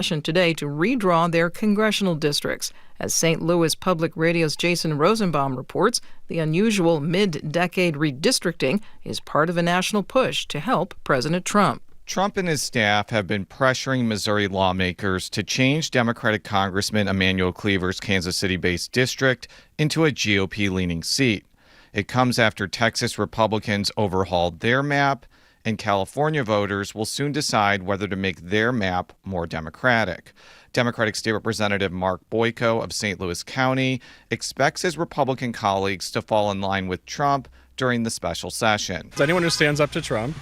session today to redraw their congressional districts. As St. Louis Public Radio's Jason Rosenbaum reports, the unusual mid-decade redistricting is part of a national push to help President Trump. Trump and his staff have been pressuring Missouri lawmakers to change Democratic Congressman Emanuel Cleaver's Kansas City-based district into a GOP-leaning seat. It comes after Texas Republicans overhauled their map, and California voters will soon decide whether to make their map more Democratic. Democratic State Representative Mark Boyko of St. Louis County expects his Republican colleagues to fall in line with Trump during the special session. Anyone who stands up to Trump,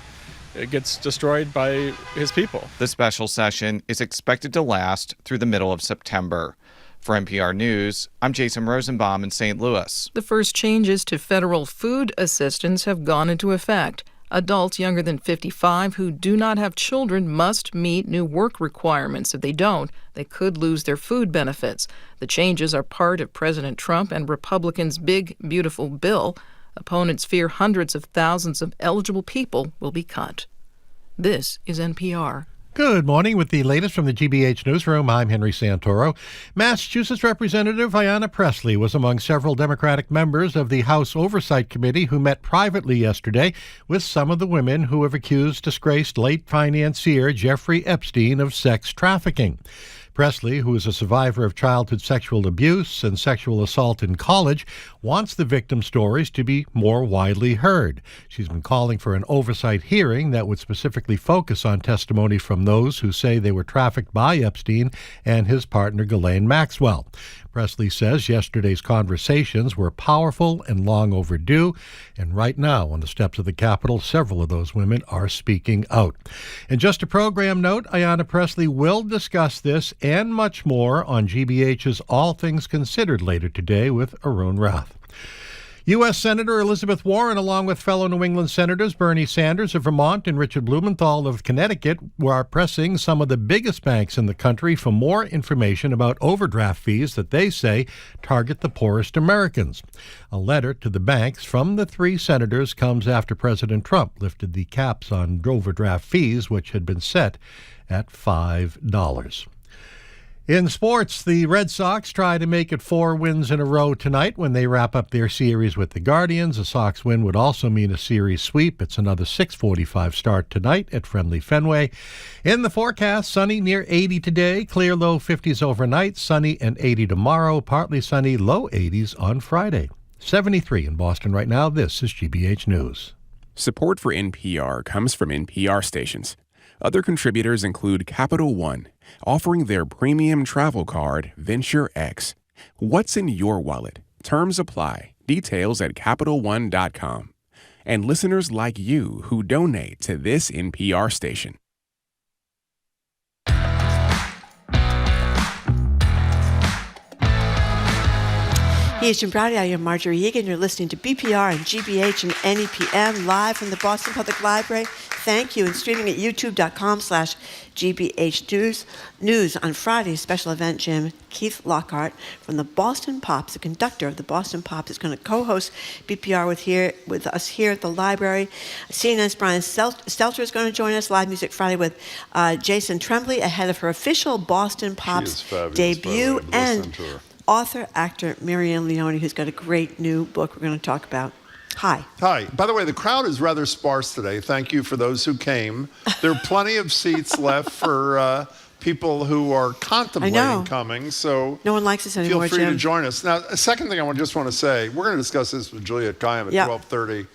it gets destroyed by his people. The special session is expected to last through the middle of September. For NPR News, I'm Jason Rosenbaum in St. Louis. The first changes to federal food assistance have gone into effect. Adults younger than 55 who do not have children must meet new work requirements. If they don't, they could lose their food benefits. The changes are part of President Trump and Republicans' big, beautiful bill. Opponents fear hundreds of thousands of eligible people will be cut. This is NPR. Good morning. With the latest from the GBH Newsroom, I'm Henry Santoro. Massachusetts Representative Ayanna Pressley was among several Democratic members of the House Oversight Committee who met privately yesterday with some of the women who have accused disgraced late financier Jeffrey Epstein of sex trafficking. Pressley, who is a survivor of childhood sexual abuse and sexual assault in college, wants the victim stories to be more widely heard. She's been calling for an oversight hearing that would specifically focus on testimony from those who say they were trafficked by Epstein and his partner Ghislaine Maxwell. Pressley says yesterday's conversations were powerful and long overdue, and right now on the steps of the Capitol, several of those women are speaking out. And just a program note, Ayanna Pressley will discuss this and much more on GBH's All Things Considered later today with Arun Rath. U.S. Senator Elizabeth Warren, along with fellow New England Senators Bernie Sanders of Vermont and Richard Blumenthal of Connecticut, are pressing some of the biggest banks in the country for more information about overdraft fees that they say target the poorest Americans. A letter to the banks from the three senators comes after President Trump lifted the caps on overdraft fees, which had been set at $5. In sports, the Red Sox try to make it 4 wins in a row tonight when they wrap up their series with the Guardians. A Sox win would also mean a series sweep. It's another 6:45 start tonight at friendly Fenway. In the forecast, sunny near 80 today, clear low 50s overnight, sunny and 80 tomorrow, partly sunny, low 80s on Friday. 73 in Boston right now. This is GBH News. Support for NPR comes from NPR stations. Other contributors include Capital One, offering their premium travel card, Venture X. What's in your wallet? Terms apply. Details at CapitalOne.com. And listeners like you who donate to this NPR station. Hey, it's Jim Browdy. I am Marjorie Egan. You're listening to BPR and GBH and NEPM live from the Boston Public Library. Thank you. And streaming at youtube.com/GBH News on Friday's special event, Jim, Keith Lockhart from the Boston Pops, the conductor of the Boston Pops, is going to co-host BPR with us here at the library. CNN's Brian Stelter is going to join us. Live Music Friday with Jason Tremblay ahead of her official Boston Pops debut. And author, actor Marianne Leone, who's got a great new book we're going to talk about. Hi. Hi. By the way, the crowd is rather sparse today. Thank you for those who came. There are plenty of seats left for people who are contemplating coming. So no one likes us anymore, feel free Jim. to join us. Now, a second thing I just want to say, we're going to discuss this with Juliette Kayyem at 12:30.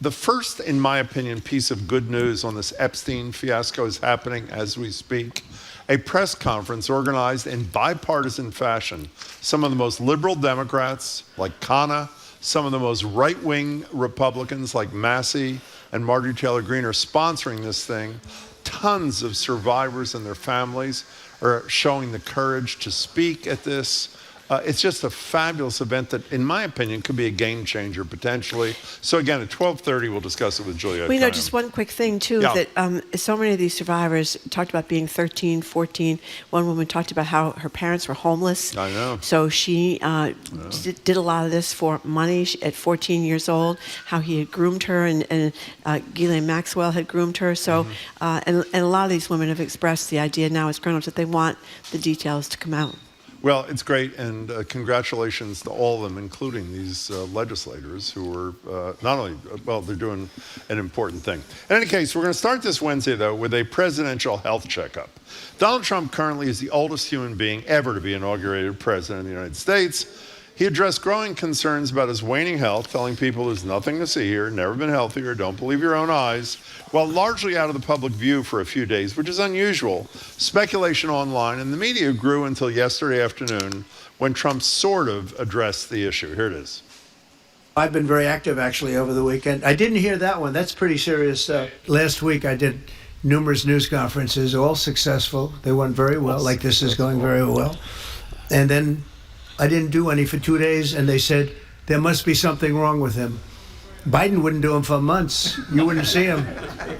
The first, in my opinion, piece of good news on this Epstein fiasco is happening as we speak. A press conference organized in bipartisan fashion. Some of the most liberal Democrats, like Khanna, some of the most right-wing Republicans, like Massey and Marjorie Taylor Greene, are sponsoring this thing. Tons of survivors and their families are showing the courage to speak at this. It's just a fabulous event that, in my opinion, could be a game changer potentially. So again, at 12:30, we'll discuss it with Juliette. Well, just one quick thing, too, that so many of these survivors talked about being 13, 14. One woman talked about how her parents were homeless. I know. So she did a lot of this for money at 14 years old, how he had groomed her, and Ghislaine Maxwell had groomed her. So, and a lot of these women have expressed the idea now as grown-ups that they want the details to come out. Well, it's great, and congratulations to all of them, including these legislators who are not only, they're doing an important thing. In any case, we're going to start this Wednesday, though, with a presidential health checkup. Donald Trump currently is the oldest human being ever to be inaugurated president of the United States. He addressed growing concerns about his waning health, telling people there's nothing to see here, never been healthier, don't believe your own eyes, while largely out of the public view for a few days, which is unusual. Speculation online and the media grew until yesterday afternoon when Trump sort of addressed the issue. Here it is. I've been very active, actually, over the weekend. I didn't hear that one. That's pretty serious. Last week, I did numerous news conferences, all successful. They went very well, like this is going very well. And then I didn't do any for 2 days, and they said there must be something wrong with him. Biden wouldn't do them for months. You wouldn't see him.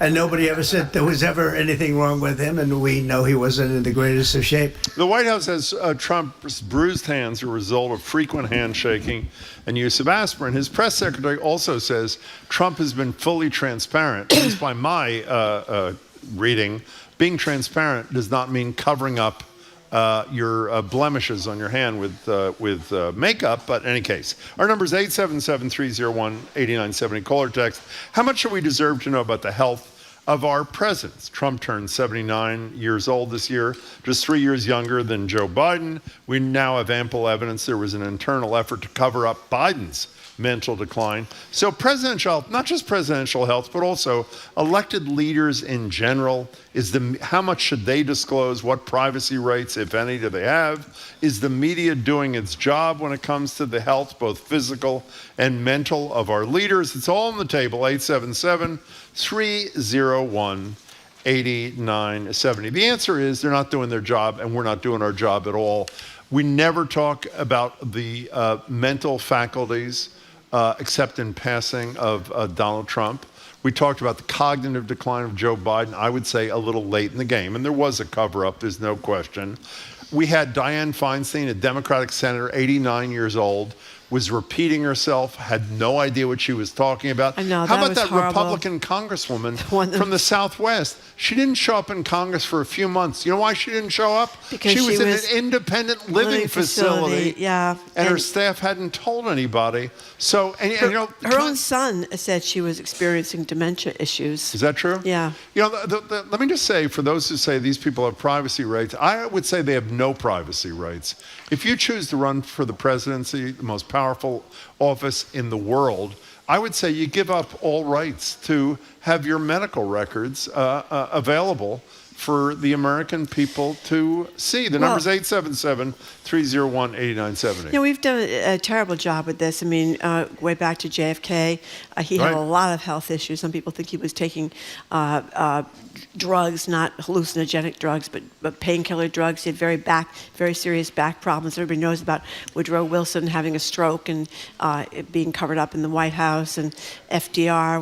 And nobody ever said there was ever anything wrong with him, and we know he wasn't in the greatest of shape. The White House has Trump's bruised hands a result of frequent handshaking and use of aspirin. His press secretary also says Trump has been fully transparent. At least by my reading, being transparent does not mean covering up your blemishes on your hand with makeup, but in any case. Our number is 877-301-8970. Call or text. How much should we deserve to know about the health of our presidents? Trump turned 79 years old this year, just 3 years younger than Joe Biden. We now have ample evidence there was an internal effort to cover up Biden's mental decline. So presidential health, not just presidential health, but also elected leaders in general, how much should they disclose? What privacy rights, if any, do they have? Is the media doing its job when it comes to the health, both physical and mental, of our leaders? It's all on the table, 877-301-8970. The answer is they're not doing their job, and we're not doing our job at all. We never talk about the mental faculties except in passing of Donald Trump. We talked about the cognitive decline of Joe Biden, I would say a little late in the game, and there was a cover-up, there's no question. We had Dianne Feinstein, a Democratic senator, 89 years old, was repeating herself, had no idea what she was talking about. I know, How about was that horrible. Republican congresswoman from the Southwest? She didn't show up in Congress for a few months. You know why she didn't show up? Because she was in an independent living facility. Yeah. And her staff hadn't told anybody. So, and you know, her own son said she was experiencing dementia issues. Is that true? Yeah. You know, let me just say, for those who say these people have privacy rights, I would say they have no privacy rights. If you choose to run for the presidency, the most powerful office in the world, I would say you give up all rights to have your medical records available for the American people to see. The number is 877-301-8970. You know, we've done a terrible job with this. I mean, way back to JFK, he had a lot of health issues. Some people think he was taking drugs, not hallucinogenic drugs, but painkiller drugs. He had very serious back problems. Everybody knows about Woodrow Wilson having a stroke and it being covered up in the White House. And FDR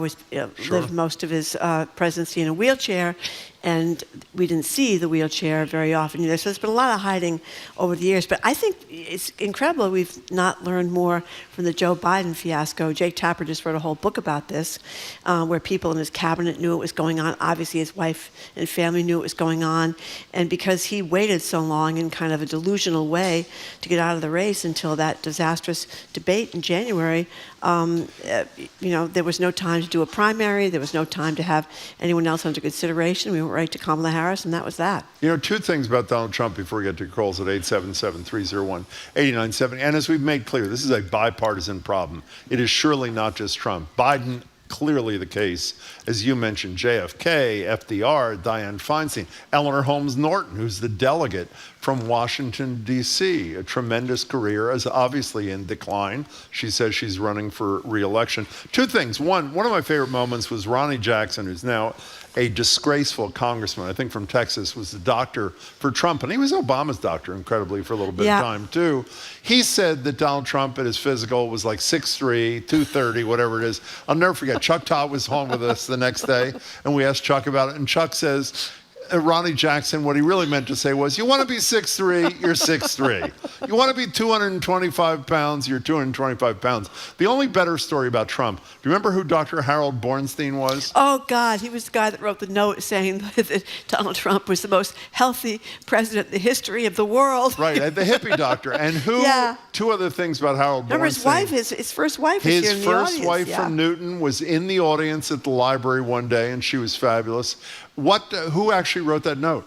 lived most of his presidency in a wheelchair. And we didn't see the wheelchair very often either. So there's been a lot of hiding over the years. But I think it's incredible we've not learned more from the Joe Biden fiasco. Jake Tapper just wrote a whole book about this, where people in his cabinet knew it was going on. Obviously, his wife and family knew it was going on. And because he waited so long in kind of a delusional way to get out of the race until that disastrous debate in January, there was no time to do a primary. There was no time to have anyone else under consideration. We went right to Kamala Harris, and that was that. You know, two things about Donald Trump before we get to your calls at 877-301-8970. And as we've made clear, this is a bipartisan problem. It is surely not just Trump. Biden, clearly the case. As you mentioned, JFK, FDR, Dianne Feinstein, Eleanor Holmes Norton, who's the delegate from Washington, D.C., a tremendous career, is obviously in decline. She says she's running for re-election. Two things. One of my favorite moments was Ronnie Jackson, who's now a disgraceful congressman, I think from Texas, was the doctor for Trump, and he was Obama's doctor, incredibly, for a little bit of time, too. He said that Donald Trump at his physical was like 6'3", 230, whatever it is. I'll never forget, Chuck Todd was home with us the next day, and we asked Chuck about it, and Chuck says, Ronnie Jackson, what he really meant to say was, you want to be 6'3", you're 6'3". You want to be 225 pounds, you're 225 pounds. The only better story about Trump, do you remember who Dr. Harold Bornstein was? Oh, God, he was the guy that wrote the note saying that Donald Trump was the most healthy president in the history of the world. Right, the hippie doctor. And who, two other things about Harold Bornstein. Remember his wife, his first wife was here in the audience. His first wife from Newton was in the audience at the library one day, and she was fabulous. Who actually wrote that note?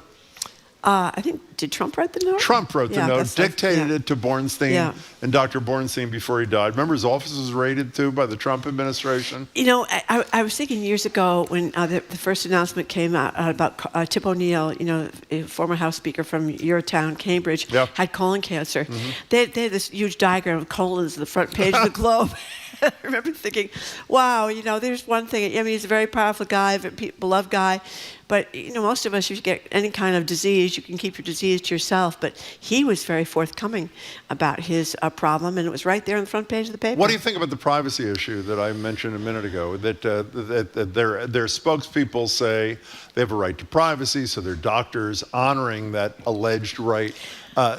I think, did Trump write the note? Trump wrote the note, dictated it to Bornstein and Dr. Bornstein before he died. Remember, his office was raided, too, by the Trump administration? You know, I was thinking years ago when the first announcement came out about Tip O'Neill, you know, a former House Speaker from your town, Cambridge, had colon cancer. They had this huge diagram of colons on the front page of the Globe. I remember thinking, wow, you know, there's one thing. I mean, he's a very powerful guy, a beloved guy. But, you know, most of us, if you get any kind of disease, you can keep your disease to yourself. But he was very forthcoming about his problem, and it was right there on the front page of the paper. What do you think about the privacy issue that I mentioned a minute ago? That their spokespeople say they have a right to privacy, so their doctors honoring that alleged right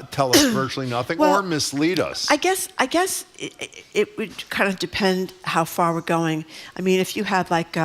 tell us virtually nothing or mislead us. I guess it would kind of depend how far we're going. I mean, if you had like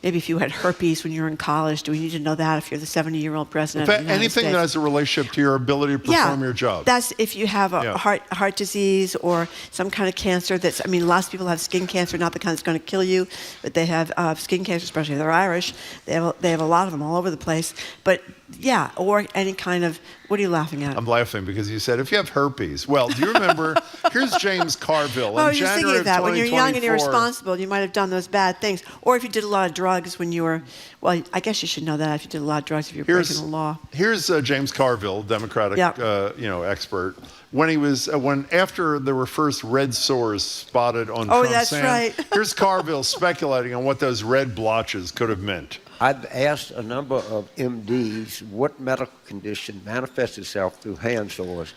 maybe if you had herpes when you were in college, do we need to know that if you're the 70-year-old president of the United anything States? that has a relationship to your ability to perform your job. That's if you have a heart disease or some kind of cancer that's, I mean, lots of people have skin cancer, not the kind that's going to kill you, but they have skin cancer, especially if they're Irish. They have a lot of them all over the place. But yeah, or any kind of, what are you laughing at? I'm laughing because you said, if you have herpes. Well, do you remember, here's James Carville. Well, in you're January thinking of that. of When you're young and irresponsible, you might have done those bad things. Or if you did a lot of drugs when you were, well, I guess you should know that if you did a lot of drugs, if you're breaking the law. Here's James Carville, Democratic expert. When he was, after there were first red sores spotted on Trump's sand. Right. Here's Carville speculating on what those red blotches could have meant. I've asked a number of MDs what medical condition manifests itself through hand sores,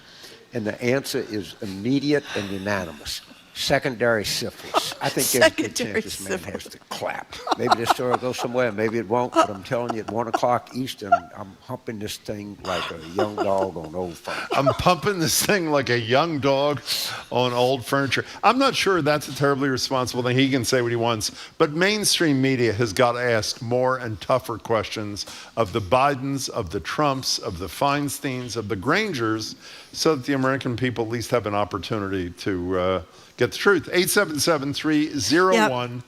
and the answer is immediate and unanimous. Secondary syphilis. I think there's a good chance this man has to clap. Maybe this story will go somewhere, maybe it won't, but I'm telling you, at 1 o'clock Eastern, I'm humping this thing like a young dog on old furniture. I'm pumping this thing like a young dog on old furniture. I'm not sure that's a terribly responsible thing. He can say what he wants, but mainstream media has got to ask more and tougher questions of the Bidens, of the Trumps, of the Feinsteins, of the Grangers, so that the American people at least have an opportunity to get the truth. 877-301-8970.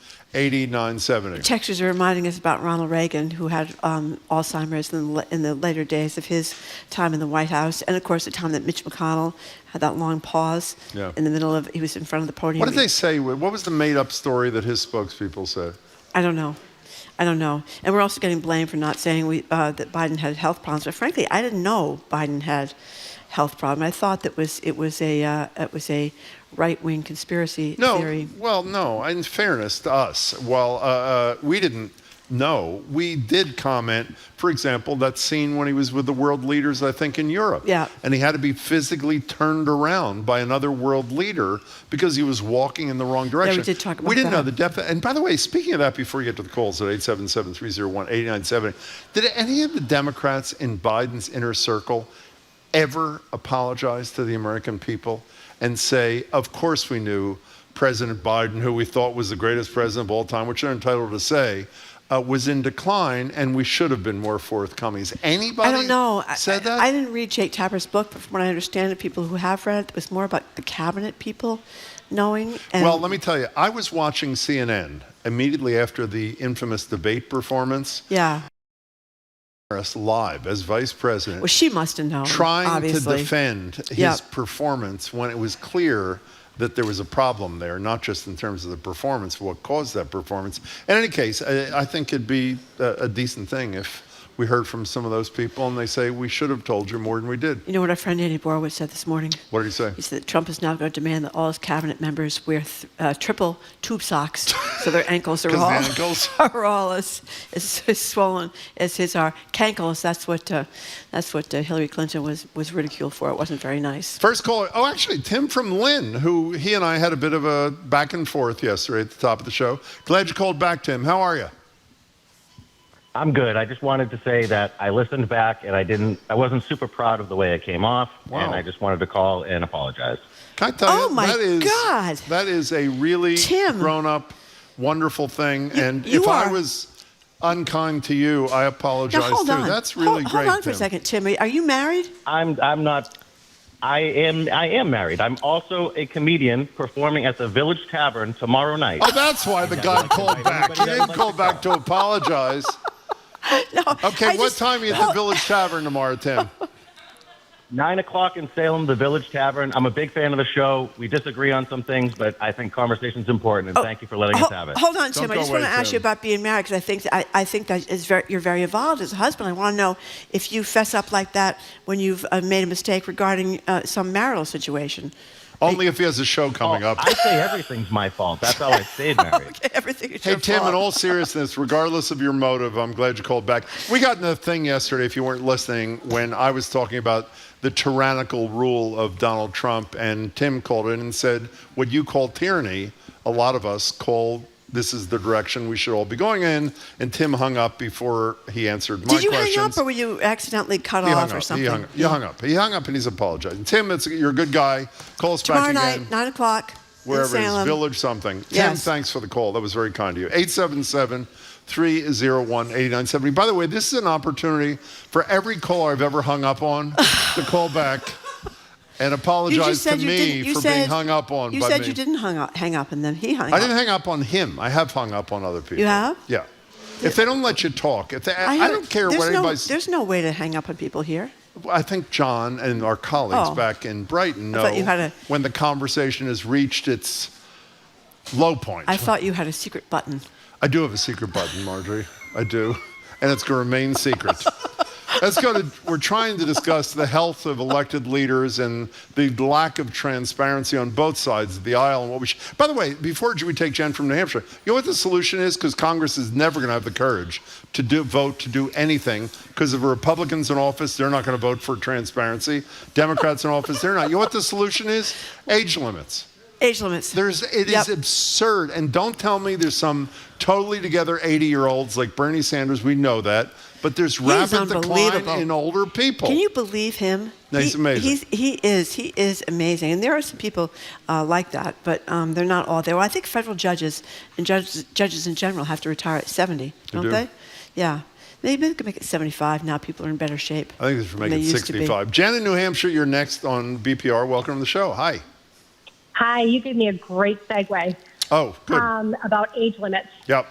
Texters are reminding us about Ronald Reagan, who had Alzheimer's in the later days of his time in the White House, and of course the time that Mitch McConnell had that long pause in the middle of, he was in front of the podium. What did they say? What was the made-up story that his spokespeople said? I don't know. And we're also getting blamed for not saying that Biden had health problems. But frankly, I didn't know Biden had health problem. I thought that it was a right-wing conspiracy theory. Well, no. In fairness to us, we didn't know. We did comment, for example, that scene when he was with the world leaders, I think, in Europe. Yeah. And he had to be physically turned around by another world leader because he was walking in the wrong direction. Yeah, we did talk about that. We didn't know the depth. And by the way, speaking of that, before you get to the calls at 877-301-8970, did any of the Democrats in Biden's inner circle ever apologize to the American people and say, of course we knew President Biden, who we thought was the greatest president of all time, which they're entitled to say, was in decline, and we should have been more forthcoming? Has anybody I don't know. said that? I didn't read Jake Tapper's book, but from what I understand, the people who have read it, it was more about the cabinet people knowing. Well, let me tell you, I was watching CNN immediately after the infamous debate performance. Yeah. Live as vice president. Well, she must have known. Trying to defend his performance when it was clear that there was a problem there, not just in terms of the performance, but what caused that performance. In any case, I think it'd be a decent thing if we heard from some of those people, and they say we should have told you more than we did. You know what our friend Andy Borowitz said this morning? What did he say? He said that Trump is now going to demand that all his cabinet members wear triple tube socks so their ankles are all, are all as swollen as his are. Cankles, that's what Hillary Clinton was ridiculed for. It wasn't very nice. First caller, actually, Tim from Lynn, who he and I had a bit of a back and forth yesterday at the top of the show. Glad you called back, Tim. How are you? I'm good. I just wanted to say that I listened back and I wasn't super proud of the way it came off, and I just wanted to call and apologize. Can I tell you? Oh my God! That is a really grown-up, wonderful thing. And if I was unkind to you, I apologize now, hold too. on. That's really great. Hold on for a second, Tim. Are you married? I'm not. I am married. I'm also a comedian performing at the Village Tavern tomorrow night. Oh, that's why the guy called back. He didn't call back to apologize. No, okay, what time are you at the Village Tavern tomorrow, Tim? 9 o'clock in Salem, the Village Tavern. I'm a big fan of the show. We disagree on some things, but I think conversation's important, and thank you for letting us have it. Hold on, Tim. I just want to ask you about being married, because I think that you're very involved as a husband. I want to know if you fess up like that when you've made a mistake regarding some marital situation. Only if he has a show coming up. I say everything's my fault. That's how I stayed married. Okay, everything is Hey, your Tim, fault. in all seriousness, regardless of your motive, I'm glad you called back. We got in a thing yesterday, if you weren't listening, when I was talking about the tyrannical rule of Donald Trump, and Tim called in and said, what you call tyranny, a lot of us call this is the direction we should all be going in, and Tim hung up before he answered my questions. Did you hang up, or were you accidentally cut off or something? He hung up. He hung up, and he's apologizing. Tim, you're a good guy. Call us Tomorrow back again. night, 9 o'clock. Wherever it is, Village something. Yes. Tim, thanks for the call. That was very kind of you. 877-301-8970. By the way, this is an opportunity for every caller I've ever hung up on to call back and apologize to me for being hung up on by me. You said you didn't hang up, and then he hung up. I didn't hang up on him. I have hung up on other people. You have? Yeah. If they don't let you talk, I don't care what anybody's... There's no way to hang up on people here. I think John and our colleagues back in Brighton know when the conversation has reached its low point. I thought you had a secret button. I do have a secret button, Marjorie. I do. And it's going to remain secret. We're trying to discuss the health of elected leaders and the lack of transparency on both sides of the aisle. And by the way, before we take Jen from New Hampshire, you know what the solution is? Because Congress is never going to have the courage to vote to do anything. Because if Republicans in office, they're not going to vote for transparency. Democrats in office, they're not. You know what the solution is? Age limits. Age limits. It is absurd. And don't tell me there's some totally together 80-year-olds like Bernie Sanders. We know that. But there's rapid decline in older people. Can you believe him? No, he's amazing. He is amazing. And there are some people like that, but they're not all there. Well, I think federal judges and judges in general have to retire at 70, don't they? Yeah. Maybe they could make it 75 now. People are in better shape. I think they should make it 65. Jen in New Hampshire, you're next on BPR. Welcome to the show. Hi. Hi. You gave me a great segue. Oh, good. About age limits. Yep.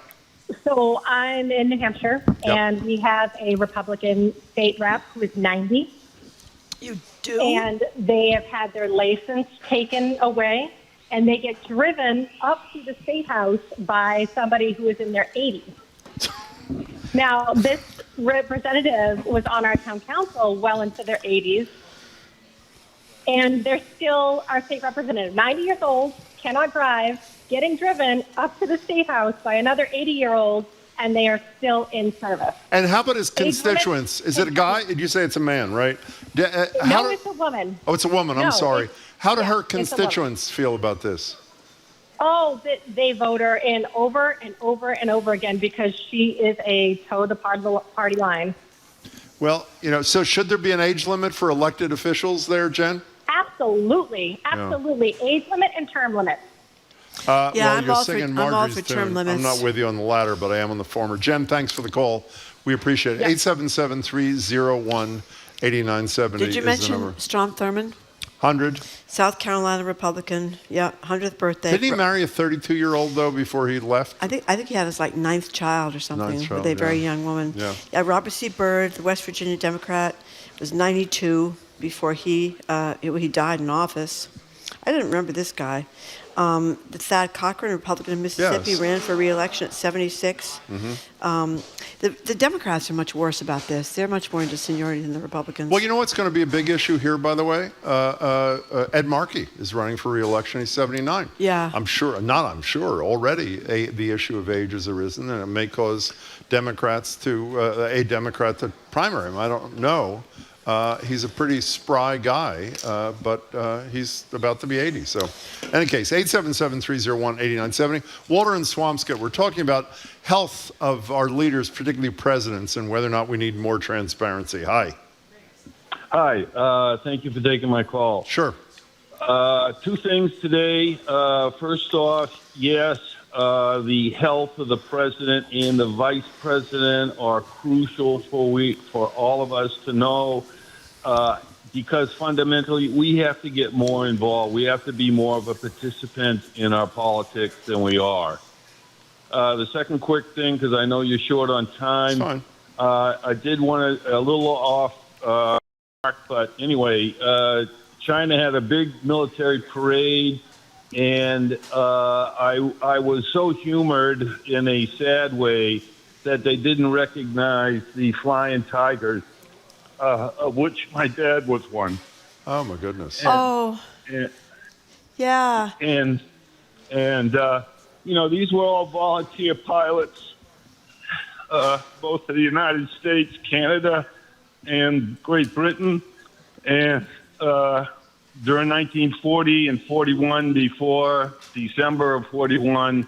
So I'm in New Hampshire, and we have a Republican state rep who is 90. You do? And they have had their license taken away, and they get driven up to the state house by somebody who is in their 80s. Now, this representative was on our town council well into their 80s, and they're still our state representative, 90 years old, cannot drive, getting driven up to the state house by another 80-year-old, and they are still in service. And how about his constituents? Is it a guy? Did you say it's a man, right? No, it's a woman. Oh, it's a woman. I'm sorry. How do her it's a constituents feel about this? Oh, they vote her in over and over and over again because she is a toe the party line. Well, so should there be an age limit for elected officials there, Jen? Absolutely. Absolutely. Yeah. Age limit and term limit. Well, you're singing Marjorie's tune. Term limits. I'm not with you on the latter, but I am on the former. Jen, thanks for the call. We appreciate it. 877-301-8970 Did you mention Strom Thurmond? 100. South Carolina Republican. Yeah, 100th birthday. Didn't he marry a 32-year-old, though, before he left? I think he had his, 9th child or something with a very young woman. Yeah. Robert C. Byrd, the West Virginia Democrat, was 92 before he died in office. I didn't remember this guy. Thad Cochran, a Republican of Mississippi, Yes. ran for re-election at 76. The Democrats are much worse about this. They're much more into seniority than the Republicans. Well, you know what's going to be a big issue here, by the way? Ed Markey is running for re-election. He's 79. Yeah. Already the issue of age has arisen, and it may cause Democrats a Democrat to primary him. I don't know. He's a pretty spry guy, but he's about to be 80. So, in any case, 877-301-8970. Walter and Swampscott, we're talking about health of our leaders, particularly presidents, and whether or not we need more transparency. Hi. Hi. Thank you for taking my call. Sure. Two things today. First off, yes, the health of the president and the vice president are crucial for all of us to know. Because fundamentally, we have to get more involved. We have to be more of a participant in our politics than we are. The second quick thing, because I know you're short on time. It's fine. I did want to, a little off mark, but anyway, China had a big military parade, and I was so humored in a sad way that they didn't recognize the flying tigers. Of which my dad was one. Oh my goodness. Yeah. And these were all volunteer pilots, both of the United States, Canada, and Great Britain. And during 1940 and 41, before December of 41,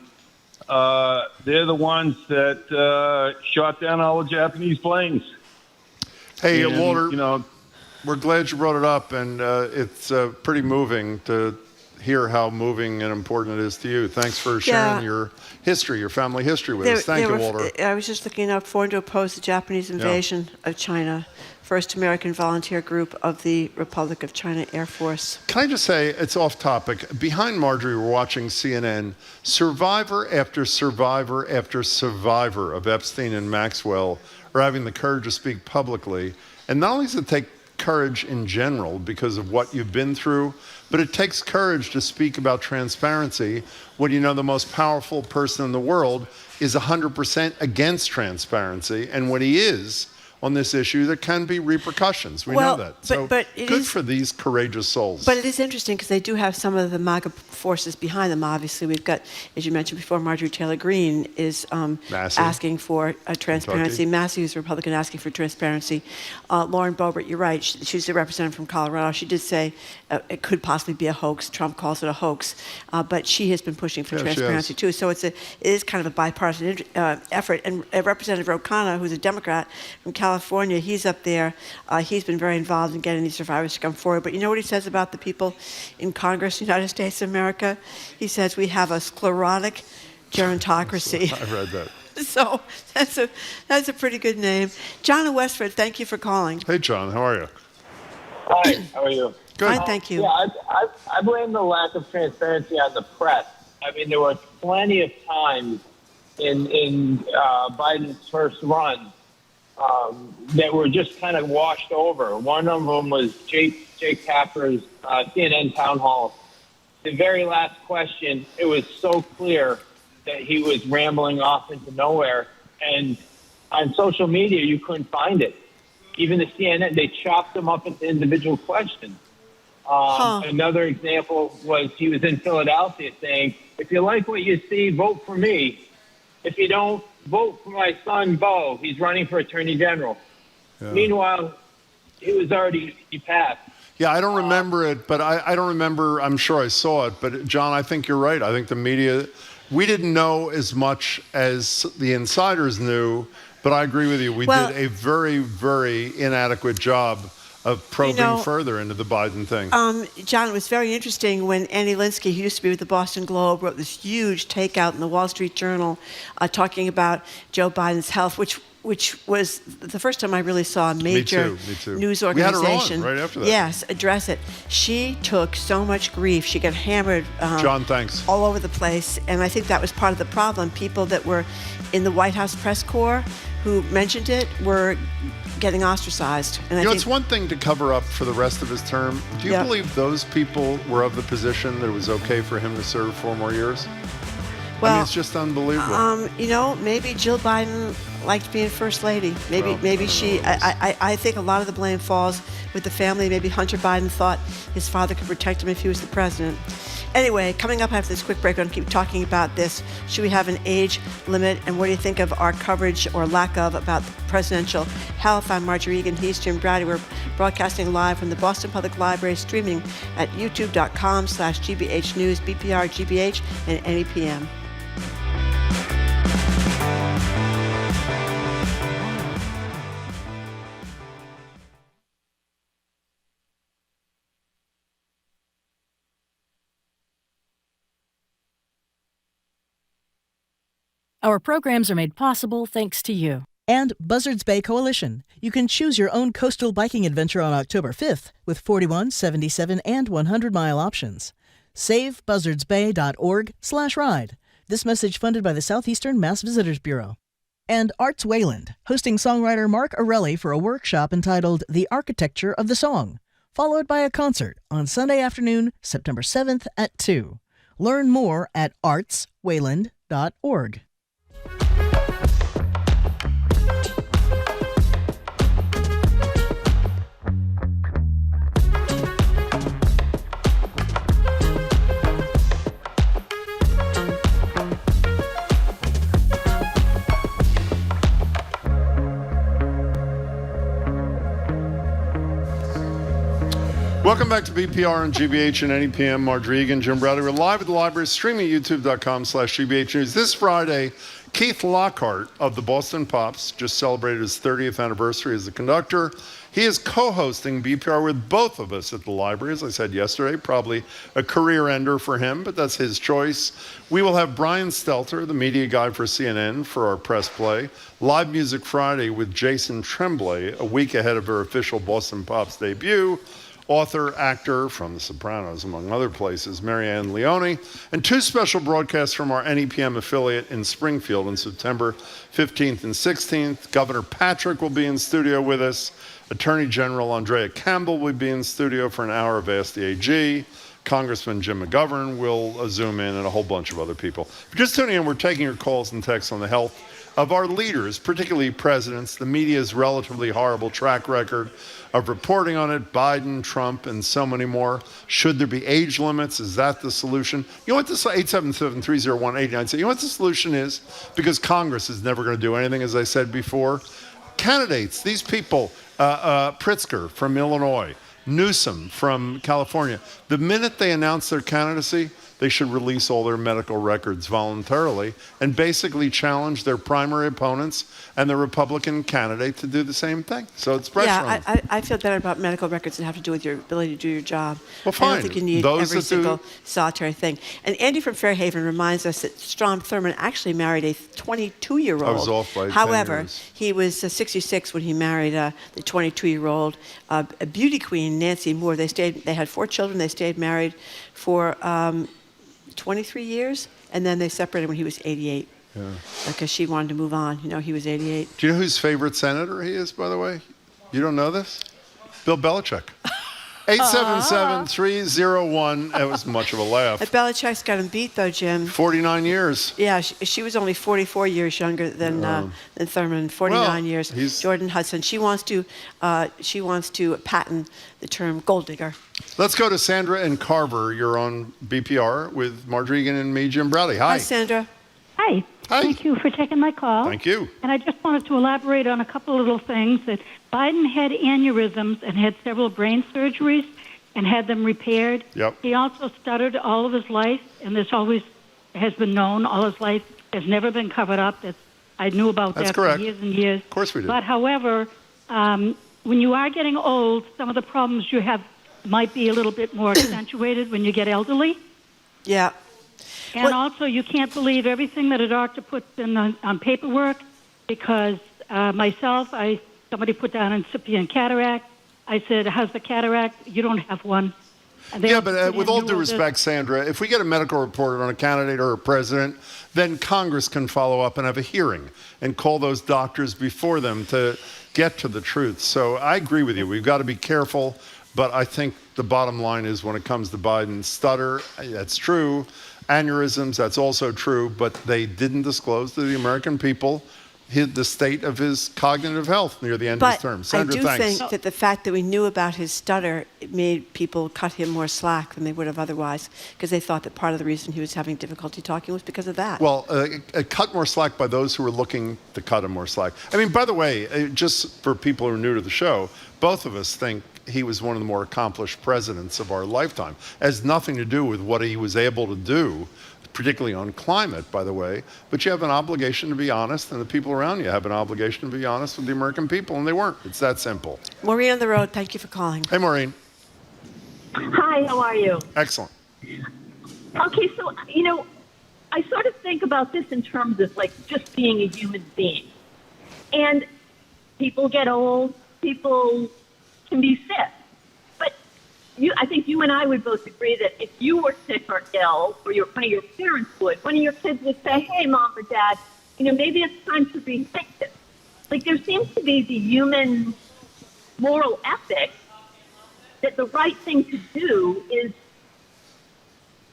they're the ones that shot down all the Japanese planes. Hey, And, Walter, we're glad you brought it up, and it's pretty moving to hear how moving and important it is to you. Thanks for sharing your history, your family history with us. Thank you, Walter. I was just looking up, formed to oppose the Japanese invasion of China, first American volunteer group of the Republic of China Air Force. Can I just say, it's off topic. Behind Marjorie, we're watching CNN. Survivor after survivor after survivor of Epstein and Maxwell are having the courage to speak publicly. And not only does it take courage in general because of what you've been through, but it takes courage to speak about transparency when you know the most powerful person in the world is 100% against transparency. And when he is on this issue, there can be repercussions. We know that. So but good for these courageous souls. But it is interesting because they do have some of the MAGA forces behind them. Obviously, we've got, as you mentioned before, Marjorie Taylor Greene is asking for transparency. Massey, who's a Republican, asking for transparency. Lauren Boebert, you're right. She's a representative from Colorado. She did say it could possibly be a hoax. Trump calls it a hoax. But she has been pushing for transparency, too. So it is kind of a bipartisan effort. And Representative O'Connor, who's a Democrat from California, he's up there. He's been very involved in getting these survivors to come forward. But you know what he says about the people in Congress, United States of America? He says we have a sclerotic gerontocracy. I read that. So that's a pretty good name. John in Westford, thank you for calling. Hey, John, how are you? Hi, how are you? Good. Fine, thank you. Yeah, I blame the lack of transparency on the press. I mean, there were plenty of times in Biden's first run that were just kind of washed over. One of them was Jake Tapper's CNN town hall. The very last question, it was so clear that he was rambling off into nowhere. And on social media, you couldn't find it. Even the CNN, they chopped them up into individual questions. Another example was he was in Philadelphia saying, if you like what you see, vote for me. If you don't, vote for my son, Bo. He's running for attorney general. Yeah. Meanwhile, he passed. Yeah, I don't remember it, but I don't remember. I'm sure I saw it. But, John, I think you're right. I think the media, we didn't know as much as the insiders knew, but I agree with you. We did a very, very inadequate job of probing further into the Biden thing. John, it was very interesting when Annie Linsky, who used to be with the Boston Globe, wrote this huge takeout in the Wall Street Journal talking about Joe Biden's health, which was the first time I really saw a major news organization. We had her on right after that. Yes, address it. She took so much grief. She got hammered John, thanks. all over the place. And I think that was part of the problem. People that were in the White House press corps who mentioned it were getting ostracized. And it's one thing to cover up for the rest of his term. Do you believe those people were of the position that it was okay for him to serve 4 more years? Well, I mean, it's just unbelievable. Maybe Jill Biden liked being first lady. Maybe she. I think a lot of the blame falls with the family. Maybe Hunter Biden thought his father could protect him if he was the president. Anyway, coming up after this quick break, we're going to keep talking about this. Should we have an age limit? And what do you think of our coverage or lack of about presidential health? I'm Marjorie Egan. He's Jim Brady. We're broadcasting live from the Boston Public Library, streaming at youtube.com/GBH News, BPR, GBH, and NEPM. Our programs are made possible thanks to you. And Buzzards Bay Coalition. You can choose your own coastal biking adventure on October 5th with 41, 77, and 100-mile options. SaveBuzzardsBay.org/ride. This message funded by the Southeastern Mass Visitors Bureau. And Arts Wayland, hosting songwriter Mark Arelli for a workshop entitled The Architecture of the Song, followed by a concert on Sunday afternoon, September 7th at 2. Learn more at artswayland.org. Welcome back to BPR and GBH and NEPM. Marjorie Egan, Jim Brady. We're live at the library, streaming at youtube.com/GBH News. This Friday, Keith Lockhart of the Boston Pops just celebrated his 30th anniversary as the conductor. He is co-hosting BPR with both of us at the library, as I said yesterday. Probably a career ender for him, but that's his choice. We will have Brian Stelter, the media guy for CNN, for our press play. Live Music Friday with Jason Tremblay, a week ahead of her official Boston Pops debut. Author, actor from The Sopranos, among other places, Marianne Leone, and 2 special broadcasts from our NEPM affiliate in Springfield on September 15th and 16th. Governor Patrick will be in studio with us. Attorney General Andrea Campbell will be in studio for an hour of Ask the AG. Congressman Jim McGovern will Zoom in, and a whole bunch of other people. If you're just tuning in, we're taking your calls and texts on the health of our leaders, particularly presidents, the media's relatively horrible track record of reporting on it, Biden, Trump, and so many more. Should there be age limits? Is that the solution? You know what this 877-301-89. You know what the solution is? Because Congress is never going to do anything, as I said before. Candidates, these people, Pritzker from Illinois, Newsom from California, the minute they announce their candidacy, they should release all their medical records voluntarily and basically challenge their primary opponents and the Republican candidate to do the same thing. So it's pressure on them. I feel better about medical records that have to do with your ability to do your job. Well, fine. I don't think you need every single solitary thing. And Andy from Fairhaven reminds us that Strom Thurmond actually married a 22-year-old. I was off by 10 However, years. he was 66 when he married the 22-year-old a beauty queen, Nancy Moore. They had 4 children. They stayed married for 23 years, and then they separated when he was 88. Yeah. Because she wanted to move on. He was 88. Do you know whose favorite senator he is, by the way? You don't know this? Bill Belichick. 877-301. That was much of a laugh. But Belichick's got him beat, though, Jim. 49 years. Yeah, she was only 44 years younger than Thurmond. 49 years. Jordan Hudson. She wants to patent the term gold digger. Let's go to Sandra and Carver. You're on BPR with Marjorie Egan and me, Jim Brady. Hi. Hi, Sandra. Hi. Thank you for taking my call. Thank you. And I just wanted to elaborate on a couple of little things. That Biden had aneurysms and had several brain surgeries and had them repaired. Yep. He also stuttered all of his life, and this always has been known all his life. Has never been covered up. I knew about that for years and years. Of course we did. But however, when you are getting old, some of the problems you have might be a little bit more accentuated when you get elderly. Yeah. And also, you can't believe everything that a doctor puts in on paperwork, because somebody put down incipient cataract. I said, how's the cataract? You don't have one. Yeah, but with all due respect, Sandra, if we get a medical report on a candidate or a president, then Congress can follow up and have a hearing and call those doctors before them to get to the truth. So I agree with you. We've got to be careful. But I think the bottom line is when it comes to Biden's stutter, that's true. Aneurysms, that's also true. But they didn't disclose to the American people the state of his cognitive health near the end of his term. Senator, I do thanks. think that the fact that we knew about his stutter, it made people cut him more slack than they would have otherwise, because they thought that part of the reason he was having difficulty talking was because of that. Well, cut more slack by those who were looking to cut him more slack. I mean, by the way, just for people who are new to the show, both of us think he was one of the more accomplished presidents of our lifetime. It has nothing to do with what he was able to do, particularly on climate, by the way, but you have an obligation to be honest, and the people around you have an obligation to be honest with the American people, and they weren't. It's that simple. Maureen on the road, thank you for calling. Hey, Maureen. Hi, how are you? Excellent. Okay, so, I sort of think about this in terms of, like, just being a human being. And people get old, people can be sick. I think you and I would both agree that if you were sick or ill, or one of your parents would, one of your kids would say, hey, Mom or Dad, maybe it's time to rethink this. Like, there seems to be the human moral ethic that the right thing to do is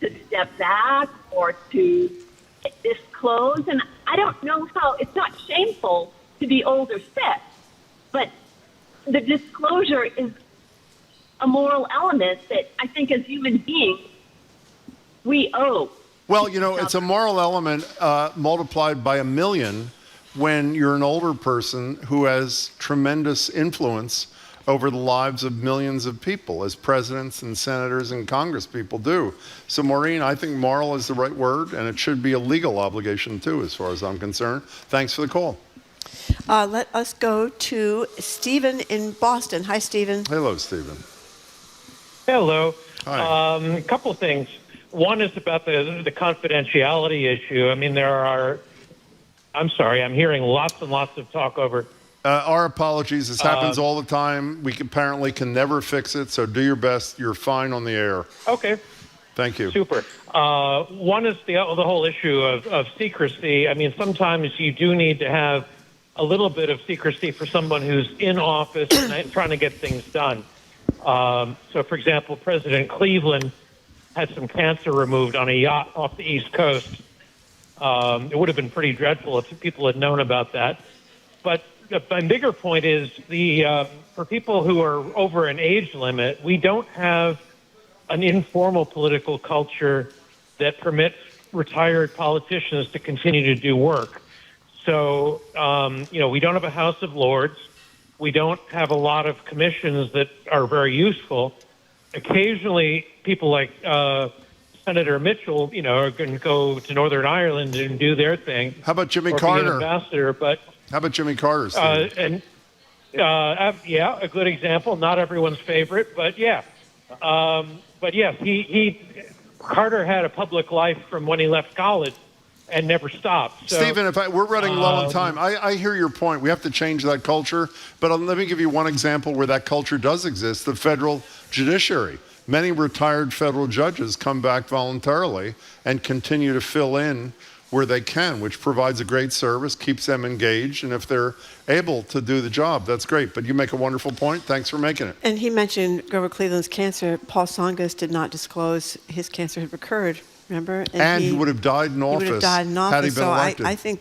to step back or to disclose. And I don't know how, it's not shameful to be old or sick, but the disclosure is a moral element that I think as human beings we owe. Well, it's a moral element multiplied by 1,000,000 when you're an older person who has tremendous influence over the lives of millions of people, as presidents and senators and congresspeople do. So, Maureen, I think moral is the right word, and it should be a legal obligation, too, as far as I'm concerned. Thanks for the call. Let us go to Stephen in Boston. Hi, Stephen. Hello, Stephen. Hello. Hi. A couple of things. One is about the confidentiality issue. I mean, I'm sorry, I'm hearing lots and lots of talk over. Our apologies. This happens all the time. We apparently can never fix it, so do your best. You're fine on the air. Okay. Thank you. Super. One is the whole issue of secrecy. I mean, sometimes you do need to have a little bit of secrecy for someone who's in office and trying to get things done. So, for example, President Cleveland had some cancer removed on a yacht off the East Coast. It would have been pretty dreadful if people had known about that. But my bigger point is for people who are over an age limit, we don't have an informal political culture that permits retired politicians to continue to do work. So, we don't have a House of Lords. We don't have a lot of commissions that are very useful. Occasionally, people like Senator Mitchell, are going to go to Northern Ireland and do their thing. How about Jimmy or Carter? Be an ambassador, but how about Jimmy Carter? Yeah, a good example. Not everyone's favorite, but yeah. But yes, Carter had a public life from when he left college and never stopped. So, Stephen, we're running low on time. I hear your point. We have to change that culture. But let me give you one example where that culture does exist, the federal judiciary. Many retired federal judges come back voluntarily and continue to fill in where they can, which provides a great service, keeps them engaged, and if they're able to do the job, that's great. But you make a wonderful point. Thanks for making it. And he mentioned Grover Cleveland's cancer. Paul Tsongas did not disclose his cancer had recurred. Remember? And he would have died in office. He would have died in office. Had he been elected. So I think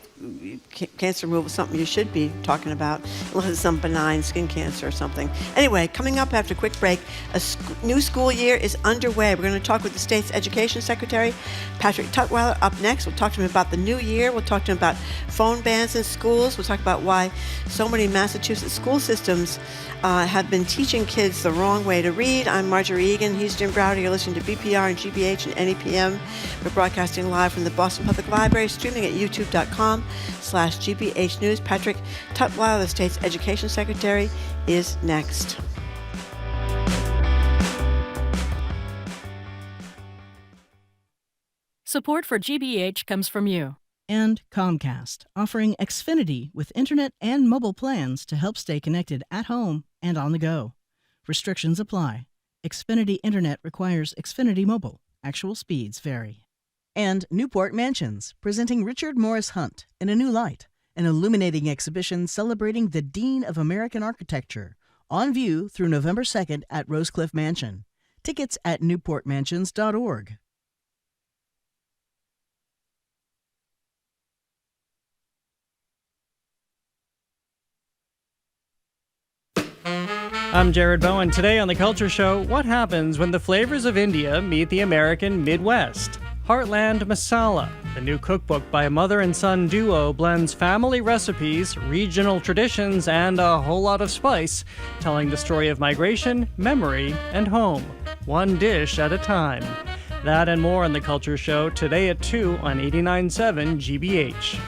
cancer removal is something you should be talking about, unless it's some benign skin cancer or something. Anyway, coming up after a quick break, a new school year is underway. We're going to talk with the state's education secretary, Patrick Tutweiler, up next. We'll talk to him about the new year. We'll talk to him about phone bans in schools. We'll talk about why so many Massachusetts school systems have been teaching kids the wrong way to read. I'm Marjorie Egan. He's Jim Browder. You're listening to BPR and GBH and NEPM. We're broadcasting live from the Boston Public Library, streaming at youtube.com/GBH News. Patrick Tutweiler, the state's education secretary, is next. Support for GBH comes from you. And Comcast, offering Xfinity with internet and mobile plans to help stay connected at home and on the go. Restrictions apply. Xfinity Internet requires Xfinity Mobile. Actual speeds vary. And Newport Mansions, presenting Richard Morris Hunt in a new light. an illuminating exhibition celebrating the Dean of American Architecture, on view through November 2nd at Rosecliff Mansion. Tickets at newportmansions.org. I'm Jared Bowen. Today on The Culture Show, what happens when the flavors of India meet the American Midwest? Heartland Masala, the new cookbook by a mother and son duo, blends family recipes, regional traditions, and a whole lot of spice, telling the story of migration, memory, and home, one dish at a time. That and more on The Culture Show today at 2 on 89.7 GBH.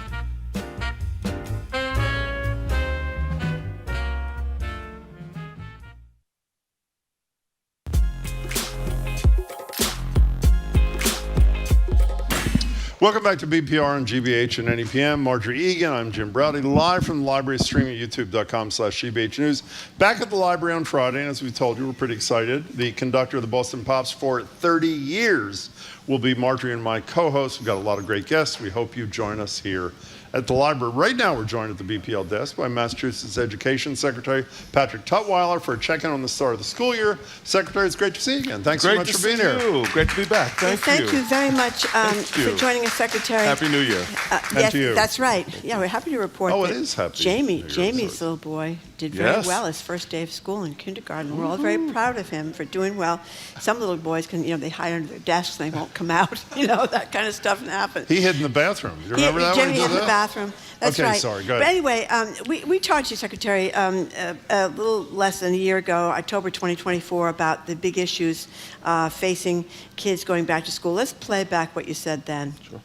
Welcome back to BPR on GBH and NEPM. Marjorie Egan, I'm Jim Browdy, live from the library, streaming at youtube.com/GBH News. Back at the library on Friday, and as we told you, we're pretty excited. The conductor of the Boston Pops for 30 years will be Marjorie and my co-host. We've got a lot of great guests. We hope you join us here at the library. Right now, we're joined at the BPL desk by Massachusetts Education Secretary Patrick Tutweiler for a check-in on the start of the school year. Secretary, it's great to see you again. Thanks so much for being here. Great to be back. Thank you very much for joining us, Secretary. Happy New Year. Yes, to you. that's right. Yeah, we're happy to report that it is happy. Jamie's little boy did very well his first day of school in kindergarten. We're all very proud of him for doing well. Some little boys can, they hide under their desks and they won't come out. That kind of stuff happens. He hid in the bathroom. You remember that one? Jamie hid in the bathroom. That's okay, right. Sorry, go ahead. But anyway, we talked to you, Secretary, a little less than a year ago, October 2024, about the big issues facing kids going back to school. Let's play back what you said then. Sure.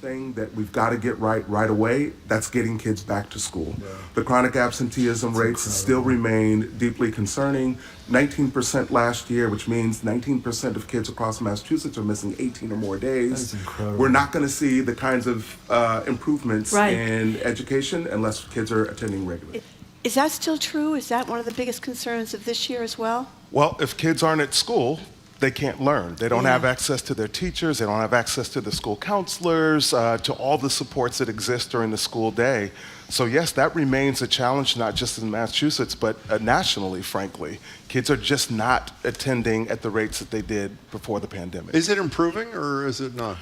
Thing that we've got to get right away, that's getting kids back to school. Yeah. The chronic absenteeism rates still remain deeply concerning. 19% last year, which means 19% of kids across Massachusetts are missing 18 or more days. That's incredible. We're not going to see the kinds of improvements in education unless kids are attending regularly. Is that still true? Is that one of the biggest concerns of this year as well? Well, if kids aren't at school, they can't learn. They don't have access to their teachers. They don't have access to the school counselors, to all the supports that exist during the school day. So yes, that remains a challenge, not just in Massachusetts, but nationally, frankly. Kids are just not attending at the rates that they did before the pandemic. Is it improving or is it not?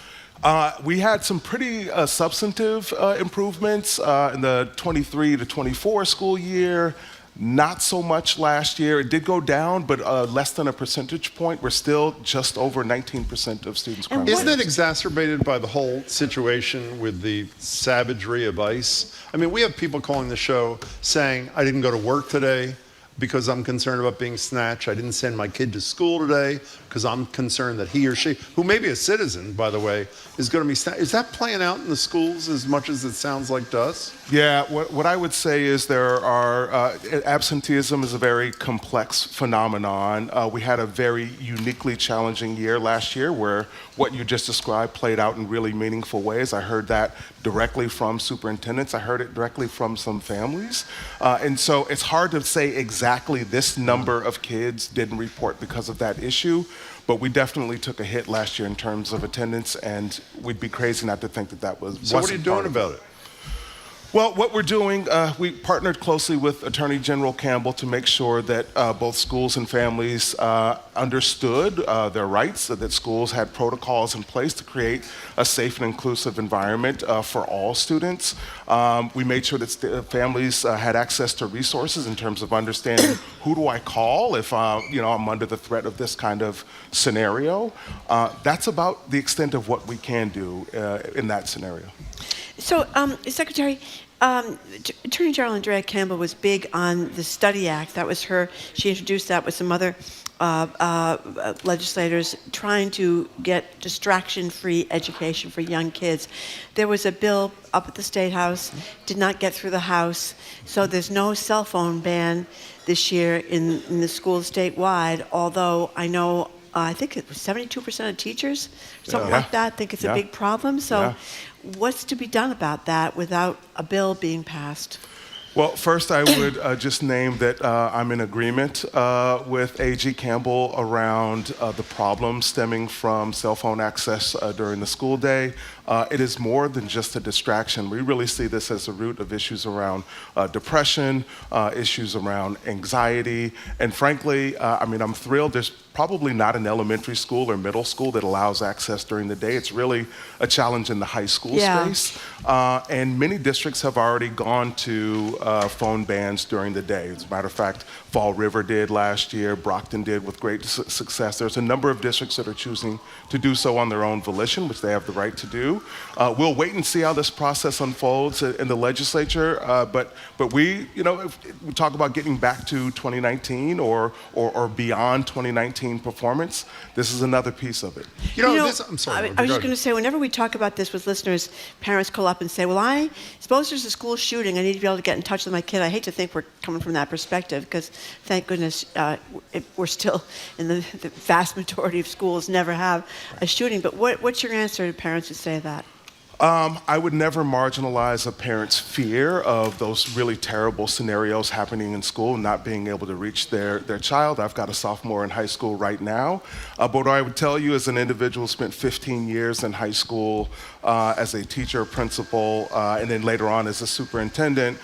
We had some pretty substantive improvements in the 23 to 24 school year. Not so much last year. It did go down, but less than a percentage point. We're still just over 19% of students. Isn't that exacerbated by the whole situation with the savagery of ICE? I mean, we have people calling the show saying, I didn't go to work today because I'm concerned about being snatched. I didn't send my kid to school today because I'm concerned that he or she, who may be a citizen, by the way, is going to be snatched. Is that playing out in the schools as much as it sounds like to us? Yeah, what I would say is there are, absenteeism is a very complex phenomenon. We had a very uniquely challenging year last year where what you just described played out in really meaningful ways. I heard that directly from superintendents. I heard it directly from some families. And so it's hard to say exactly this number of kids didn't report because of that issue. But we definitely took a hit last year in terms of attendance, and we'd be crazy not to think that that was. So what are you doing about it? Well, what we're doing, we partnered closely with Attorney General Campbell to make sure that both schools and families understood their rights, that schools had protocols in place to create a safe and inclusive environment for all students. We made sure that families had access to resources in terms of understanding who do I call if I'm under the threat of this kind of scenario. That's about the extent of what we can do in that scenario. So, Secretary, Attorney General Andrea Campbell was big on the Study Act. That was she introduced that with some other legislators trying to get distraction-free education for young kids. There was a bill up at the State House, did not get through the House, so there's no cell phone ban this year in the schools statewide, although I think it was 72% of teachers, something like that, think it's a big problem. So what's to be done about that without a bill being passed? Well, first I would just name that I'm in agreement with A.G. Campbell around the problem stemming from cell phone access during the school day. It is more than just a distraction. We really see this as the root of issues around depression, issues around anxiety, and frankly, I'm thrilled there's probably not an elementary school or middle school that allows access during the day. It's really a challenge in the high school space. And many districts have already gone to phone bans during the day. As a matter of fact, Fall River did last year, Brockton did with great success. There's a number of districts that are choosing to do so on their own volition, which they have the right to do. We'll wait and see how this process unfolds in the legislature, but we, if we talk about getting back to 2019 or beyond 2019 performance, this is another piece of it. I'm sorry. I was just going to say, whenever we talk about this with listeners, parents call up and say, well, I suppose there's a school shooting. I need to be able to get in touch with my kid. I hate to think we're coming from that perspective because, thank goodness, we're still in the vast majority of schools never have a shooting. But what's your answer to parents who say that? I would never marginalize a parent's fear of those really terrible scenarios happening in school and not being able to reach their child. I've got a sophomore in high school right now. But what I would tell you as an individual who spent 15 years in high school as a teacher, principal, and then later on as a superintendent,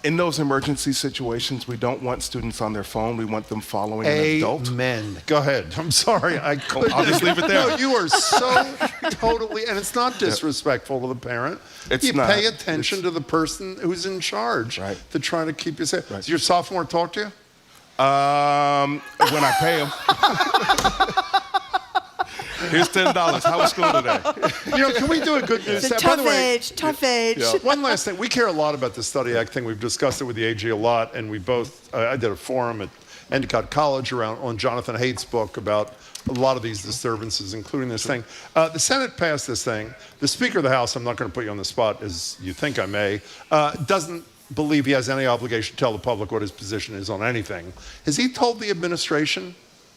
in those emergency situations, we don't want students on their phone. We want them following an adult. Amen. Go ahead. I'm sorry. I couldn't. I'll just leave it there. No, you are so totally, and it's not disrespectful to the parent. It's not. Pay attention to the person who's in charge to try to keep you safe. Does your sophomore talk to you? When I pay him. Here's $10. How was school today? Can we do a good news? It's a tough age. Yeah. One last thing. We care a lot about the Study Act thing. We've discussed it with the AG a lot, and we both, I did a forum at Endicott College on Jonathan Haidt's book about a lot of these disturbances, including this thing. The Senate passed this thing. The Speaker of the House, I'm not going to put you on the spot as you think I may, doesn't believe he has any obligation to tell the public what his position is on anything. Has he told the administration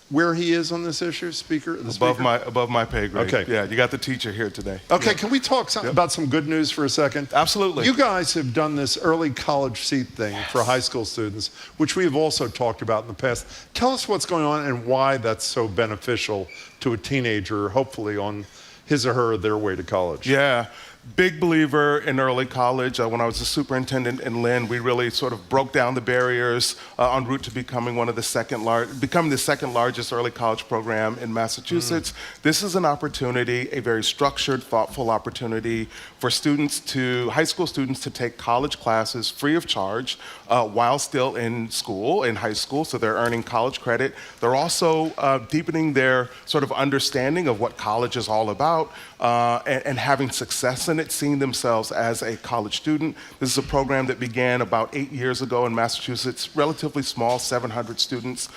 where he is on this issue, Speaker? Above my pay grade. Okay. Yeah, you got the teacher here today. Okay, Can we talk about some good news for a second? Absolutely. You guys have done this early college seat thing for high school students, which we have also talked about in the past. Tell us what's going on and why that's so beneficial to a teenager, hopefully on his or her their way to college. Yeah. Big believer in early college. When I was a superintendent in Lynn, we really sort of broke down the barriers en route to becoming the second largest early college program in Massachusetts. This is an opportunity, a very structured, thoughtful opportunity for high school students to take college classes free of charge while still in high school, so they're earning college credit. They're also deepening their sort of understanding of what college is all about and having success in it, seeing themselves as a college student. This is a program that began about 8 years ago in Massachusetts, relatively small, 700 students.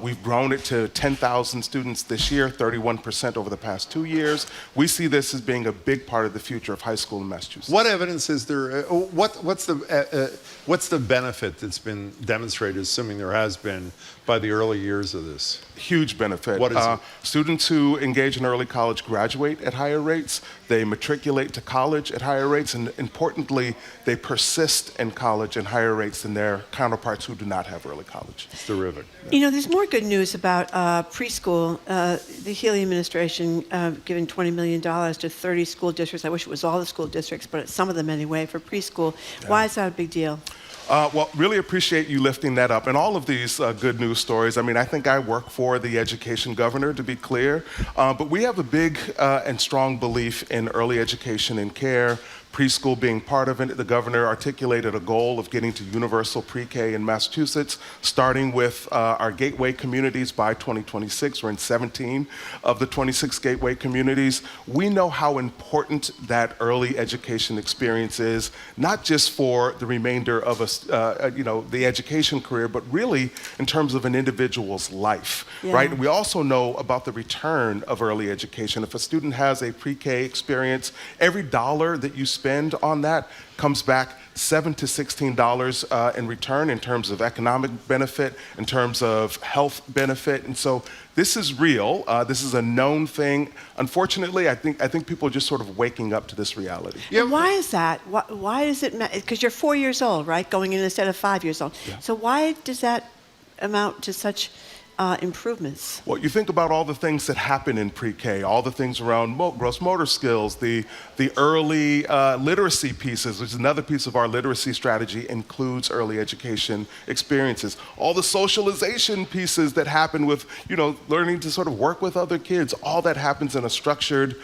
We've grown it to 10,000 students this year, 31% over the past 2 years. We see this as being a big part of the future of high school in Massachusetts. What evidence is there? What's the benefit that's been demonstrated, assuming there has been, by the early years of this? Huge benefit. What is it? Students who engage in early college graduate at higher rates. They matriculate to college at higher rates, and importantly, they persist in college at higher rates than their counterparts who do not have early college. It's terrific. There's more good news about preschool. The Healy administration giving $20 million to 30 school districts. I wish it was all the school districts, but it's some of them anyway, for preschool. Yeah. Why is that a big deal? Well, really appreciate you lifting that up. And all of these good news stories, I think I work for the education governor, to be clear, but we have a big and strong belief in early education and care, preschool being part of it. The governor articulated a goal of getting to universal pre-K in Massachusetts, starting with our gateway communities by 2026. We're in 17 of the 26 gateway communities. We know how important that early education experience is, not just for the remainder of the education career, but really in terms of an individual's life, right? And we also know about the return of early education. If a student has a pre-K experience, every dollar that you spend on that comes back $7 to $16 in return in terms of economic benefit, in terms of health benefit. And so this is real. This is a known thing. Unfortunately, I think people are just sort of waking up to this reality. Yeah. Why is that? Why is it? Because you're 4 years old, right? Going in instead of 5 years old. Yeah. So why does that amount to such improvements? Well, you think about all the things that happen in pre-K, all the things around gross motor skills, the early literacy pieces, which is another piece of our literacy strategy, includes early education experiences. All the socialization pieces that happen with, learning to sort of work with other kids, all that happens in a structured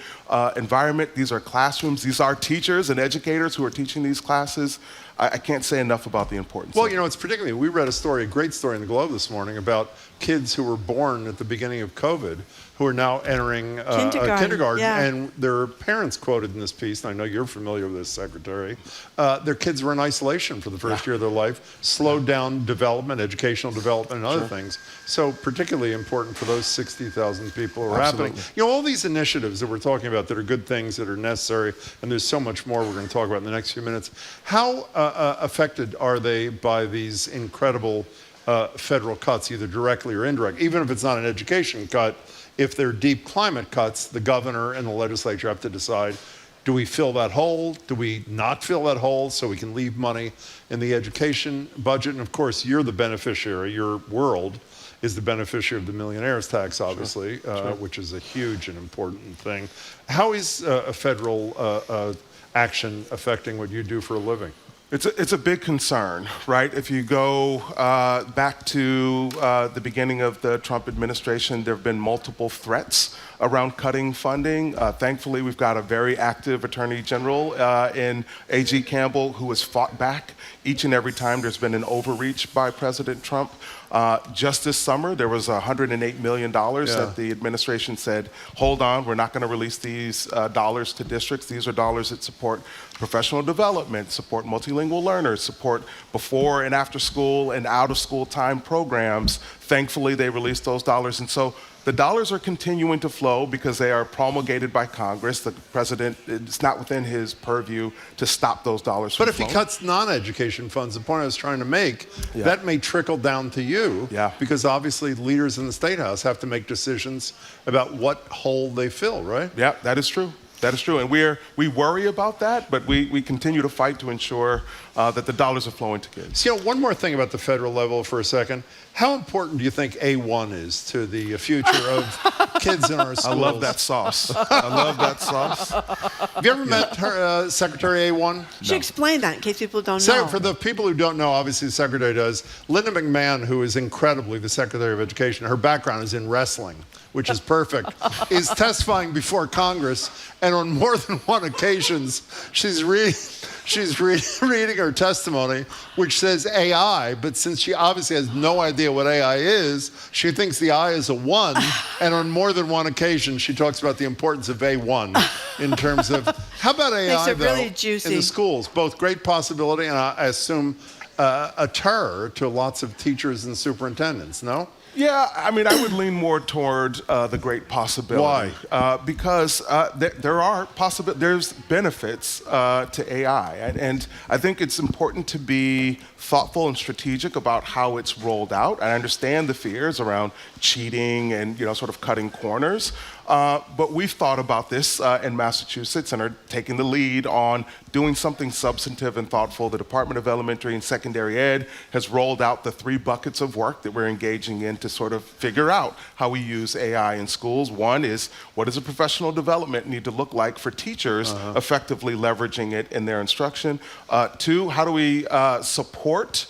environment. These are classrooms. These are teachers and educators who are teaching these classes. I can't say enough about the importance. Well, it's particularly, we read a great story in the Globe this morning about kids who were born at the beginning of COVID who are now entering kindergarten, yeah. and their parents quoted in this piece, and I know you're familiar with this, Secretary, their kids were in isolation for the first year of their life, slowed down development, educational development, and other things. So particularly important for those 60,000 people who are happening. All these initiatives that we're talking about that are good things, that are necessary, and there's so much more we're going to talk about in the next few minutes. How affected are they by these incredible federal cuts, either directly or indirectly? Even if it's not an education cut, if they're deep climate cuts, the governor and the legislature have to decide, do we fill that hole? Do we not fill that hole so we can leave money in the education budget? And of course, you're the beneficiary. Your world is the beneficiary of the millionaire's tax, obviously, which is a huge and important thing. How is a federal action affecting what you do for a living? It's a big concern, right? If you go back to the beginning of the Trump administration, there have been multiple threats around cutting funding. Thankfully, we've got a very active Attorney General in A.G. Campbell who has fought back each and every time there's been an overreach by President Trump. Just this summer, there was $108 million that the administration said, hold on, we're not going to release these dollars to districts. These are dollars that support professional development, support multilingual learners, support before and after school and out of school time programs. Thankfully, they released those dollars. And so the dollars are continuing to flow because they are promulgated by Congress. The president, it's not within his purview to stop those dollars from But if flowing. he cuts non-education funds, the point I was trying to make, that may trickle down to you, because obviously leaders in the State House have to make decisions about what hole they fill, right? Yeah, that is true. That is true, and we worry about that, but we continue to fight to ensure that the dollars are flowing to kids. So, one more thing about the federal level for a second. How important do you think A1 is to the future of kids in our schools? I love that sauce. I love that sauce. Have you ever met her, Secretary A1? She explained that in case people don't know. For the people who don't know, obviously the Secretary does. Linda McMahon, who is incredibly the Secretary of Education, her background is in wrestling, which is perfect, is testifying before Congress, and on more than one occasions, she's reading her testimony, which says AI, but since she obviously has no idea what AI is, she thinks the I is a 1, and on more than one occasion, she talks about the importance of A1 in terms of, how about AI, though, really juicy. in the schools? Both great possibility and I assume a terror to lots of teachers and superintendents, no? Yeah, I mean, I would lean more toward the great possibility. Why? Because there's benefits to AI, and I think it's important to be thoughtful and strategic about how it's rolled out. I understand the fears around cheating and sort of cutting corners, but we've thought about this in Massachusetts and are taking the lead on doing something substantive and thoughtful. The Department of Elementary and Secondary Ed has rolled out the 3 buckets of work that we're engaging in to sort of figure out how we use AI in schools. One is, what does a professional development need to look like for teachers effectively leveraging it in their instruction? 2, how do we support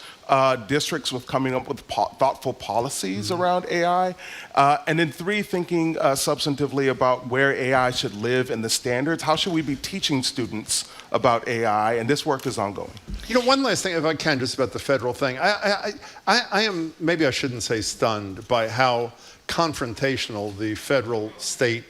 districts with coming up with thoughtful policies around AI? And then 3, thinking substantively about where AI should live in the standards. How should we be teaching students about AI? And this work is ongoing. One last thing, if I can, just about the federal thing. I am, maybe I shouldn't say stunned, by how confrontational the federal-state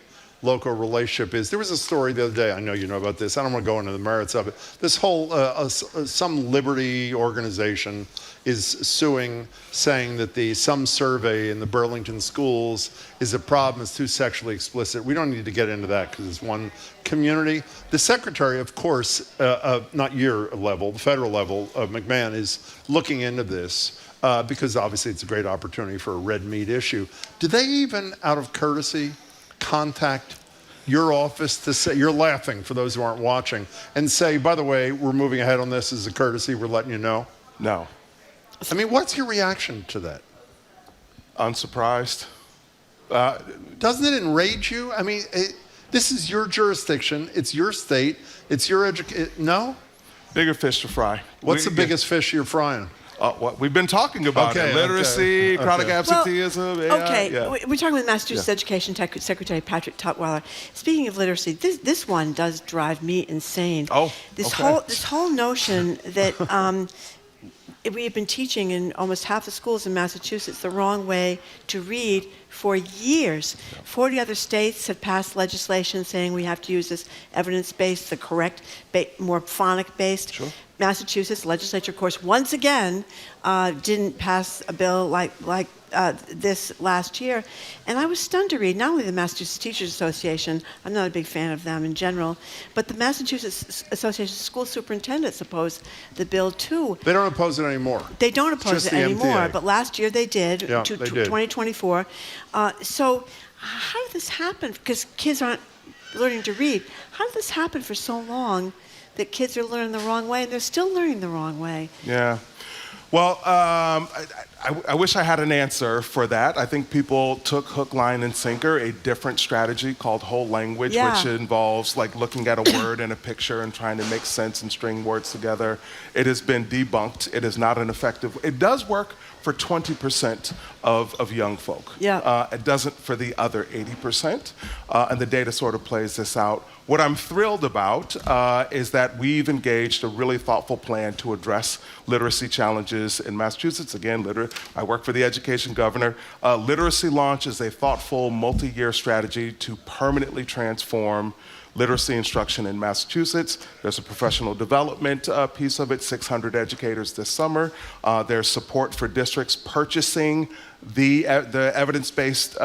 local relationship is. There was a story the other day, I know you know about this, I don't want to go into the merits of it. This whole, some liberty organization is suing, saying that some survey in the Burlington schools is a problem, it's too sexually explicit. We don't need to get into that because it's one community. The secretary, of course, not your level, the federal level, McMahon, is looking into this because obviously it's a great opportunity for a red meat issue. Do they even, out of courtesy, contact your office to say, you're laughing for those who aren't watching, and say, by the way, we're moving ahead on this as a courtesy, we're letting you know? No. I mean, what's your reaction to that? Unsurprised. Doesn't it enrage you? I mean, this is your jurisdiction, it's your state, it's your education. No? Bigger fish to fry. What's the biggest fish you're frying? What we've been talking about, literacy, chronic absenteeism. We're talking with Massachusetts Education Secretary Patrick Tutweiler. Speaking of literacy, this one does drive me insane. This whole notion that we have been teaching in almost half the schools in Massachusetts the wrong way to read for years. 40 other states have passed legislation saying we have to use this evidence-based, the correct, more phonic-based. Sure. Massachusetts legislature, of course, once again didn't pass a bill like this last year. And I was stunned to read not only the Massachusetts Teachers Association, I'm not a big fan of them in general, but the Massachusetts Association of School Superintendents oppose the bill too. They don't oppose it anymore. They don't oppose it anymore, MTA. but last year they did, Yeah, they did. 2024. So how did this happen? Because kids aren't learning to read. How did this happen for so long that kids are learning the wrong way, and they're still learning the wrong way? Yeah. Well, I wish I had an answer for that. I think people took hook, line, and sinker, a different strategy called whole language, which involves like looking at a word and a picture and trying to make sense and string words together. It has been debunked. It is not an effective. It does work for 20% of young folk. It doesn't for the other 80%. And the data sort of plays this out. What I'm thrilled about is that we've engaged a really thoughtful plan to address literacy challenges in Massachusetts. Again, I work for the education governor. Literacy Launch is a thoughtful multi-year strategy to permanently transform literacy instruction in Massachusetts. There's a professional development piece of it, 600 educators this summer. There's support for districts purchasing the evidence-based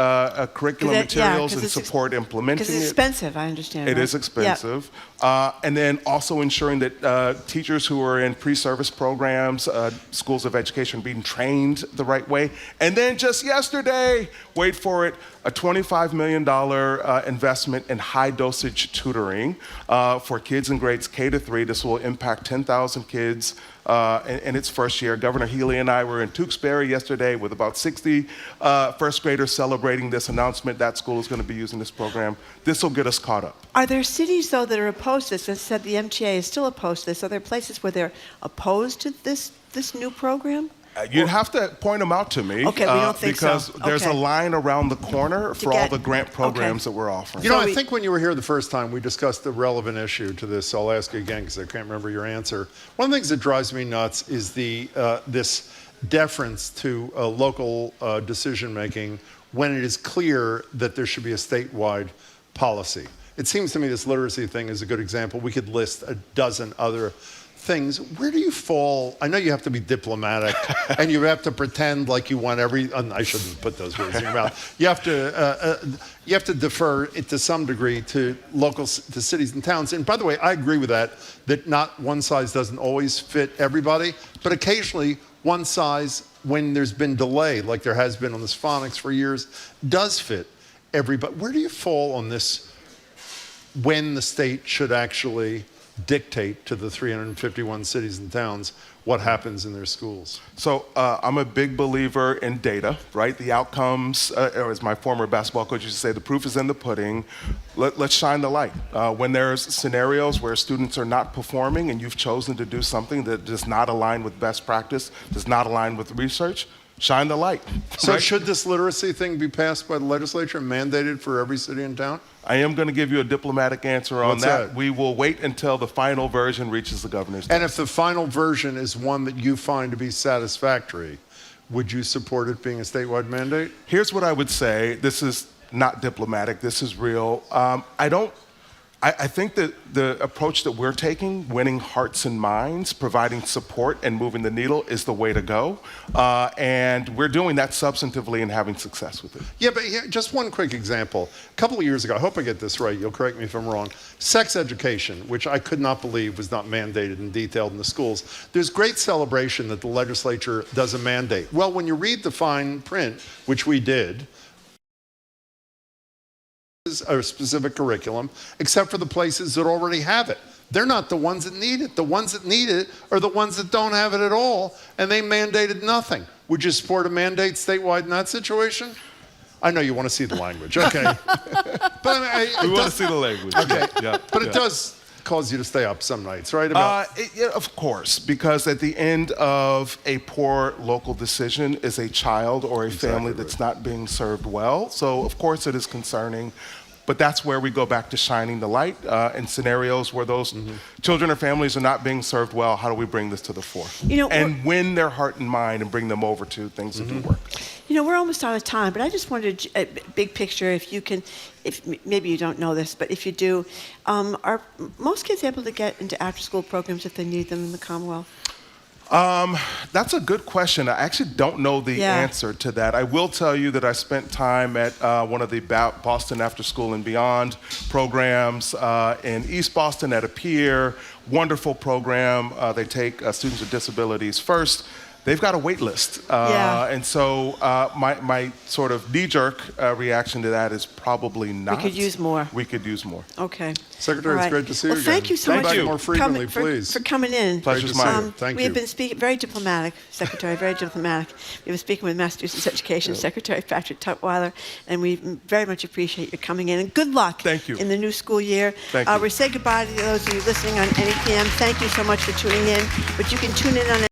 curriculum materials and support implementing it. Because it's expensive, I understand. It is expensive. And then also ensuring that teachers who are in pre-service programs, schools of education being trained the right way. And then just yesterday, wait for it, a $25 million investment in high-dosage tutoring for kids in grades K to 3. This will impact 10,000 kids in its first year. Governor Healy and I were in Tewksbury yesterday with about 60 first graders celebrating this announcement. That school is going to be using this program. This will get us caught up. Are there cities, though, that are opposed to this? As said, the MTA is still opposed to this. Are there places where they're opposed to this new program? You'd have to point them out to me. Okay, we don't think so. Because there's a line around the corner for all the grant programs that we're offering. You know, I think when you were here the first time, we discussed the relevant issue to this. So I'll ask you again because I can't remember your answer. One of the things that drives me nuts is this deference to local decision-making when it is clear that there should be a statewide policy. It seems to me this literacy thing is a good example. We could list a dozen other things. Where do you fall? I know you have to be diplomatic and you have to pretend like you want I shouldn't put those words in your mouth. You have to defer it to some degree to to cities and towns. And by the way, I agree with that not one size doesn't always fit everybody, but occasionally one size, when there's been delay, like there has been on this phonics for years, does fit everybody. Where do you fall on this when the state should actually dictate to the 351 cities and towns what happens in their schools? So I'm a big believer in data, right? The outcomes, or as my former basketball coach used to say, the proof is in the pudding. Let's shine the light. When there's scenarios where students are not performing and you've chosen to do something that does not align with best practice, does not align with research, shine the light. So right? Should this literacy thing be passed by the legislature and mandated for every city and town? I am going to give you a diplomatic answer on that. We will wait until the final version reaches the governor's desk. And if the final version is one that you find to be satisfactory, would you support it being a statewide mandate? Here's what I would say. This is not diplomatic. This is real. I think that the approach that we're taking, winning hearts and minds, providing support and moving the needle is the way to go. And we're doing that substantively and having success with it. Yeah, but just one quick example. A couple of years ago, I hope I get this right, you'll correct me if I'm wrong, sex education, which I could not believe was not mandated and detailed in the schools. There's great celebration that the legislature does a mandate. Well, when you read the fine print, which we did, a specific curriculum, except for the places that already have it. They're not the ones that need it. The ones that need it are the ones that don't have it at all, and they mandated nothing. Would you support a mandate statewide in that situation? I know you want to see the language. Okay. But I mean, we want to see the language. Okay. Yeah. But it does cause you to stay up some nights, right? Yeah, of course, because at the end of a poor local decision is a child or a family that's not being served well. So of course it is concerning, but that's where we go back to shining the light in scenarios where those children or families are not being served well. How do we bring this to the fore? And win their heart and mind and bring them over to things that do work. We're almost out of time, but I just wanted a big picture, if you can, if maybe you don't know this, but if you do, are most kids able to get into after-school programs if they need them in the Commonwealth? That's a good question. I actually don't know the answer to that. I will tell you that I spent time at one of the Boston After School and Beyond programs in East Boston at a pier. Wonderful program. They take students with disabilities first. They've got a wait list. And so my sort of knee-jerk reaction to that is probably not. We could use more. We could use more. Okay. Secretary, it's great to see you again. Thank you so much more frequently, please. for coming in. Pleasure's mine. Thank we you. have been speaking, very diplomatic, Secretary, very diplomatic. We've been speaking with Massachusetts Education Secretary Patrick Tutweiler, and we very much appreciate you coming in. And good luck in the new school year. Thank you. We say goodbye to those of you listening on NEPM. Thank you so much for tuning in, but you can tune in on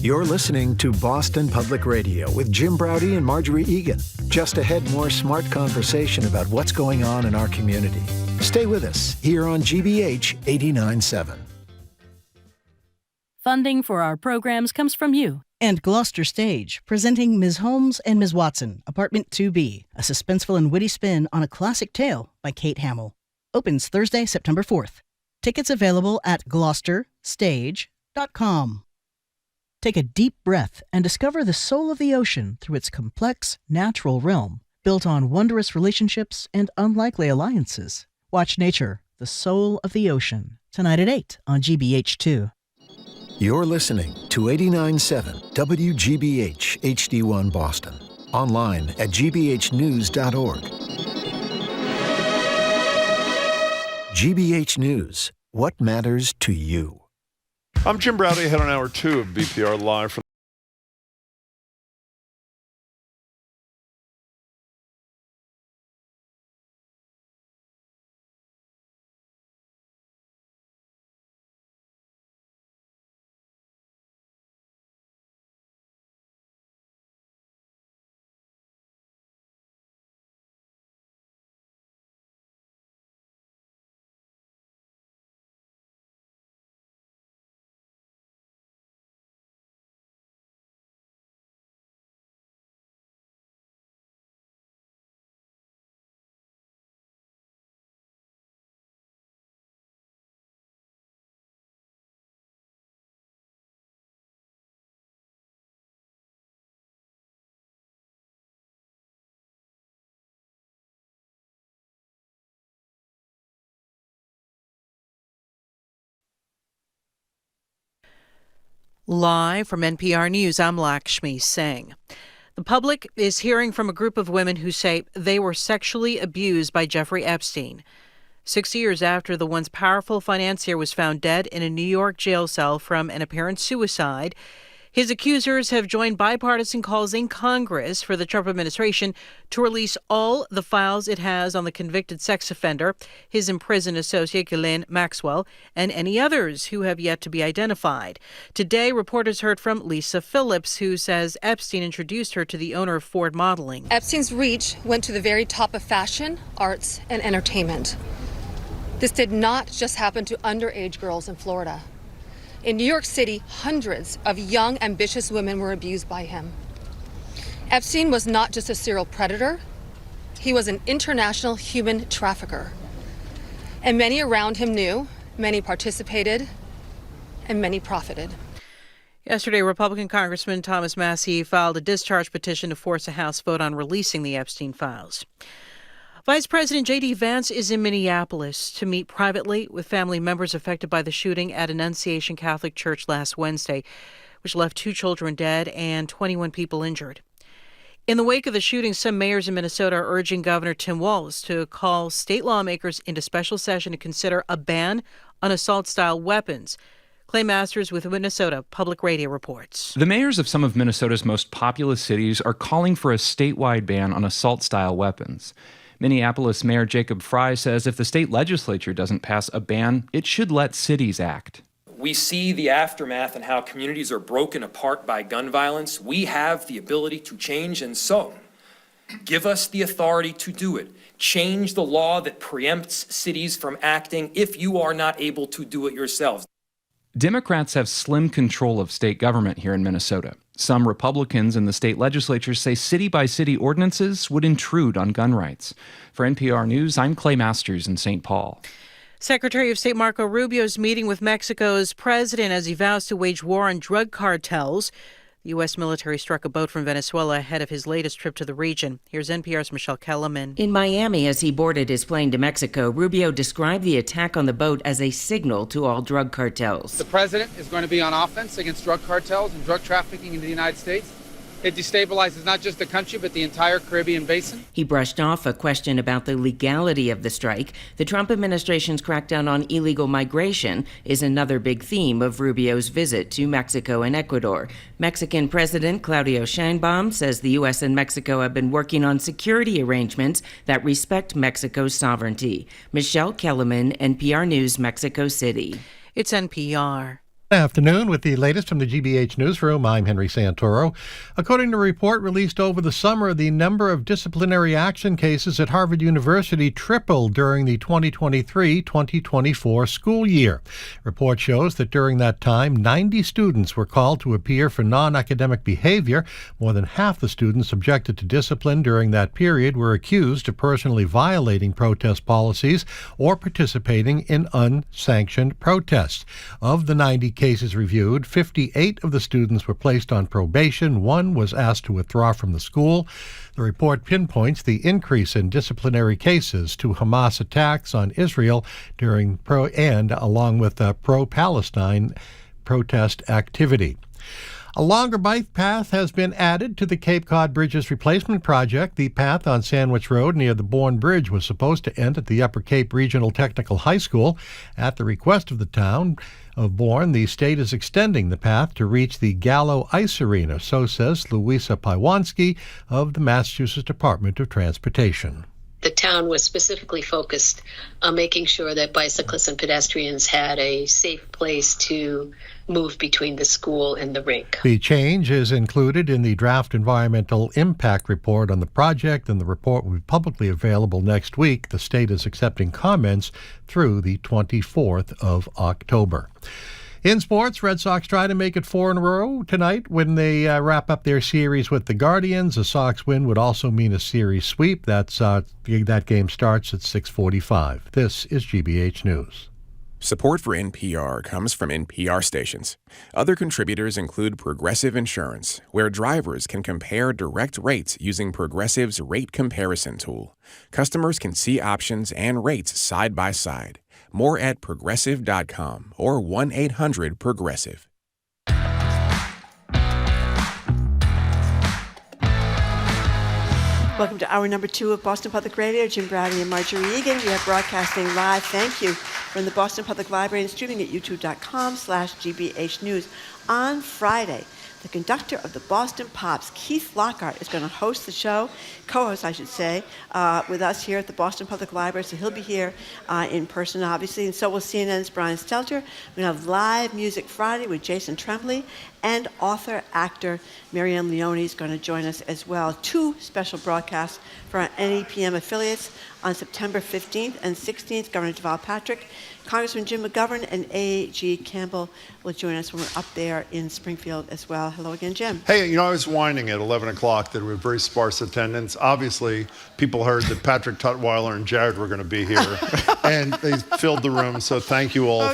You're listening to Boston Public Radio with Jim Braude and Marjorie Egan. Just ahead, more smart conversation about what's going on in our community. Stay with us here on GBH 89.7. Funding for our programs comes from you. And Gloucester Stage, presenting Ms. Holmes and Ms. Watson, Apartment 2B, a suspenseful and witty spin on a classic tale by Kate Hamill. Opens Thursday, September 4th. Tickets available at gloucesterstage.com. Take a deep breath and discover the soul of the ocean through its complex, natural realm, built on wondrous relationships and unlikely alliances. Watch Nature, the Soul of the Ocean, tonight at 8 on GBH2. You're listening to 89.7 WGBH HD1 Boston. Online at gbhnews.org. GBH News, what matters to you? I'm Jim Braude, ahead on Hour 2 of BPR Live from Live from NPR News, I'm Lakshmi Singh. The public is hearing from a group of women who say they were sexually abused by Jeffrey Epstein. 6 years after the once powerful financier was found dead in a New York jail cell from an apparent suicide, his accusers have joined bipartisan calls in Congress for the Trump administration to release all the files it has on the convicted sex offender, his imprisoned associate Ghislaine Maxwell, and any others who have yet to be identified. Today, reporters heard from Lisa Phillips, who says Epstein introduced her to the owner of Ford Modeling. Epstein's reach went to the very top of fashion, arts, and entertainment. This did not just happen to underage girls in Florida. In New York City, hundreds of young, ambitious women were abused by him. Epstein was not just a serial predator, he was an international human trafficker. And many around him knew, many participated, and many profited. Yesterday, Republican Congressman Thomas Massie filed a discharge petition to force a House vote on releasing the Epstein files. Vice President J.D. Vance is in Minneapolis to meet privately with family members affected by the shooting at Annunciation Catholic Church last Wednesday, which left 2 children dead and 21 people injured. In the wake of the shooting, some mayors in Minnesota are urging Governor Tim Walz to call state lawmakers into special session to consider a ban on assault-style weapons. Clay Masters with Minnesota Public Radio reports. The mayors of some of Minnesota's most populous cities are calling for a statewide ban on assault-style weapons. Minneapolis Mayor Jacob Frey says if the state legislature doesn't pass a ban, it should let cities act. We see the aftermath and how communities are broken apart by gun violence. We have the ability to change, and so give us the authority to do it. Change the law that preempts cities from acting if you are not able to do it yourselves. Democrats have slim control of state government here in Minnesota. Some Republicans in the state legislature say city-by-city ordinances would intrude on gun rights. For NPR News, I'm Clay Masters in St. Paul. Secretary of State Marco Rubio is meeting with Mexico's president as he vows to wage war on drug cartels. The U.S. military struck a boat from Venezuela ahead of his latest trip to the region. Here's NPR's Michelle Kellerman. In Miami, as he boarded his plane to Mexico, Rubio described the attack on the boat as a signal to all drug cartels. The president is going to be on offense against drug cartels and drug trafficking in the United States. It destabilizes not just the country, but the entire Caribbean basin. He brushed off a question about the legality of the strike. The Trump administration's crackdown on illegal migration is another big theme of Rubio's visit to Mexico and Ecuador. Mexican President Claudio Sheinbaum says the U.S. and Mexico have been working on security arrangements that respect Mexico's sovereignty. Michelle Kellerman, NPR News, Mexico City. It's NPR. Good afternoon. With the latest from the GBH Newsroom, I'm Henry Santoro. According to a report released over the summer, the number of disciplinary action cases at Harvard University tripled during the 2023-2024 school year. Report shows that during that time, 90 students were called to appear for non-academic behavior. More than half the students subjected to discipline during that period were accused of personally violating protest policies or participating in unsanctioned protests. Of the 90 cases reviewed, 58 of the students were placed on probation. 1 was asked to withdraw from the school. The report pinpoints the increase in disciplinary cases to Hamas attacks on Israel during along with pro-Palestine protest activity. A longer bike path has been added to the Cape Cod Bridges replacement project. The path on Sandwich Road near the Bourne Bridge was supposed to end at the Upper Cape Regional Technical High School. At the request of the town of Bourne, the state is extending the path to reach the Gallo Ice Arena, so says Louisa Paiwanski of the Massachusetts Department of Transportation. The town was specifically focused on making sure that bicyclists and pedestrians had a safe place to move between the school and the rink. The change is included in the draft environmental impact report on the project, and the report will be publicly available next week. The state is accepting comments through the 24th of October. In sports, Red Sox try to make it 4 in a row tonight when they wrap up their series with the Guardians. A Sox win would also mean a series sweep. That game starts at 6:45. This is GBH News. Support for NPR comes from NPR stations. Other contributors include Progressive Insurance, where drivers can compare direct rates using Progressive's rate comparison tool. Customers can see options and rates side by side. More at progressive.com or 1-800-PROGRESSIVE. Welcome to hour number 2 of Boston Public Radio. Jim Browdy and Marjorie Egan. We are broadcasting live, thank you, from the Boston Public Library and streaming at youtube.com/GBH News. On Friday, the conductor of the Boston Pops, Keith Lockhart, is going to host the show, co-host, I should say, with us here at the Boston Public Library. So he'll be here in person, obviously, and so will CNN's Brian Stelter. We're going to have live music Friday with Jason Tremblay, and author-actor Marianne Leone is going to join us as well. 2 special broadcasts for our NEPM affiliates on September 15th and 16th. Governor Deval Patrick, Congressman Jim McGovern, and A.G. Campbell will join us when we're up there in Springfield as well. Hello again, Jim. Hey, I was whining at 11 o'clock that we had very sparse attendance. Obviously, people heard that Patrick Tutweiler and Jared were going to be here, and they filled the room, so thank you all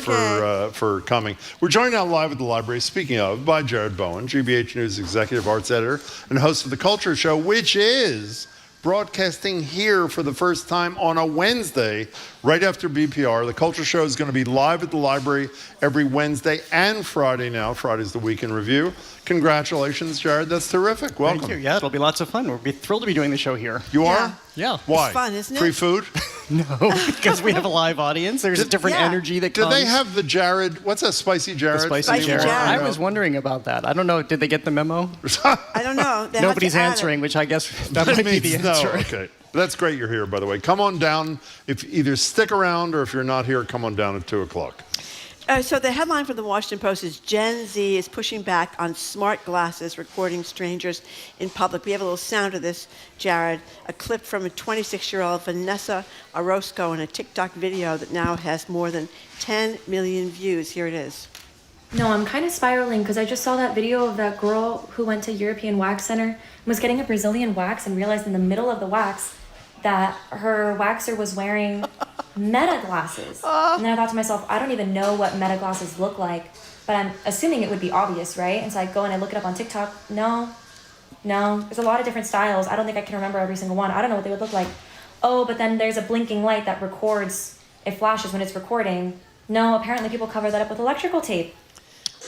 for coming. We're joined now live at the library, speaking of, by Jared Bowen, GBH News Executive Arts Editor and host of The Culture Show, which is broadcasting here for the first time on a Wednesday, right after BPR. The Culture Show is going to be live at the library every Wednesday and Friday now. Friday's the Week in Review. Congratulations, Jared. That's terrific. Welcome. Thank you. Yeah, it'll be lots of fun. We'll be thrilled to be doing the show here. You are? Yeah. Why? It's fun, isn't it? Free food? No, because we have a live audience. There's a different energy that comes. Do they have the Jared? What's that, Spicy Jared? The Spicy Jared. I was wondering about that. I don't know. Did they get the memo? I don't know. Nobody's answering, which I guess that might be the answer. No, okay. But that's great you're here, by the way. Come on down. If either stick around or if you're not here, come on down at 2 o'clock. So the headline from the Washington Post is Gen Z is pushing back on smart glasses recording strangers in public. We have a little sound of this, Jared, a clip from a 26-year-old Vanessa Orozco in a TikTok video that now has more than 10 million views. Here it is. No, I'm kind of spiraling because I just saw that video of that girl who went to European Wax Center and was getting a Brazilian wax and realized in the middle of the wax that her waxer was wearing Meta glasses. And then I thought to myself, I don't even know what Meta glasses look like, but I'm assuming it would be obvious, right? And so I go and I look it up on TikTok. No, there's a lot of different styles. I don't think I can remember every single one. I don't know what they would look like. Oh, but then there's a blinking light that records, it flashes when it's recording. No, apparently people cover that up with electrical tape.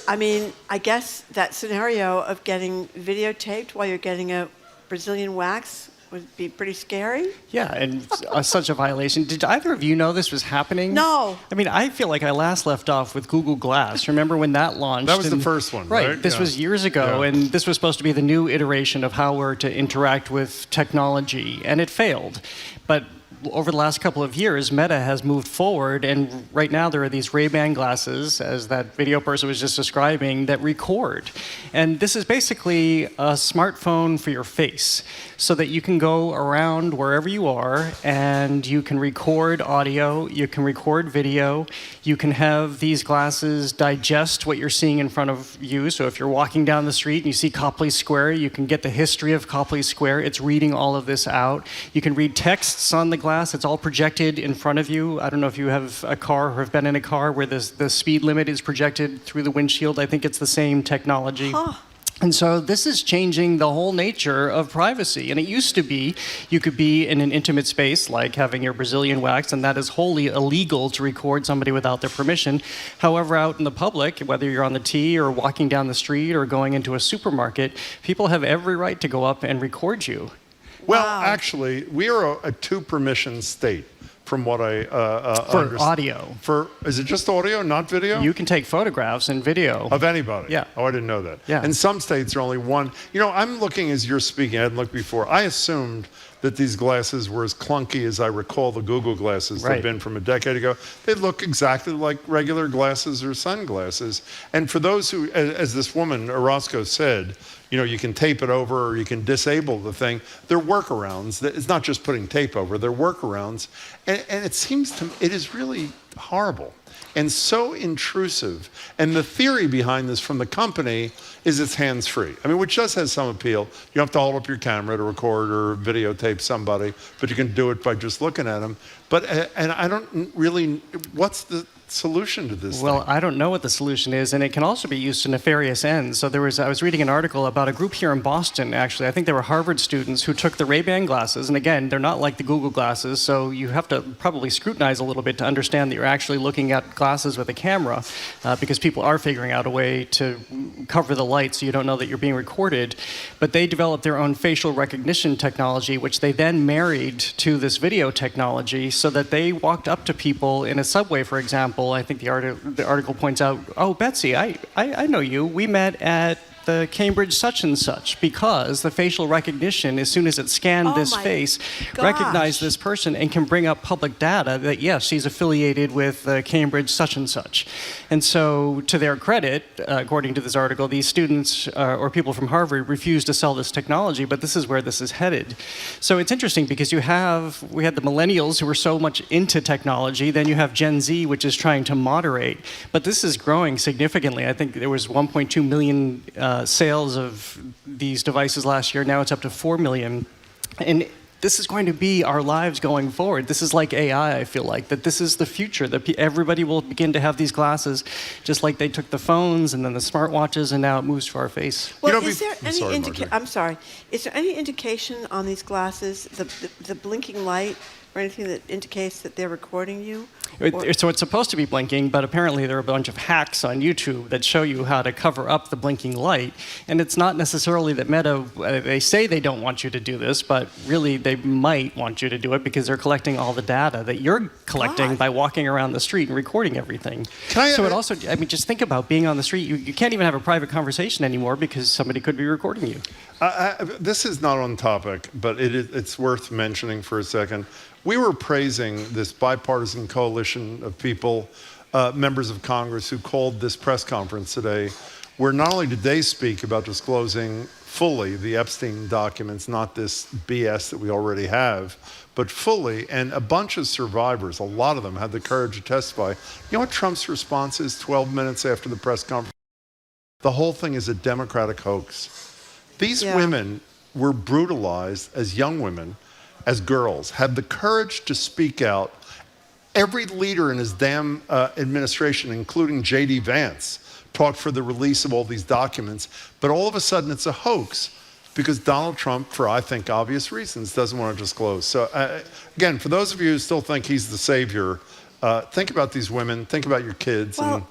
I mean, I guess that scenario of getting videotaped while you're getting a Brazilian wax would be pretty scary. Yeah, and such a violation. Did either of you know this was happening? No. I mean, I feel like I last left off with Google Glass. Remember when that launched? That was the first one, right? This was years ago, and this was supposed to be the new iteration of how we're to interact with technology, and it failed. But over the last couple of years, Meta has moved forward, and right now there are these Ray-Ban glasses, as that video person was just describing, that record. And this is basically a smartphone for your face, so that you can go around wherever you are, and you can record audio, you can record video, you can have these glasses digest what you're seeing in front of you. So if you're walking down the street and you see Copley Square, you can get the history of Copley Square. It's reading all of this out. You can read texts on the glass. It's all projected in front of you. I don't know if you have a car or have been in a car where the speed limit is projected through the windshield. I think it's the same technology. And so this is changing the whole nature of privacy. And it used to be you could be in an intimate space, like having your Brazilian wax, and that is wholly illegal to record somebody without their permission. However, out in the public, whether you're on the T or walking down the street or going into a supermarket, people have every right to go up and record you. Well, actually, we are a two-permission state, from what I For audio. Is it just audio, not video? You can take photographs and video. Of anybody? Yeah. Oh, I didn't know that. Yeah. And some states are only one. I'm looking as you're speaking. I hadn't looked before. I assumed that these glasses were as clunky as I recall the Google glasses that have been from a decade ago. They look exactly like regular glasses or sunglasses. And for those who, as this woman, Orozco, said, you can tape it over or you can disable the thing. They're workarounds. It's not just putting tape over. They're workarounds. And it seems to me it is really horrible and so intrusive. And the theory behind this from the company is it's hands-free. I mean, which just has some appeal. You don't have to hold up your camera to record or videotape somebody, but you can do it by just looking at them. But, and I don't really, what's the solution to this Well, thing? I don't know what the solution is, and it can also be used to nefarious ends. So I was reading an article about a group here in Boston, actually. I think they were Harvard students who took the Ray-Ban glasses, and again, they're not like the Google glasses, so you have to probably scrutinize a little bit to understand that you're actually looking at glasses with a camera, because people are figuring out a way to cover the light so you don't know that you're being recorded. But they developed their own facial recognition technology, which they then married to this video technology so that they walked up to people in a subway, for example. I think the article points out, oh, Betsy, I know you. We met at the Cambridge such and such, because the facial recognition, as soon as it scanned this face, recognized this person and can bring up public data that, yes, she's affiliated with Cambridge such and such. And so, to their credit, according to this article, these students or people from Harvard refused to sell this technology, but this is where this is headed. So it's interesting because we had the millennials who were so much into technology, then you have Gen Z, which is trying to moderate, but this is growing significantly. I think there was 1.2 million sales of these devices last year. Now it's up to 4 million. And this is going to be our lives going forward. This is like AI, I feel like, that this is the future, that everybody will begin to have these glasses, just like they took the phones and then the smartwatches, and now it moves to our face. Well, is there any is there any indication on these glasses, the blinking light, or anything that indicates that they're recording you? So it's supposed to be blinking, but apparently there are a bunch of hacks on YouTube that show you how to cover up the blinking light. And it's not necessarily that Meta, they say they don't want you to do this, but really they might want you to do it because they're collecting all the data that you're collecting by walking around the street and recording everything. So it also, I mean, just think about being on the street. You can't even have a private conversation anymore because somebody could be recording you. This is not on topic, but it's worth mentioning for a second. We were praising this bipartisan coalition of people, members of Congress, who called this press conference today, where not only did they speak about disclosing fully the Epstein documents, not this BS that we already have, but fully, and a bunch of survivors, a lot of them had the courage to testify. You know what Trump's response is 12 minutes after the press conference? The whole thing is a Democratic hoax. These women were brutalized as young women, as girls, had the courage to speak out. Every leader in his damn administration, including J.D. Vance, talked for the release of all these documents, but all of a sudden it's a hoax because Donald Trump, for I think obvious reasons, doesn't want to disclose. So again, for those of you who still think he's the savior, think about these women, think about your kids. Well, and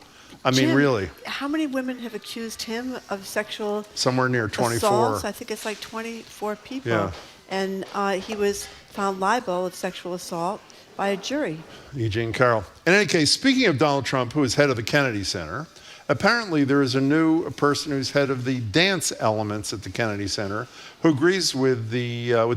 I mean, Jim, really. How many women have accused him of sexual Somewhere near 24. assaults? I think it's like 24 people. Yeah. And he was found liable of sexual assault by a jury. Eugene Carroll. In any case, speaking of Donald Trump, who is head of the Kennedy Center, apparently there is a new person who's head of the dance elements at the Kennedy Center who agrees with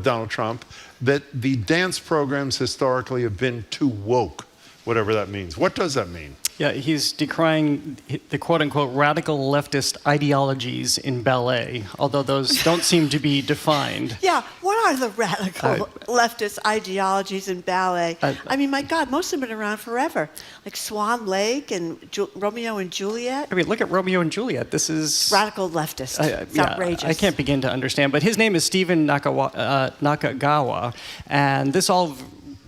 Donald Trump that the dance programs historically have been too woke, whatever that means. What does that mean? Yeah, he's decrying the quote-unquote radical leftist ideologies in ballet, although those don't seem to be defined. Yeah, what are the radical leftist ideologies in ballet? I mean, my God, most of them have been around forever. Like Swan Lake and Romeo and Juliet. I mean, look at Romeo and Juliet. This is... radical leftist. It's outrageous. I can't begin to understand. But his name is Stephen Nakagawa, and this all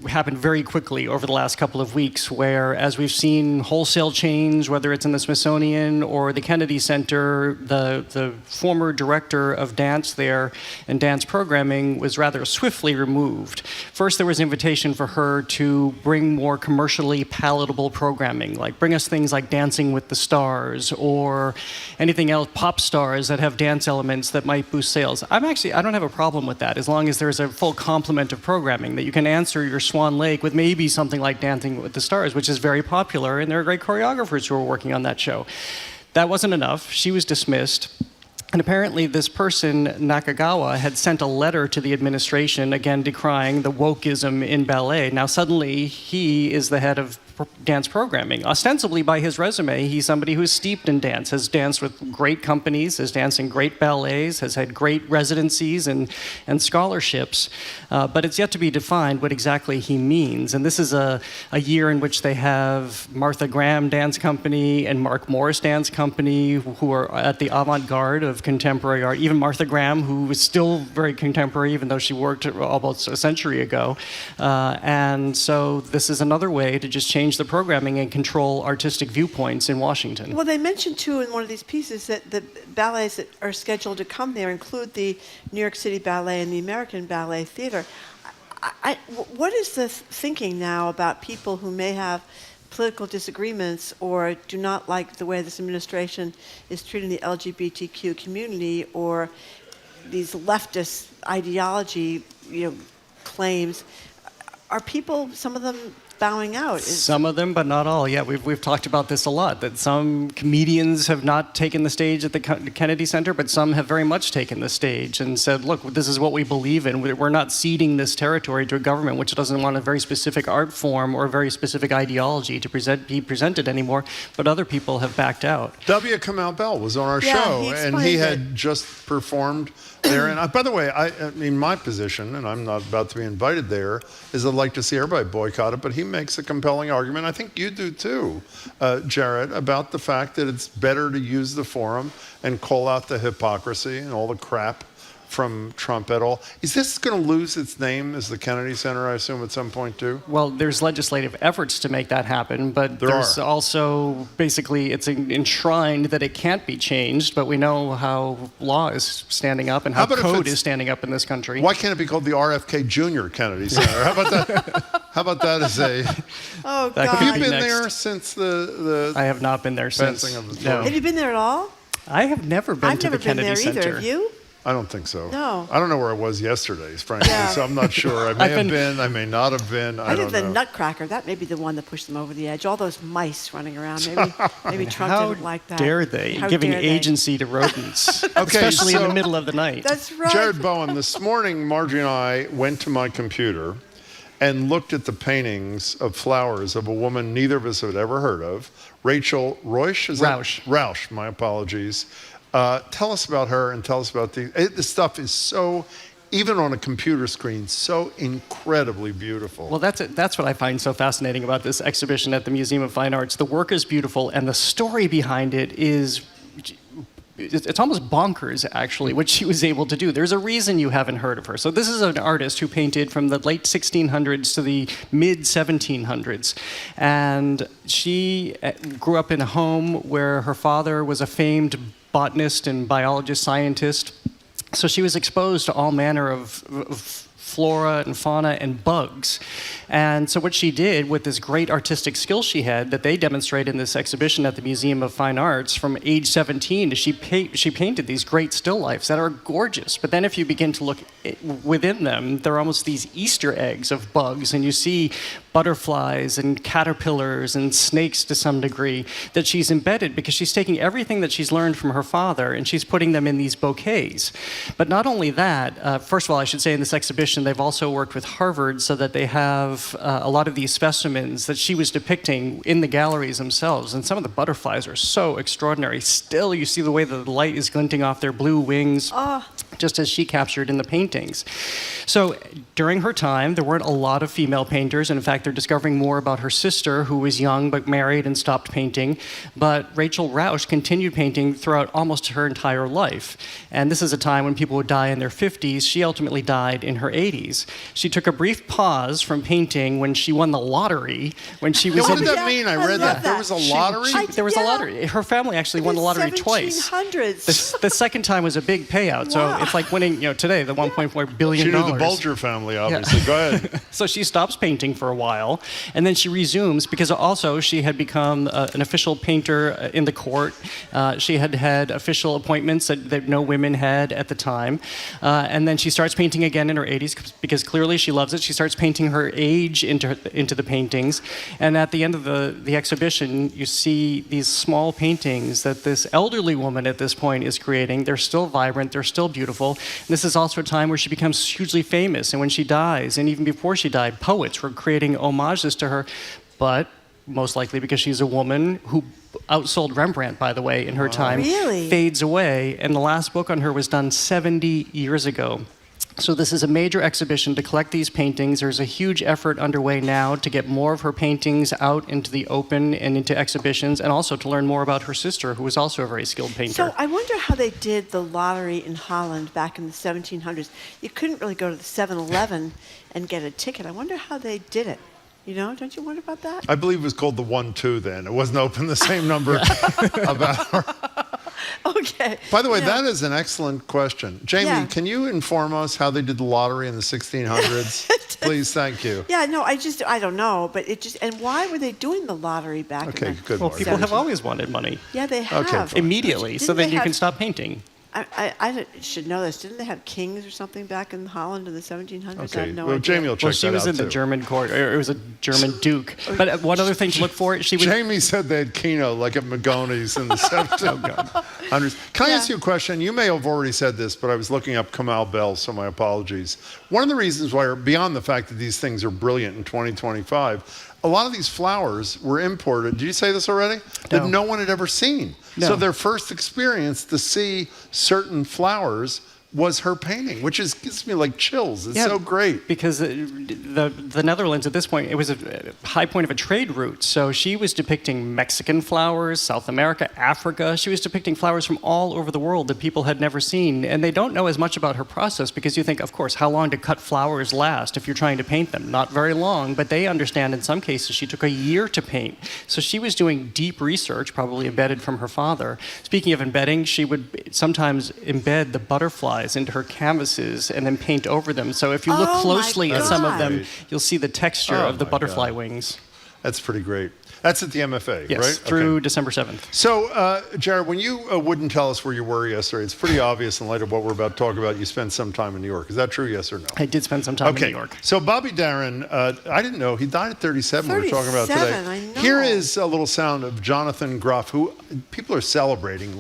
happened very quickly over the last couple of weeks, where, as we've seen wholesale change, whether it's in the Smithsonian or the Kennedy Center, the former director of dance there and dance programming was rather swiftly removed. First, there was an invitation for her to bring more commercially palatable programming, like bring us things like Dancing with the Stars or anything else, pop stars that have dance elements that might boost sales. I don't have a problem with that, as long as there's a full complement of programming, that you can answer your Swan Lake with maybe something like Dancing with the Stars, which is very popular, and there are great choreographers who are working on that show. That wasn't enough. She was dismissed. And apparently this person, Nakagawa, had sent a letter to the administration, again decrying the wokeism in ballet. Now suddenly he is the head of dance programming. Ostensibly by his resume, he's somebody who's steeped in dance, has danced with great companies, has danced in great ballets, has had great residencies and scholarships, but it's yet to be defined what exactly he means. And this is a year in which they have Martha Graham Dance Company and Mark Morris Dance Company, who are at the avant-garde of contemporary art. Even Martha Graham, who is still very contemporary, even though she worked almost a century ago. And so this is another way to just change change the programming and control artistic viewpoints in Washington. Well, they mentioned, too, in one of these pieces that the ballets that are scheduled to come there include the New York City Ballet and the American Ballet Theater. What is the thinking now about people who may have political disagreements or do not like the way this administration is treating the LGBTQ community or these leftist ideology, claims? Are people, some of them, bowing out? Some of them, but not all. Yeah, we've talked about this a lot, that some comedians have not taken the stage at the Kennedy Center, but some have very much taken the stage and said, look, this is what we believe in. We're not ceding this territory to a government which doesn't want a very specific art form or a very specific ideology to be presented anymore, but other people have backed out. W. Kamau Bell was on our show, and he had just performed there. And by the way, I mean, my position, and I'm not about to be invited there, is I'd like to see everybody boycott it, but he makes a compelling argument. I think you do too, Jared, about the fact that it's better to use the forum and call out the hypocrisy and all the crap from Trump et al. Is this going to lose its name as the Kennedy Center, I assume, at some point too? Well, there's legislative efforts to make that happen, but there's also basically it's enshrined that it can't be changed, but we know how law is standing up and how code is standing up in this country. Why can't it be called the RFK Jr. Kennedy Center? How about that? How about that as a... Oh, God. Have you been there since the I have not been there since. No. Have you been there at all? I have never been to the Kennedy Center. I've never been there either. Have you? I don't think so. No. I don't know where I was yesterday, frankly, so I'm not sure. I may have been, I may not have been. I don't know. The Nutcracker, that may be the one that pushed them over the edge. All those mice running around. Maybe Trump didn't like that. How dare they? Giving agency to rodents, especially in the middle of the night. That's right. Jared Bowen, this morning, Margie and I went to my computer and looked at the paintings of flowers of a woman neither of us had ever heard of, Rachel Rausch. Rausch, my apologies. Tell us about her and tell us about this stuff is so, even on a computer screen, so incredibly beautiful. Well, that's what I find so fascinating about this exhibition at the Museum of Fine Arts. The work is beautiful, and the story behind it is... It's almost bonkers, actually, what she was able to do. There's a reason you haven't heard of her. So this is an artist who painted from the late 1600s to the mid 1700s. And she grew up in a home where her father was a famed botanist and biologist scientist. So she was exposed to all manner of flora and fauna and bugs. And so what she did with this great artistic skill she had that they demonstrate in this exhibition at the Museum of Fine Arts, from age 17, she painted these great still lifes that are gorgeous. But then if you begin to look within them, they're almost these Easter eggs of bugs, and you see butterflies and caterpillars and snakes to some degree that she's embedded, because she's taking everything that she's learned from her father and she's putting them in these bouquets. But not only that, first of all, I should say in this exhibition, they've also worked with Harvard so that they have a lot of these specimens that she was depicting in the galleries themselves. And some of the butterflies are so extraordinary. Still, you see the way that the light is glinting off their blue wings, just as she captured in the paintings. So during her time, there weren't a lot of female painters. And in fact, they're discovering more about her sister, who was young but married and stopped painting. But Rachel Rausch continued painting throughout almost her entire life. And this is a time when people would die in their 50s. She ultimately died in her 80s. She took a brief pause from painting when she won the lottery. When she was what did that mean? I read that. There was a lottery? There was a lottery. Her family actually won the lottery twice. 1700s. The second time was a big payout. So it's like winning, today, the $1.4 billion. She knew the Bulger family, obviously. Yeah. Go ahead. So she stops painting for a while, and then she resumes, because also she had become an official painter in the court. She had had official appointments that no women had at the time. And then she starts painting again in her 80s, because clearly she loves it. She starts painting her age into the paintings. And at the end of the exhibition, you see these small paintings that this elderly woman at this point is creating. They're still vibrant. They're still beautiful. And this is also a time where she becomes hugely famous. And when she dies, and even before she died, poets were creating homages to her. But most likely because she's a woman who outsold Rembrandt, by the way, in her time, fades away. And the last book on her was done 70 years ago. So this is a major exhibition to collect these paintings. There's a huge effort underway now to get more of her paintings out into the open and into exhibitions, and also to learn more about her sister, who was also a very skilled painter. So I wonder how they did the lottery in Holland back in the 1700s. You couldn't really go to the 7-Eleven and get a ticket. I wonder how they did it. You know, don't you wonder about that? I believe it was called the 1-2 then. It wasn't open the same number about her. Okay. By the way, that is an excellent question. Jamie, can you inform us how they did the lottery in the 1600s? Please, thank you. Yeah, no, I don't know, but and why were they doing the lottery back in the good. Well, people have always wanted money. Yeah, they have. Okay, immediately, so then you can stop painting. I should know this. Didn't they have kings or something back in Holland in the 1700s? Okay. I have no Well, idea. Jamie will check She that was out, in the too. German court, or it was a German duke. But one other thing to look for, Jamie said they had Keno, like at Magoni's in the 1700s. Can I ask you a question? You may have already said this, but I was looking up Kamal Bell, so my apologies. One of the reasons why, beyond the fact that these things are brilliant in 2025, a lot of these flowers were imported. Did you say this already? That no one had ever seen. No. So their first experience to see certain flowers was her painting, which gives me like chills. It's so great. Because the Netherlands at this point, it was a high point of a trade route. So she was depicting Mexican flowers, South America, Africa. She was depicting flowers from all over the world that people had never seen. And they don't know as much about her process because you think, of course, how long do cut flowers last if you're trying to paint them? Not very long, but they understand in some cases she took a year to paint. So she was doing deep research, probably embedded from her father. Speaking of embedding, she would sometimes embed the butterflies into her canvases and then paint over them. So if you look closely at some of them, you'll see the texture of the butterfly wings. That's pretty great. That's at the MFA, yes, right? Through December 7th. So, Jared, when you wouldn't tell us where you were yesterday, it's pretty obvious in light of what we're about to talk about, you spent some time in New York. Is that true, yes or no? I did spend some time in New York. So Bobby Darin, I didn't know, he died at 37, we were talking about today. 37, I know. Here is a little sound of Jonathan Groff, who people are celebrating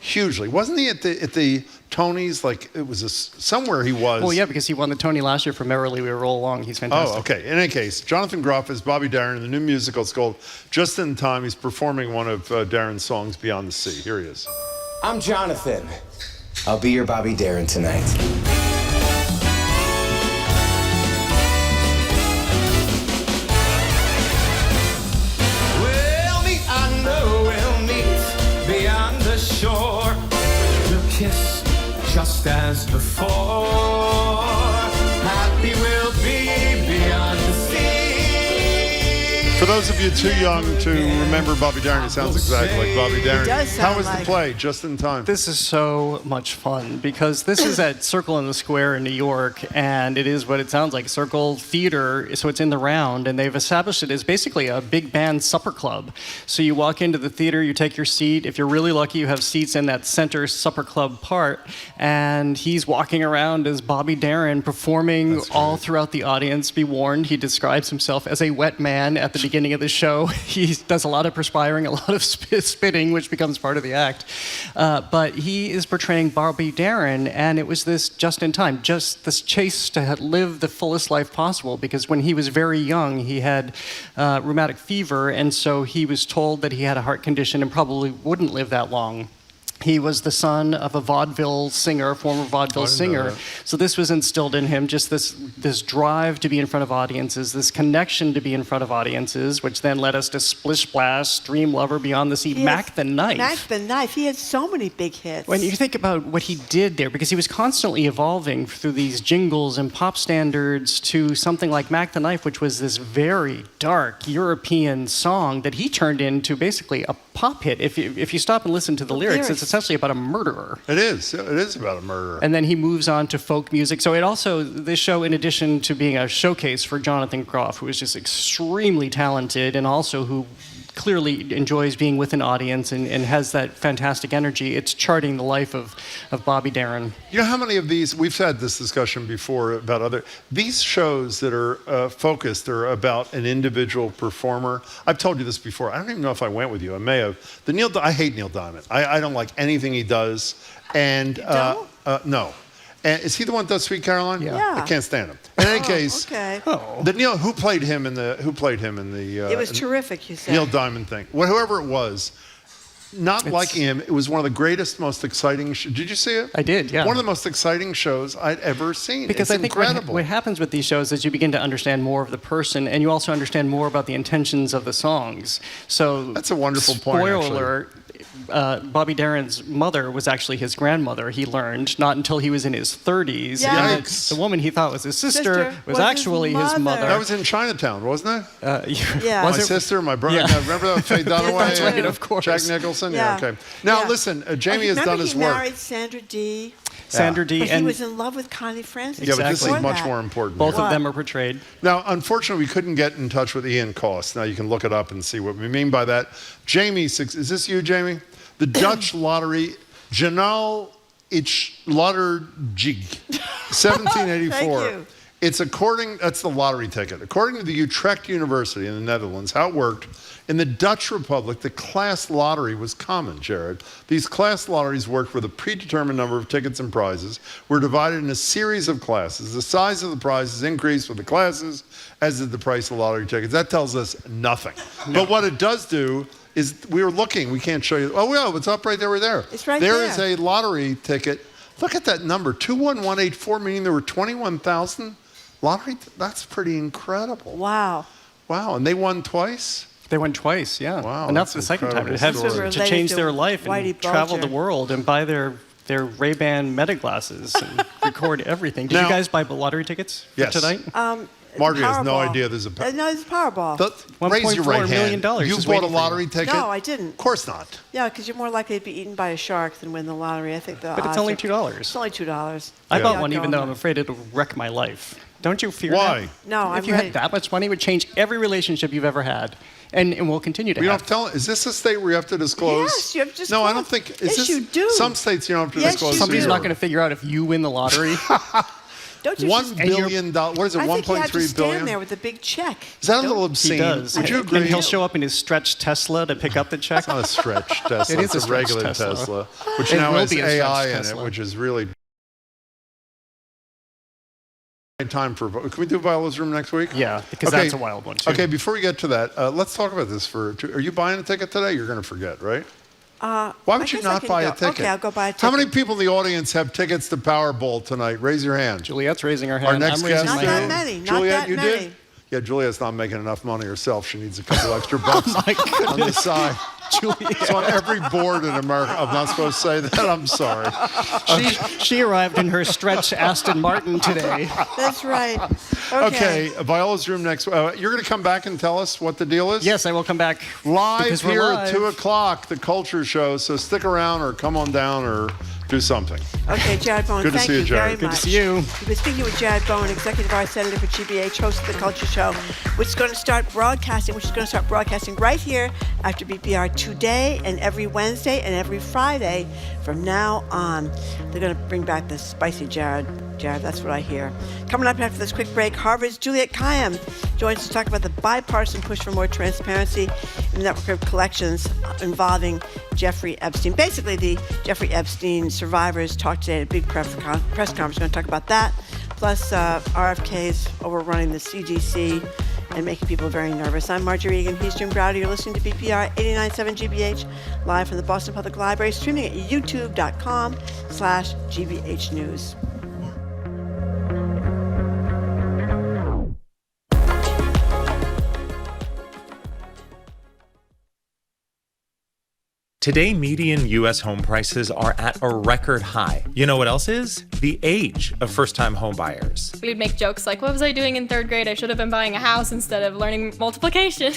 hugely. Wasn't he at the Tonys? Like, it was somewhere he was. Well, yeah, because he won the Tony last year for Merrily We Roll Along. He's fantastic. Oh, okay. In any case, Jonathan Groff is Bobby Darin in the new musical. It's called Just in Time. He's performing one of Darin's songs, Beyond the Sea. Here he is. I'm Jonathan. I'll be your Bobby Darin tonight. We'll meet, I know we'll meet beyond the shore. We'll kiss just as before. Happy we'll be beyond the sea. For those of you too young to remember Bobby Darin, he sounds exactly like Bobby Darin. He does sound How was like the play? Just in Time. This is so much fun because this is at Circle in the Square in New York, and it is what it sounds like, Circle Theater, so it's in the round, and they've established it as basically a big band supper club. So you walk into the theater, you take your seat. If you're really lucky, you have seats in that center supper club part, and he's walking around as Bobby Darin performing all throughout the audience. Be warned, he describes himself as a wet man at the beginning of the show. He does a lot of perspiring, a lot of spitting, which becomes part of the act. But he is portraying Bobby Darin, and it was this just in time, just this chase to live the fullest life possible, because when he was very young, he had rheumatic fever, and so he was told that he had a heart condition and probably wouldn't live that long. He was the son of a vaudeville singer, former vaudeville singer. So this was instilled in him, just this drive to be in front of audiences, this connection to be in front of audiences, which then led us to Splish Splash, Stream Lover, Beyond the Sea, Mac the Knife. Mac the Knife. He had so many big hits. When you think about what he did there, because he was constantly evolving through these jingles and pop standards to something like Mac the Knife, which was this very dark European song that he turned into basically a pop hit. If you stop and listen to the lyrics, it's essentially about a murderer. It is. It is about a murderer. And then he moves on to folk music. So it also, this show, in addition to being a showcase for Jonathan Groff, who is just extremely talented and also who clearly enjoys being with an audience and has that fantastic energy, it's charting the life of Bobby Darin. You know how many of these, we've had this discussion before about these shows that are focused are about an individual performer. I've told you this before. I don't even know if I went with you. I may have. I hate Neil Diamond. I don't like anything he does. And no. And is he the one that does Sweet Caroline? Yeah. I can't stand him. In any case, okay. Neil, who played him in the? It was terrific. You said Neil Diamond thing. Whoever it was. Not liking him, it was one of the greatest, most exciting shows. Did you see it? I did, yeah. One of the most exciting shows I'd ever seen. Because it's I think incredible. what happens with these shows is you begin to understand more of the person, and you also understand more about the intentions of the songs. So that's a wonderful point. Spoiler alert. Bobby Darin's mother was actually his grandmother, he learned, not until he was in his 30s. Yeah. And the woman he thought was his sister was actually his mother. That was in Chinatown, wasn't it? Yeah. My Was it? sister, my brother. Yeah. Remember that Faye Dunaway? That's right, of course. Jack Nicholson? Yeah. Okay. Now, listen, Jamie has done his He work. married Sandra Dee. Sandra Dee. But he and was in love with Connie Francis. Yeah, but this is before much that. more important. both here. of them are portrayed. Now, unfortunately, we couldn't get in touch with Ian Cost. Now, you can look it up and see what we mean by that. Jamie, is this you, Jamie? The Dutch lottery, Journal Ich Lotterjig, 1784. Thank you. That's the lottery ticket. According to the Utrecht University in the Netherlands, how it worked, in the Dutch Republic, the class lottery was common, Jared. These class lotteries worked with a predetermined number of tickets and prizes, were divided in a series of classes. The size of the prizes increased with the classes, as did the price of lottery tickets. That tells us nothing. But what it does do is, we were looking, we can't show you. Oh, yeah, it's up right there, right there. It's right there. there. There is a lottery ticket. Look at that number, 21184, meaning there were 21,000 lottery. That's pretty incredible. Wow. Wow, and they won twice? They went twice, yeah. Wow, and that's that's the second time incredible to have story. to change their life Whitey and travel the Bulger. world and buy their Ray-Ban Meta glasses and record everything. Did Now- you guys buy lottery tickets for Yes. tonight? Marjorie has no Powerball. idea there's a... No, it's a Powerball. Raise your right $1.4 million hand. You is bought a waiting for lottery you. ticket? No, I didn't. Of course not. Yeah, because you're more likely to be eaten by a shark than win the lottery. I think the But it's odds only are- $2. It's only $2. I Yeah. bought one even though I'm afraid it'll wreck my life. Don't you fear Why? that? No, If I'm you ready. had that much money, it would change every relationship you've ever had. And will continue to We don't have. have to tell. Is this a state where you have to disclose? Yes, you have to disclose. No, I don't think. Is Yes, this, you do. Some states you don't have to Yes, disclose. you Somebody's do. not going to figure out if you win the lottery. Don't you $1 just- billion. What is it? I think you have to 1.3 stand billion. there with a big check. Is that a Don't- little He obscene? does. Would you And agree? he'll show up in his stretched Tesla to pick up the check. It's not a stretch Tesla. It is it's a a stretched regular Tesla. Tesla, which It now will has be a AI stretched in Tesla. it, which is really time for. Can we do Viola's Room next week? Yeah, because that's a wild one, too. Okay, before we get to that, let's talk about this for. Are you buying a ticket today? You're going to forget, right? Why I would you guess I not can buy go. a ticket? Okay, I'll go buy a ticket. How many people in the audience have tickets to Powerball tonight? Raise your hand. Juliette's raising her hand. Our next I'm raising guest. my Not that hand. many. Not Juliette, that you many. did? Yeah, Juliet's not making enough money herself. She needs a couple extra bucks Oh on the side. It's on every board in America. I'm not supposed to say that. I'm sorry. She arrived in her stretched Aston Martin today. That's right. Okay, Viola's Room next. You're going to come back and tell us what the deal is? Yes, I will come back Live because we're here live. at 2 o'clock, the Culture Show. So stick around or come on down or do something. Okay, Jared Bowen, Good to thank see you, you Jared. very Good much. to see you. We've been speaking with Jared Bowen, Executive Vice Editor for GBH, host of The Culture Show, which is going to start broadcasting right here after BPR today and every Wednesday and every Friday from now on. They're going to bring back the spicy Jared. Jared, that's what I hear. Coming up after this quick break, Harvard's Juliette Kayyem joins us to talk about the bipartisan push for more transparency in the network of collections involving Jeffrey Epstein. Basically, the Jeffrey Epstein survivors talked today at a big press conference. We're going to talk about that, plus RFK's overrunning the CDC and making people very nervous. I'm Marjorie Egan. He's Jim Browder. You're listening to BPR 89.7 GBH, live from the Boston Public Library, streaming at youtube.com/GBH News. Today, median U.S. home prices are at a record high. You know what else is? The age of first-time home buyers. We'd make jokes like, what was I doing in third grade? I should have been buying a house instead of learning multiplication.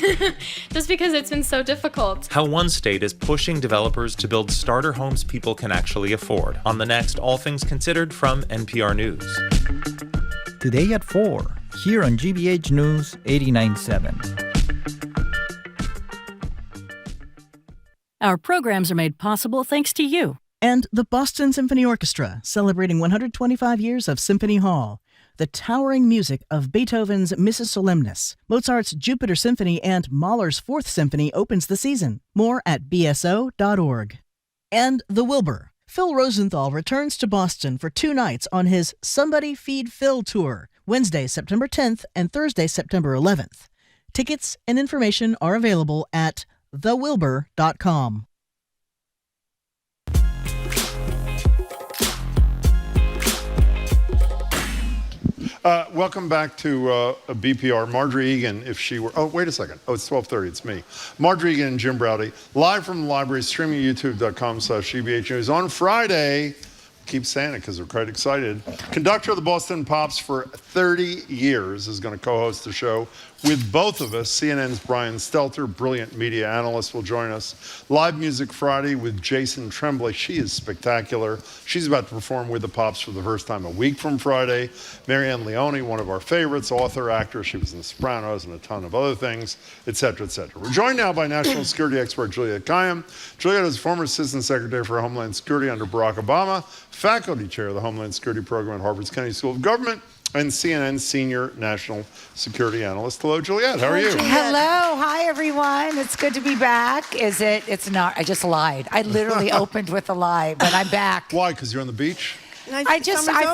Just because it's been so difficult. How one state is pushing developers to build starter homes people can actually afford. On the next All Things Considered from NPR News. Today at 4, here on GBH News 89.7. Our programs are made possible thanks to you. And the Boston Symphony Orchestra, celebrating 125 years of Symphony Hall. The towering music of Beethoven's Missus Solemnis, Mozart's Jupiter Symphony, and Mahler's Fourth Symphony opens the season. More at bso.org. And The Wilbur. Phil Rosenthal returns to Boston for 2 nights on his Somebody Feed Phil tour, Wednesday, September 10th and Thursday, September 11th. Tickets and information are available at thewilbur.com. Welcome back to BPR. Marjorie Egan, if she were... Oh, wait a second. Oh, it's 12:30. It's me. Marjorie Egan and Jim Browdy, live from the library, streaming youtube.com/GBH News. On Friday, keep saying it because we're quite excited, conductor of the Boston Pops for 30 years is going to co-host the show with both of us. CNN's Brian Stelter, brilliant media analyst, will join us. Live Music Friday with Jason Tremblay. She is spectacular. She's about to perform with the Pops for the first time a week from Friday. Marianne Leone, one of our favorites, author, actor. She was in The Sopranos and a ton of other things, et cetera, et cetera. We're joined now by national security expert Juliette Kayyem. Juliette is former Assistant Secretary for Homeland Security under Barack Obama, faculty chair of the Homeland Security Program at Harvard's Kennedy School of Government, and CNN senior national security analyst. Hello, Juliette. How are you? Hello. Hi, everyone. It's good to be back. Is it? It's not. I just lied. I literally opened with a lie, but I'm back. Why? Because you're on the beach? I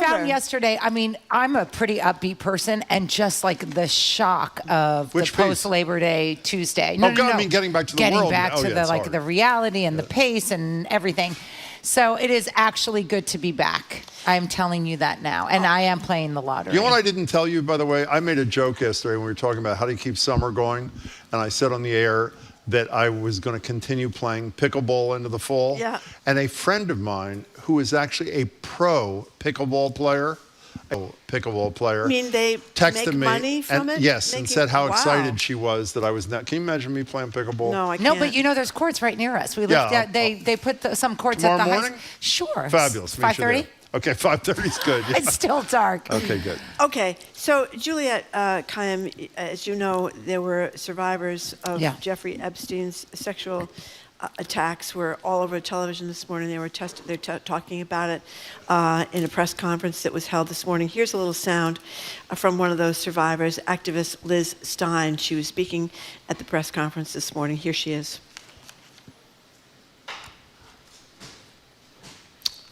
found yesterday, I mean, I'm a pretty upbeat person, and just like the shock of the post-Labor Day Tuesday. No, I mean, getting back to the world. Getting back to the reality and the pace and everything. So it is actually good to be back. I'm telling you that now. And I am playing the lottery. You know what I didn't tell you, by the way? I made a joke yesterday when we were talking about how do you keep summer going. And I said on the air that I was going to continue playing pickleball into the fall. Yeah. And a friend of mine who is actually a pro pickleball player, I mean, they texted make me money from it? Yes, and said how excited she was that I was not. Can you imagine me playing pickleball? No, I can't. No, but you know, there's courts right near us. We live. They put some courts at the tomorrow morning. Sure. Fabulous. 5:30. Okay, 5:30 is good. Yeah. It's still dark. Okay, good. Okay, so Juliette Kayyem, as you know, there were survivors of Jeffrey Epstein's sexual attacks were all over television this morning. They were talking about it in a press conference that was held this morning. Here's a little sound from one of those survivors, activist Liz Stein. She was speaking at the press conference this morning. Here she is.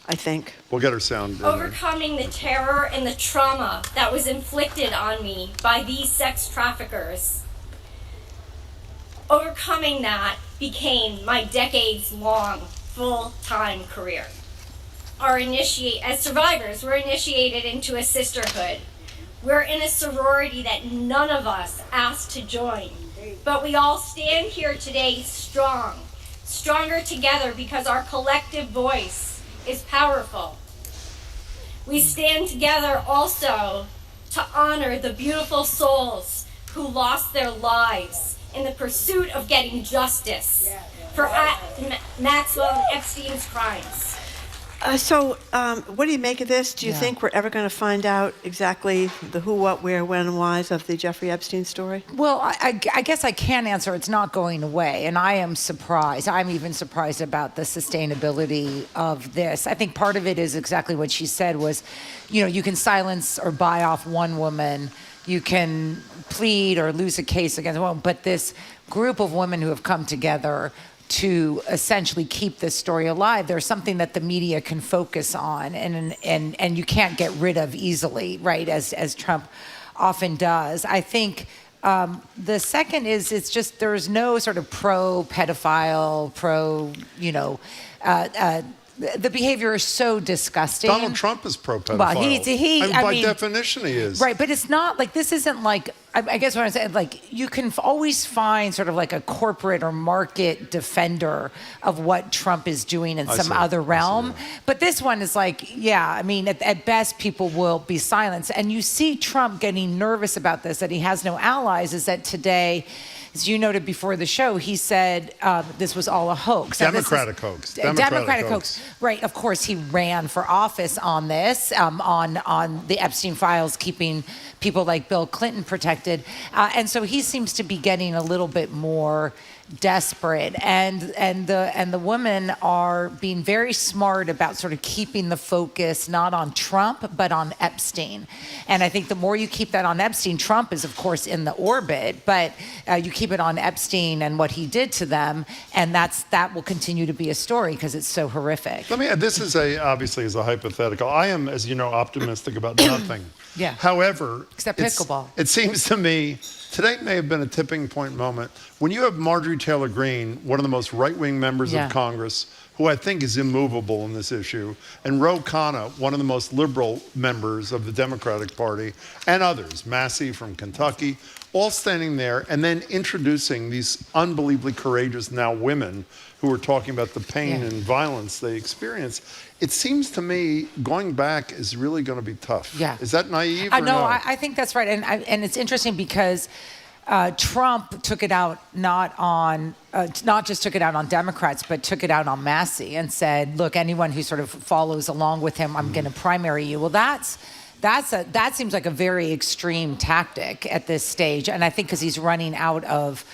I think. We'll get her sound. Overcoming the terror and the trauma that was inflicted on me by these sex traffickers. Overcoming that became my decades-long full-time career. As survivors, we're initiated into a sisterhood. We're in a sorority that none of us asked to join, but we all stand here today strong, stronger together because our collective voice is powerful. We stand together also to honor the beautiful souls who lost their lives in the pursuit of getting justice for Maxwell Epstein's crimes. So what do you make of this? Do you think we're ever going to find out exactly the who, what, where, when, and whys of the Jeffrey Epstein story? Well, I guess I can answer. It's not going away, and I am surprised. I'm even surprised about the sustainability of this. I think part of it is exactly what she said was, you know, you can silence or buy off one woman, you can plead or lose a case against a woman, but this group of women who have come together to essentially keep this story alive, there's something that the media can focus on and you can't get rid of easily, right, as Trump often does. I think the second is it's just there's no sort of pro-pedophile, the behavior is so disgusting. Donald Trump is pro-pedophile. Well, by definition, he is. Right, but it's not like this isn't like, I guess what I'm saying, like you can always find sort of like a corporate or market defender of what Trump is doing in some other realm. But this one is like, I mean, at best, people will be silenced. And you see Trump getting nervous about this, that he has no allies, is that today, as you noted before the show, he said this was all a hoax. Democratic hoax. Democratic hoax. Right. Of course, he ran for office on this, on the Epstein files, keeping people like Bill Clinton protected. And so he seems to be getting a little bit more desperate, and the women are being very smart about sort of keeping the focus not on Trump but on Epstein. And I think the more you keep that on Epstein, Trump is of course in the orbit, but you keep it on Epstein and what he did to them, and that will continue to be a story because it's so horrific. Let me add, this is obviously is a hypothetical. I am, as you know, optimistic about nothing. Yeah. However, except pickleball. It seems to me today may have been a tipping point moment when you have Marjorie Taylor Greene, one of the most right-wing members Yeah. of Congress, who I think is immovable in this issue, and Ro Khanna, one of the most liberal members of the Democratic Party, and others, Massey from Kentucky, all standing there and then introducing these unbelievably courageous now women who are talking about the pain and violence they experience. It seems to me going back is really going to be tough. Yeah. Is that naive or No, no? I think that's right. And it's interesting because Trump took it out not just took it out on Democrats, but took it out on Massey and said, look, anyone who sort of follows along with him, I'm going to primary you. Well, that seems like a very extreme tactic at this stage. And I think because he's running out of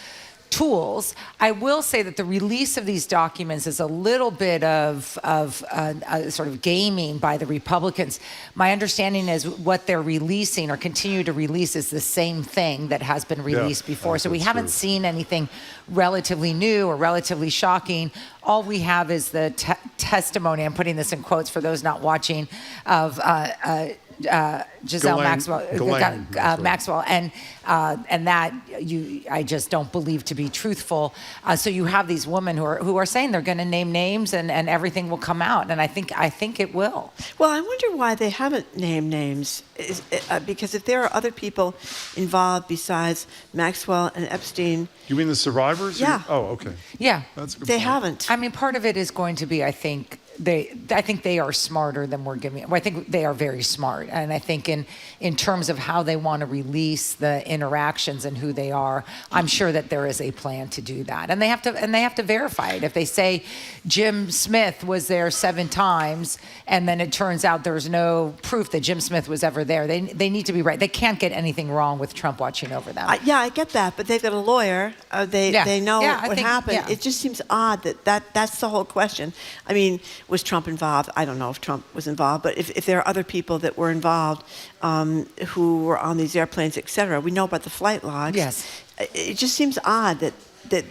tools. I will say that the release of these documents is a little bit of sort of gaming by the Republicans. My understanding is what they're releasing or continue to release is the same thing that has been released before. So we haven't seen anything relatively new or relatively shocking. All we have is the testimony, I'm putting this in quotes for those not watching, of Giselle Maxwell, and that I just don't believe to be truthful. So you have these women who are saying they're going to name names and everything will come out, and I think it will. Well, I wonder why they haven't named names, because if there are other people involved besides Maxwell and Epstein. You mean the survivors? Yeah. Oh, okay. Yeah. That's a good They point. haven't. I mean, part of it is going to be, I think they are smarter than we're giving. Well, I think they are very smart, and I think in terms of how they want to release the interactions and who they are, I'm sure that there is a plan to do that, and they have to verify it. If they say Jim Smith was there 7 times, and then it turns out there's no proof that Jim Smith was ever there, they need to be right. They can't get anything wrong with Trump watching over them. Yeah, I get that, but they've got a lawyer. They know what happened. Yeah. It just seems odd that's the whole question. I mean, was Trump involved? I don't know if Trump was involved, but if there are other people that were involved who were on these airplanes, et cetera, we know about the flight logs. Yes. It just seems odd that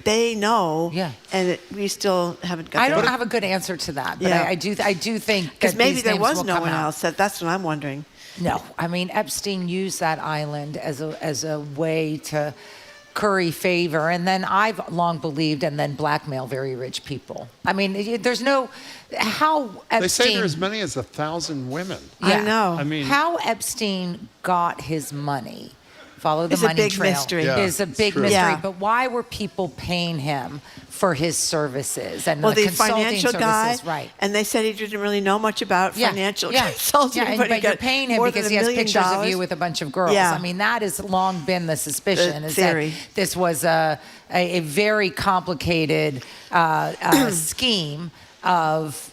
they know, and we still haven't got. I don't have a good answer to that, but I do think because that maybe these there names was will no come one out. else. That's what I'm wondering. No, I mean Epstein used that island as a way to curry favor, and then I've long believed, and then blackmail very rich people. I mean, there's no how Epstein. They say there's as many as 1,000 women. Yeah. I know. I mean, how Epstein got his money. Follow the It's a money big trail. mystery. Yeah, is a it's big true. mystery. Yeah. But why were people paying him for his services and Well, the consulting financial guy, services? Right. and they said he didn't really know much about financial yeah. consulting. Yeah, but he but you're got paying him more because than he $1 has million. pictures of you with a bunch of girls. Yeah. I mean, that has long been the suspicion. The is theory. that this was a very complicated scheme of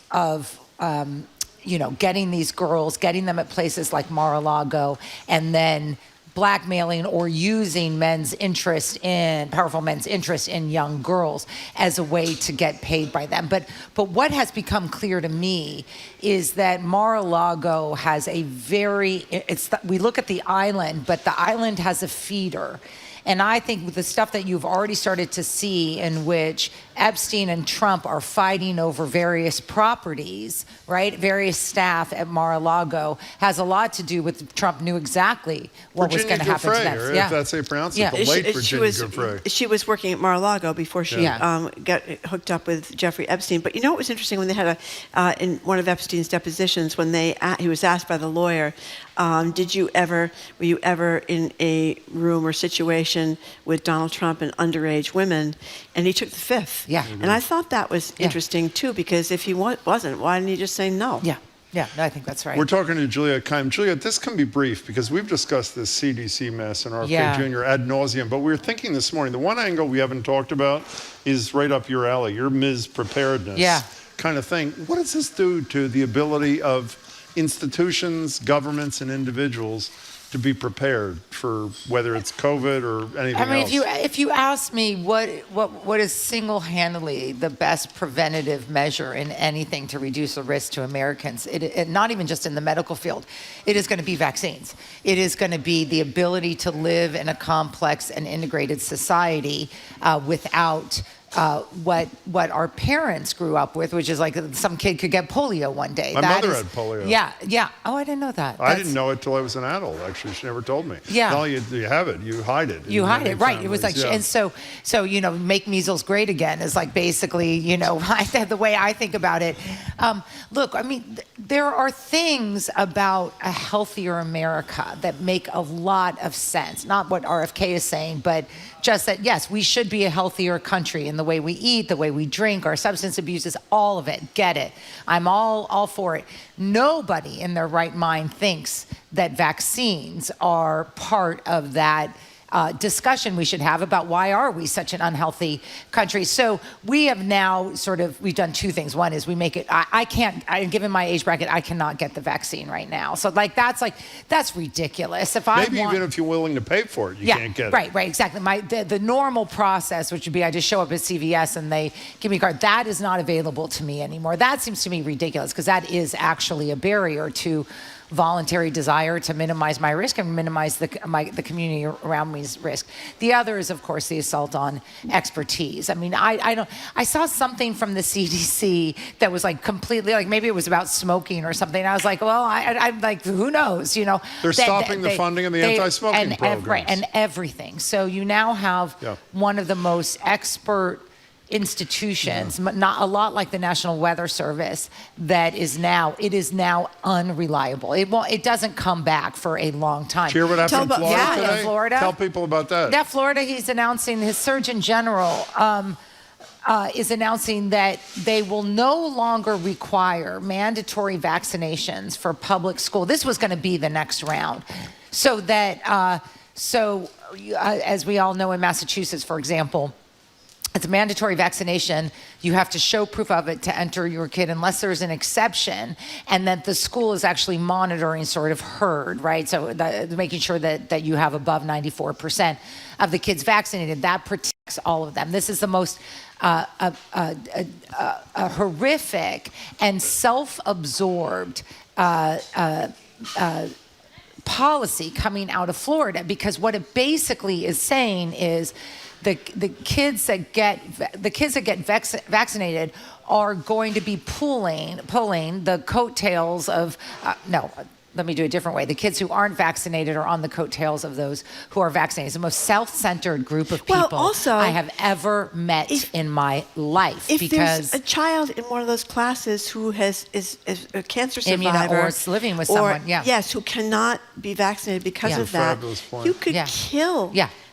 getting these girls, getting them at places like Mar-a-Lago, and then blackmailing or using powerful men's interest in young girls as a way to get paid by them. But what has become clear to me is that Mar-a-Lago has we look at the island, but the island has a feeder. And I think with the stuff that you've already started to see in which Epstein and Trump are fighting over various properties, right? Various staff at Mar-a-Lago has a lot to do with Trump knew exactly what was going to happen to them. Or if that's how you pronounce it, the late Virginia Giuffre. She was working at Mar-a-Lago before she got hooked up with Jeffrey Epstein. But you know what was interesting when they had in one of Epstein's depositions when he was asked by the lawyer, were you ever in a room or situation with Donald Trump and underage women? And he took the fifth. Yeah. And I thought that was interesting too, because if he wasn't, why didn't he just say no? Yeah. Yeah, no, I think that's right. We're talking to Juliette Kayyem. Juliette, this can be brief because we've discussed this CDC mess and RFK Jr. ad nauseum, but we were thinking this morning, the one angle we haven't talked about is right up your alley, your Ms. Preparedness kind of thing. What does this do to the ability of institutions, governments, and individuals to be prepared for whether it's COVID or anything else? I mean, if you ask me what is single-handedly the best preventative measure in anything to reduce the risk to Americans, it not even just in the medical field, it is going to be vaccines. It is going to be the ability to live in a complex and integrated society without what our parents grew up with, which is like some kid could get polio one day. My mother had polio. Yeah. Oh, I didn't know that. I didn't know it till I was an adult. Actually, she never told me. Yeah. No, you have it. You hide it. You hide it, right? It was like, yeah. and so make measles great again is like basically, the way I think about it. Look, I mean, there are things about a healthier America that make a lot of sense. Not what RFK is saying, but just that, yes, we should be a healthier country in the way we eat, the way we drink, our substance abuses, all of it. Get it. I'm all for it. Nobody in their right mind thinks that vaccines are part of that discussion we should have about why are we such an unhealthy country. So we have now we've done two things. One is we make it, given my age bracket, I cannot get the vaccine right now. So that's ridiculous. Even if you're willing to pay for it, you can't get it. Right, exactly. The normal process, which would be I just show up at CVS and they give me a card, that is not available to me anymore. That seems to me ridiculous because that is actually a barrier to voluntary desire to minimize my risk and minimize the community around me's risk. The other is, of course, the assault on expertise. I mean, I saw something from the CDC that was like completely, like maybe it was about smoking or something. I was like, well, I'm like, who knows, They're stopping the funding of the anti-smoking programs. And everything. So you now have one of the most expert institutions, not a lot like the National Weather Service, that is now unreliable. It doesn't come back for a long time. Did you hear what happened in Florida today? In Florida. Tell people about that. Yeah, Florida, he's announcing, his Surgeon General is announcing that they will no longer require mandatory vaccinations for public school. This was going to be the next round. So that, as we all know in Massachusetts, for example, it's a mandatory vaccination. You have to show proof of it to enter your kid unless there's an exception, and that the school is actually monitoring sort of herd, right? So making sure that you have above 94% of the kids vaccinated. That protects all of them. This is the most horrific and self-absorbed policy coming out of Florida, because what it basically is saying is the kids that get vaccinated are going to be pulling the coattails of let me do it a different way. The kids who aren't vaccinated are on the coattails of those who are vaccinated. It's the most self-centered group of people I have ever met in my life. If there's a child in one of those classes who is a cancer survivor or is living with someone, who cannot be vaccinated because of that, you could kill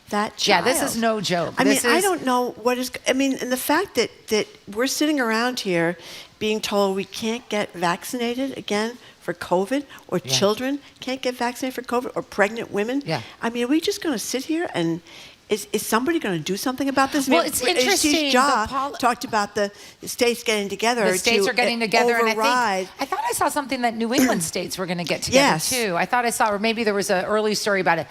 that child. Yeah, this is no joke. I don't know and the fact that we're sitting around here being told we can't get vaccinated again for COVID, or children can't get vaccinated for COVID, or pregnant women. Yeah. I mean, are we just going to sit here and is somebody going to do something about this? Well, it's interesting. Talked about the states getting together. The states are getting together, override. and I thought I saw something that New England states were going to get together too. I thought I saw, or maybe there was an early story about it.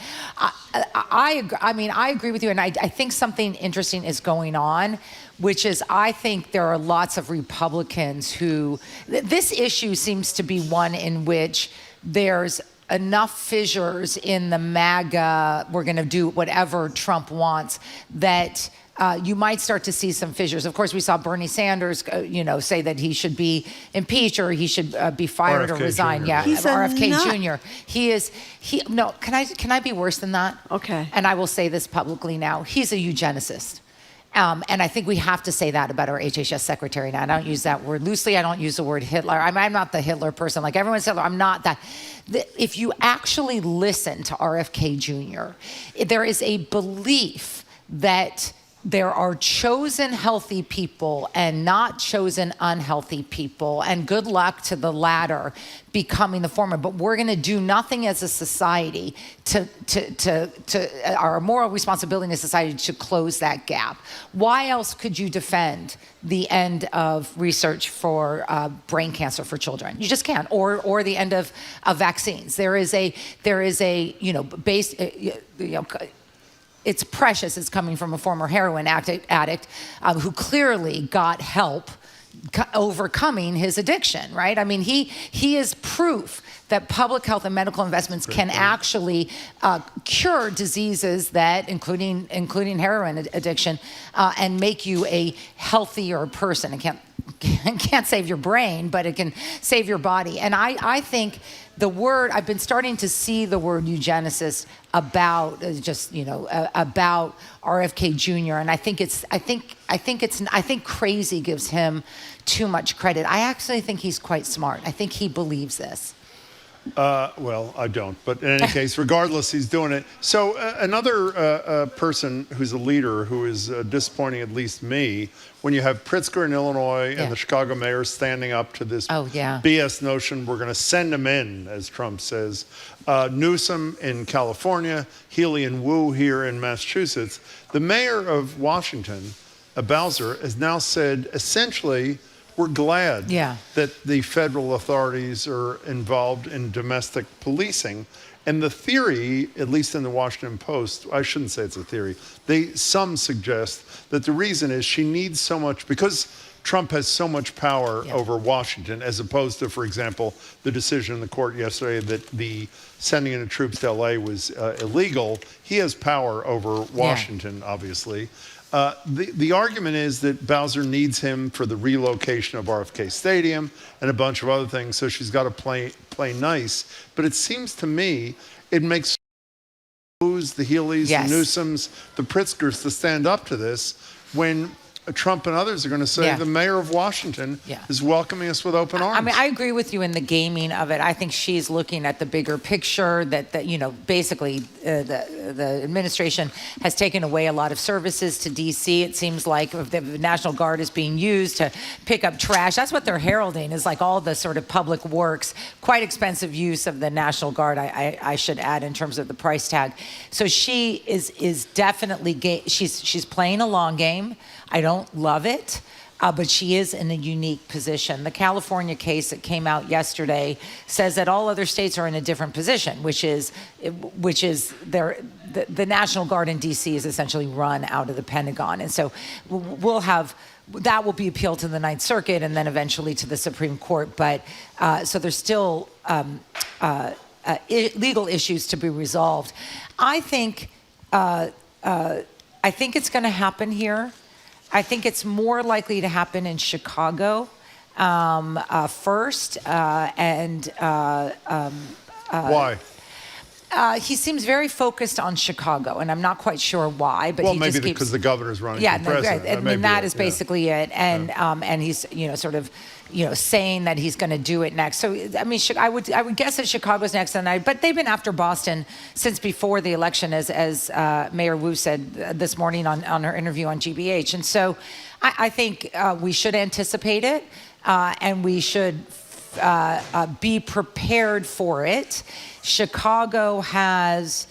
I agree with you, and I think something interesting is going on, which is I think there are lots of Republicans who, this issue seems to be one in which there's enough fissures in the MAGA, we're going to do whatever Trump wants, that you might start to see some fissures. Of course, we saw Bernie Sanders, say that he should be impeached or he should be fired or resign. Jr. Yeah, he's RFK Jr. No, can I be worse than that? Okay. And I will say this publicly now. He's a eugenicist. And I think we have to say that about our HHS secretary now. I don't use that word loosely. I don't use the word Hitler. I'm not the Hitler person. Like everyone's Hitler. I'm not that. If you actually listen to RFK Jr., there is a belief that there are chosen healthy people and not chosen unhealthy people, and good luck to the latter becoming the former. But we're going to do nothing as a society to our moral responsibility in society to close that gap. Why else could you defend the end of research for brain cancer for children? You just can't. Or the end of vaccines. There is a it's precious. It's coming from a former heroin addict who clearly got help overcoming his addiction, right? I mean, he is proof that public health and medical investments can actually cure diseases that, including heroin addiction, and make you a healthier person. It can't save your brain, but it can save your body. And I think the word, I've been starting to see the word eugenicist about about RFK Jr. And I think crazy gives him too much credit. I actually think he's quite smart. I think he believes this. Well, I don't. But in any case, regardless, he's doing it. So another person who's a leader who is disappointing, at least me, when you have Pritzker in Illinois and the Chicago mayor standing up to this BS notion, we're going to send him in, as Trump says. Newsom in California, Healy and Wu here in Massachusetts. The mayor of Washington, Bowser, has now said, essentially, we're glad that the federal authorities are involved in domestic policing. And the theory, at least in the Washington Post, I shouldn't say it's a theory, some suggest that the reason is she needs so much, because Trump has so much power over Washington, as opposed to, for example, the decision in the court yesterday that the sending in of troops to LA was illegal. He has power over Washington, obviously. The argument is that Bowser needs him for the relocation of RFK Stadium and a bunch of other things, so she's got to play nice. But it seems to me it makes the Healys, the Newsoms, the Pritzkers to stand up to this when Trump and others are going to say the mayor of Washington is welcoming us with open arms. I mean, I agree with you in the gaming of it. I think she's looking at the bigger picture that basically the administration has taken away a lot of services to D.C. It seems like the National Guard is being used to pick up trash. That's what they're heralding, is like all the sort of public works, quite expensive use of the National Guard, I should add, in terms of the price tag. So she is definitely, she's playing a long game. I don't love it, but she is in a unique position. The California case that came out yesterday says that all other states are in a different position, which is the National Guard in D.C. is essentially run out of the Pentagon. And so that will be appealed to the Ninth Circuit and then eventually to the Supreme Court. But so there's still legal issues to be resolved. I think it's going to happen here. I think it's more likely to happen in Chicago first. Why? He seems very focused on Chicago, and I'm not quite sure why. But maybe just because the governor's running for president. That is basically it. And and he's saying that he's going to do it next. So I mean, I would guess that Chicago's next, but they've been after Boston since before the election, as Mayor Wu said this morning on her interview on GBH. And so I think we should anticipate it, and we should be prepared for it. Chicago's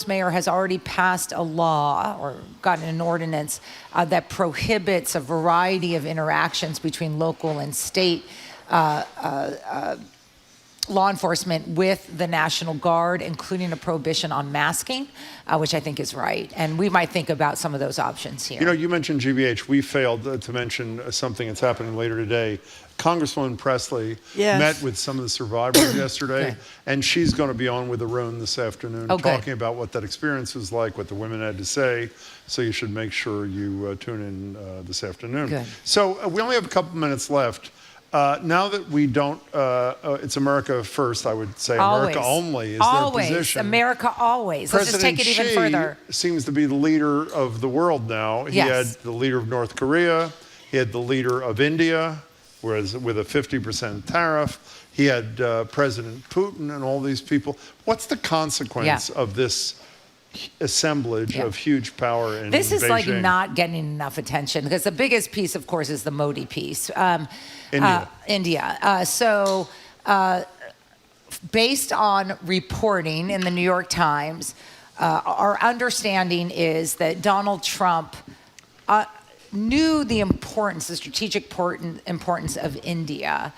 mayor has already passed a law or gotten an ordinance that prohibits a variety of interactions between local and state law enforcement with the National Guard, including a prohibition on masking, which I think is right. And we might think about some of those options here. You mentioned GBH. We failed to mention something that's happening later today. Congresswoman Presley met with some of the survivors yesterday, and she's going to be on with Arun this afternoon talking about what that experience was like, what the women had to say. So you should make sure you tune in this afternoon. Good. So we only have a couple minutes left. Now that we don't, it's America first, I would say. Always. America only is always. their position. America always. President Let's just take it even further. Seems to be the leader of the world now. He had the leader of North Korea. He had the leader of India, whereas with a 50% tariff. He had President Putin and all these people. What's the consequence of this assemblage of huge power in This is Beijing? like not getting enough attention, because the biggest piece, of course, is the Modi piece. India. So based on reporting in the New York Times, our understanding is that Donald Trump knew the strategic importance of India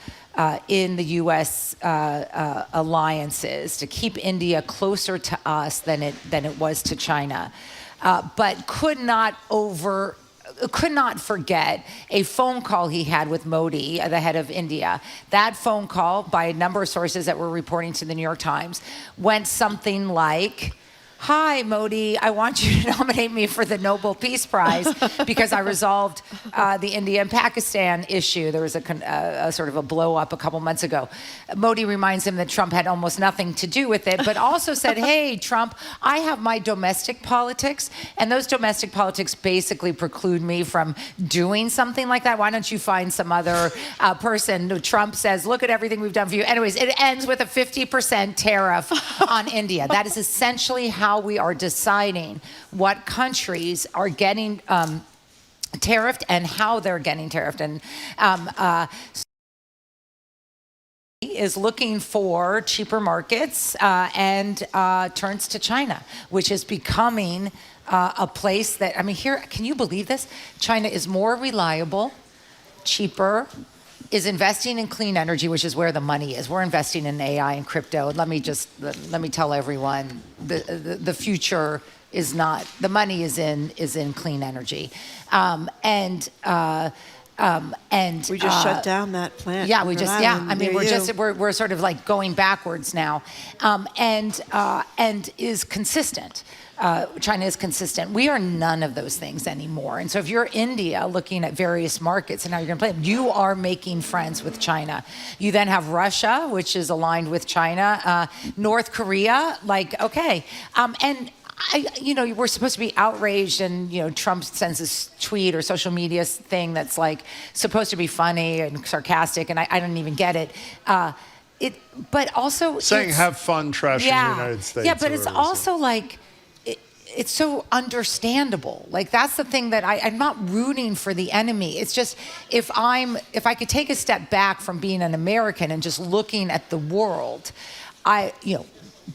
in the U.S. Alliances, to keep India closer to us than it was to China, but could not could not forget a phone call he had with Modi, the head of India. That phone call, by a number of sources that were reporting to the New York Times, went something like, "Hi, Modi, I want you to nominate me for the Nobel Peace Prize because I resolved the India and Pakistan issue." There was a sort of a blow up a couple months ago. Modi reminds him that Trump had almost nothing to do with it, but also said, "Hey, Trump, I have my domestic politics, and those domestic politics basically preclude me from doing something like that. Why don't you find some other person?" Trump says, "Look at everything we've done for you." Anyways, it ends with a 50% tariff on India. That is essentially how we are deciding what countries are getting tariffed and how they're getting tariffed. And is looking for cheaper markets and turns to China, which is becoming a place that, I mean, here, can you believe this? China is more reliable, cheaper, is investing in clean energy, which is where the money is. We're investing in AI and crypto. And let me tell everyone, the future is not, the money is in clean energy. And we just shut down that plant. Yeah, I mean, we're sort of like going backwards now, and is consistent. China is consistent. We are none of those things anymore. And so if you're India looking at various markets and how you're going to play them, you are making friends with China. You then have Russia, which is aligned with China, North Korea, like, okay. And we're supposed to be outraged, and Trump sends this tweet or social media thing that's like supposed to be funny and sarcastic, and I don't even get it. But also saying have fun trashing the United States. Yeah, but it's also like it's so understandable. Like that's the thing that I'm not rooting for the enemy. It's just if I could take a step back from being an American and just looking at the world,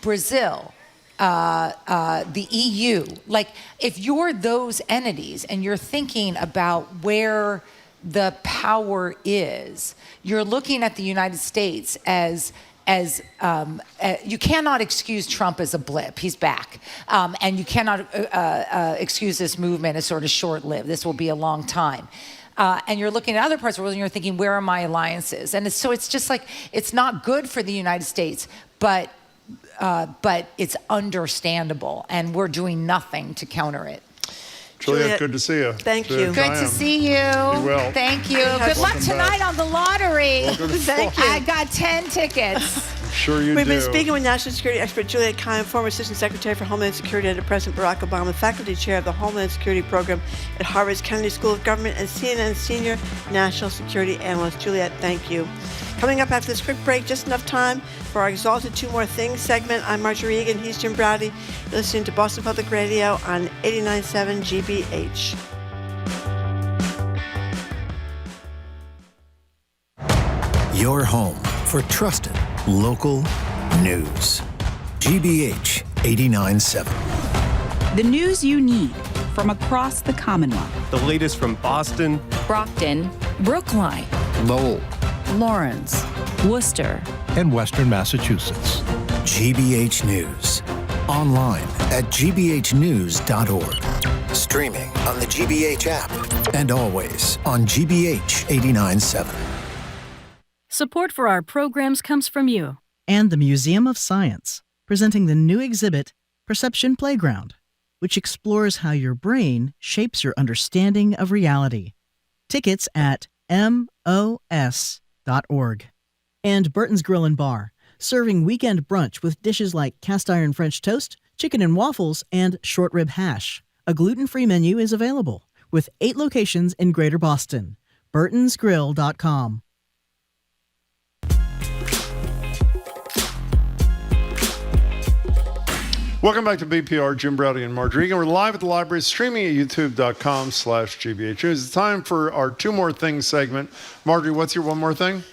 Brazil. The EU, like if you're those entities and you're thinking about where the power is, you're looking at the United States as you cannot excuse Trump as a blip. He's back. And you cannot excuse this movement as sort of short-lived. This will be a long time. And you're looking at other parts of the world and you're thinking, where are my alliances? And it's just like, it's not good for the United States, but it's understandable, and we're doing nothing to counter it. Juliette, good to see you. Thank you. Good to see you. You will. Thank you. Good luck tonight on the lottery. Thank you. I got 10 tickets. Sure you do. We've been speaking with National Security expert Juliette Kayyem, former Assistant Secretary for Homeland Security under President Barack Obama, faculty chair of the Homeland Security Program at Harvard's Kennedy School of Government, and CNN senior national security analyst. Juliette, thank you. Coming up after this quick break, just enough time for our Exalted Two More Things segment. I'm Marjorie Egan. He's Jim Browdy. You're listening to Boston Public Radio on 89.7 GBH. Your home for trusted local news. GBH 89.7. The news you need from across the Commonwealth. The latest from Boston, Brockton, Brookline, Lowell, Lawrence, Worcester, and Western Massachusetts. GBH News. Online at gbhnews.org. Streaming on the GBH app. And always on GBH 89.7. Support for our programs comes from you. And the Museum of Science, presenting the new exhibit, Perception Playground, which explores how your brain shapes your understanding of reality. Tickets at MOS.org. And Burton's Grill and Bar, serving weekend brunch with dishes like cast iron French toast, chicken and waffles, and short rib hash. A gluten-free menu is available, with 8 locations in Greater Boston. burtonsgrill.com. Welcome back to BPR, Jim Browdy and Marjorie Egan. We're live at the library, streaming at youtube.com/GBH. It's time for our Two More Things segment. Marjorie, what's your one more thing?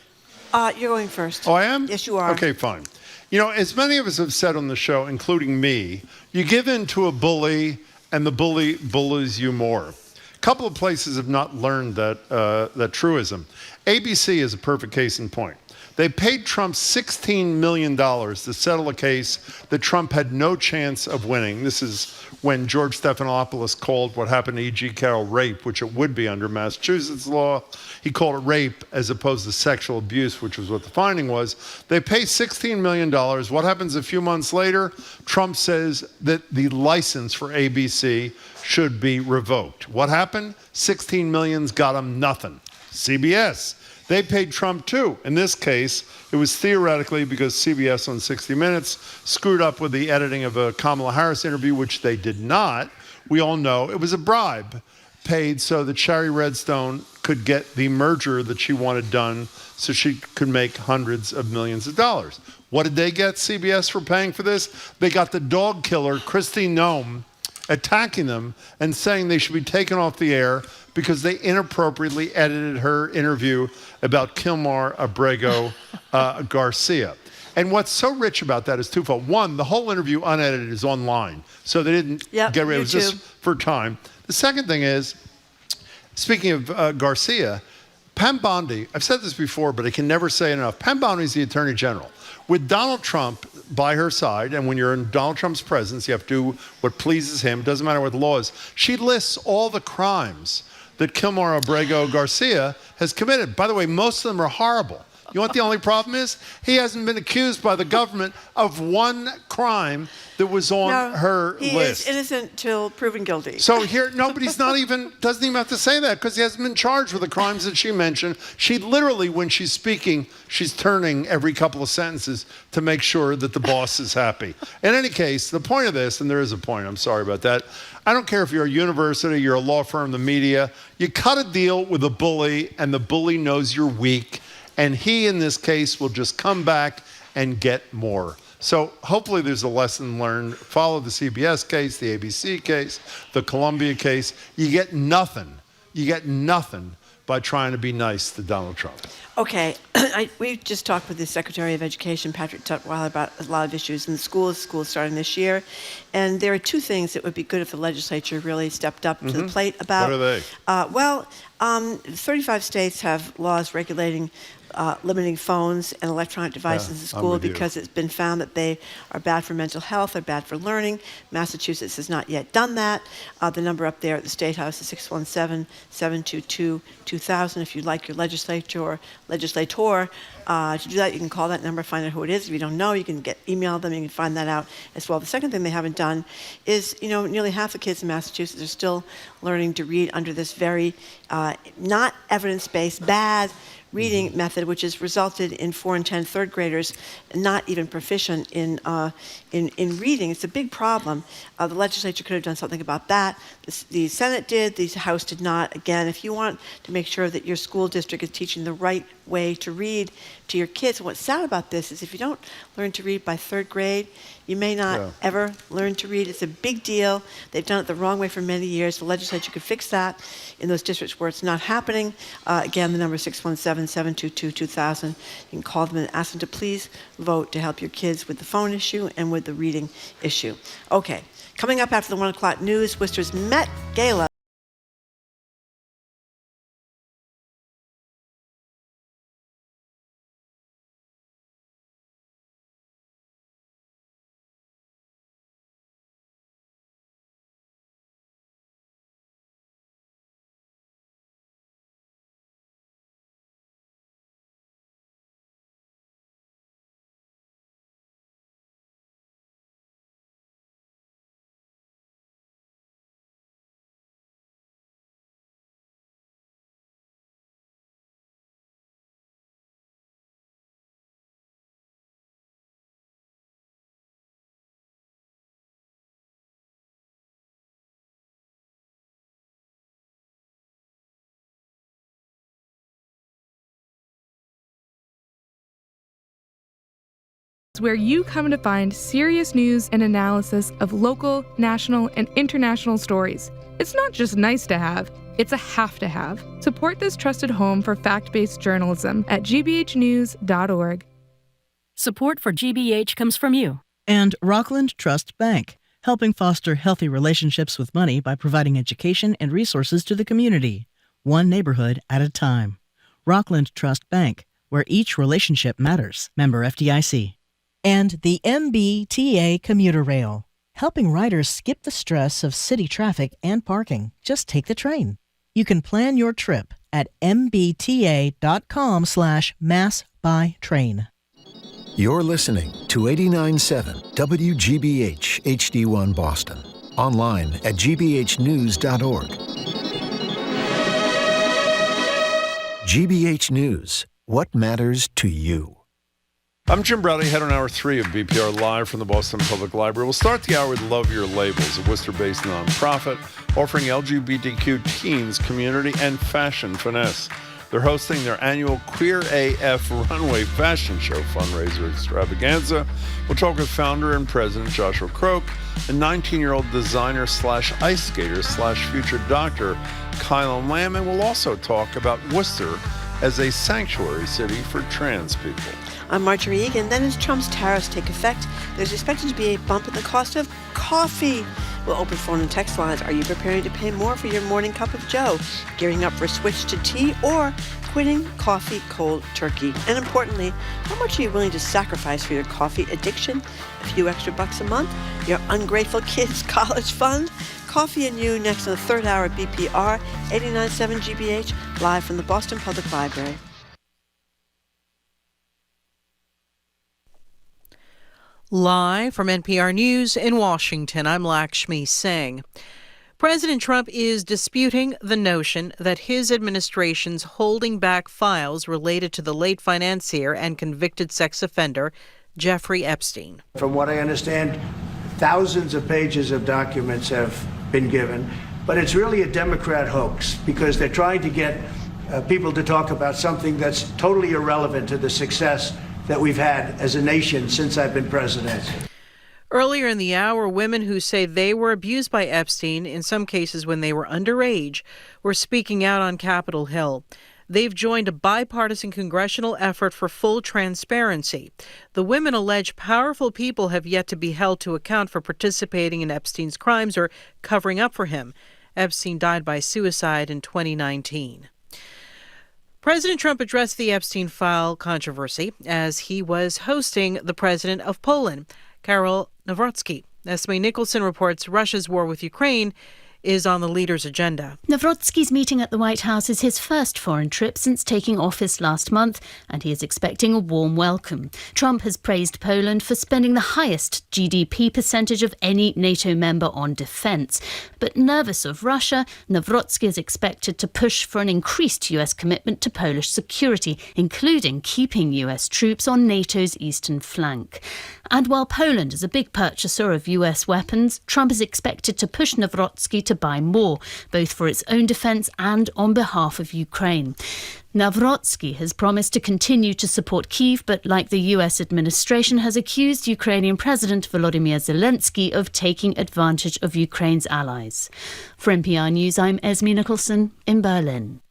You're going first. Oh, I am? Yes, you are. Okay, fine. As many of us have said on the show, including me, you give in to a bully and the bully bullies you more. A couple of places have not learned that truism. ABC is a perfect case in point. They paid Trump $16 million to settle a case that Trump had no chance of winning. This is when George Stephanopoulos called what happened to E.G. Carroll rape, which it would be under Massachusetts law. He called it rape as opposed to sexual abuse, which was what the finding was. They pay $16 million. What happens a few months later? Trump says that the license for ABC should be revoked. What happened? 16 million's got him nothing. CBS. They paid Trump too. In this case, it was theoretically because CBS on 60 Minutes screwed up with the editing of a Kamala Harris interview, which they did not. We all know it was a bribe paid so that Shari Redstone could get the merger that she wanted done so she could make hundreds of millions of dollars. What did they get, CBS, for paying for this? They got the dog killer, Kristi Noem, attacking them and saying they should be taken off the air because they inappropriately edited her interview about Kilmar Abrego Garcia. And what's so rich about that is twofold. One, the whole interview unedited is online, so they didn't get rid of it. It was just for time. The second thing is, speaking of Garcia, Pam Bondi, I've said this before, but I can never say it enough. Pam Bondi is the Attorney General. With Donald Trump by her side, and when you're in Donald Trump's presence, you have to do what pleases him. Doesn't matter what the law is. She lists all the crimes that Kilmar Abrego Garcia has committed. By the way, most of them are horrible. You know what the only problem is? He hasn't been accused by the government of one crime that was on her list. He is innocent till proven guilty. So here, nobody's doesn't even have to say that because he hasn't been charged with the crimes that she mentioned. She literally, when she's speaking, she's turning every couple of sentences to make sure that the boss is happy. In any case, the point of this, and there is a point, I'm sorry about that, I don't care if you're a university, you're a law firm, the media, you cut a deal with a bully and the bully knows you're weak, and he, in this case, will just come back and get more. So hopefully there's a lesson learned. Follow the CBS case, the ABC case, the Columbia case. You get nothing. You get nothing by trying to be nice to Donald Trump. Okay, we just talked with the Secretary of Education, Patrick Tutweiler, about a lot of issues in the schools starting this year. And there are two things that would be good if the legislature really stepped up to the plate about. What are they? 35 states have laws regulating limiting phones and electronic devices in school because it's been found that they are bad for mental health, they're bad for learning. Massachusetts has not yet done that. The number up there at the State House is 617-722-2000. If you'd like your legislator to do that, you can call that number, find out who it is. If you don't know, you can email them, you can find that out as well. The second thing they haven't done is, nearly half the kids in Massachusetts are still learning to read under this very not evidence-based, bad reading method, which has resulted in 4 and 10 third graders not even proficient in reading. It's a big problem. The legislature could have done something about that. The Senate did. The House did not. Again, if you want to make sure that your school district is teaching the right way to read to your kids, and what's sad about this is if you don't learn to read by third grade, you may not ever learn to read. It's a big deal. They've done it the wrong way for many years. The legislature could fix that in those districts where it's not happening. Again, the number is 617-722-2000. You can call them and ask them to please vote to help your kids with the phone issue and with the reading issue. Okay, coming up after the 1 o'clock news, Worcester's Met Gala. Where you come to find serious news and analysis of local, national, and international stories. It's not just nice to have, it's a have to have. Support this trusted home for fact-based journalism at gbhnews.org. Support for GBH comes from you. And Rockland Trust Bank, helping foster healthy relationships with money by providing education and resources to the community, one neighborhood at a time. Rockland Trust Bank, where each relationship matters. Member FDIC. And the MBTA commuter rail, helping riders skip the stress of city traffic and parking. Just take the train. You can plan your trip at mbta.com/massbytrain. You're listening to 89.7 WGBH HD1 Boston. Online at gbhnews.org. GBH News. What matters to you? I'm Jim Browdy, head on Hour 3 of BPR Live from the Boston Public Library. We'll start the hour with Love Your Labels, a Worcester-based nonprofit offering LGBTQ teens community and fashion finesse. They're hosting their annual Queer AF Runway Fashion Show fundraiser extravaganza. We'll talk with founder and president Joshua Croake and 19-year-old designer/ice skater/future doctor Caelyn Lam, and we'll also talk about Worcester as a sanctuary city for trans people. I'm Marjorie Egan. Then as Trump's tariffs take effect, there's expected to be a bump in the cost of coffee. We'll open phone and text lines. Are you preparing to pay more for your morning cup of joe? Gearing up for a switch to tea, or quitting coffee cold turkey? And importantly, how much are you willing to sacrifice for your coffee addiction? A few extra bucks a month? Your ungrateful kids' college fund? Coffee and you next on the third hour of BPR 89.7 GBH, live from the Boston Public Library. Live from NPR News in Washington, I'm Lakshmi Singh. President Trump is disputing the notion that his administration's holding back files related to the late financier and convicted sex offender Jeffrey Epstein. From what I understand, thousands of pages of documents have been given, but it's really a Democrat hoax because they're trying to get people to talk about something that's totally irrelevant to the success that we've had as a nation since I've been president. Earlier in the hour, women who say they were abused by Epstein, in some cases when they were underage, were speaking out on Capitol Hill. They've joined a bipartisan congressional effort for full transparency. The women allege powerful people have yet to be held to account for participating in Epstein's crimes or covering up for him. Epstein died by suicide in 2019. President Trump addressed the Epstein file controversy as he was hosting the president of Poland, Karol Nawrocki. Esme Nicholson reports Russia's war with Ukraine is on the leader's agenda. Nawrocki's meeting at the White House is his first foreign trip since taking office last month, and he is expecting a warm welcome. Trump has praised Poland for spending the highest GDP percentage of any NATO member on defence. But nervous of Russia, Nawrocki is expected to push for an increased US commitment to Polish security, including keeping US troops on NATO's eastern flank. And while Poland is a big purchaser of US weapons, Trump is expected to push Nawrocki to buy more, both for its own defence and on behalf of Ukraine. Nawrocki has promised to continue to support Kyiv, but like the US administration, has accused Ukrainian President Volodymyr Zelensky of taking advantage of Ukraine's allies. For NPR News, I'm Esme Nicholson in Berlin.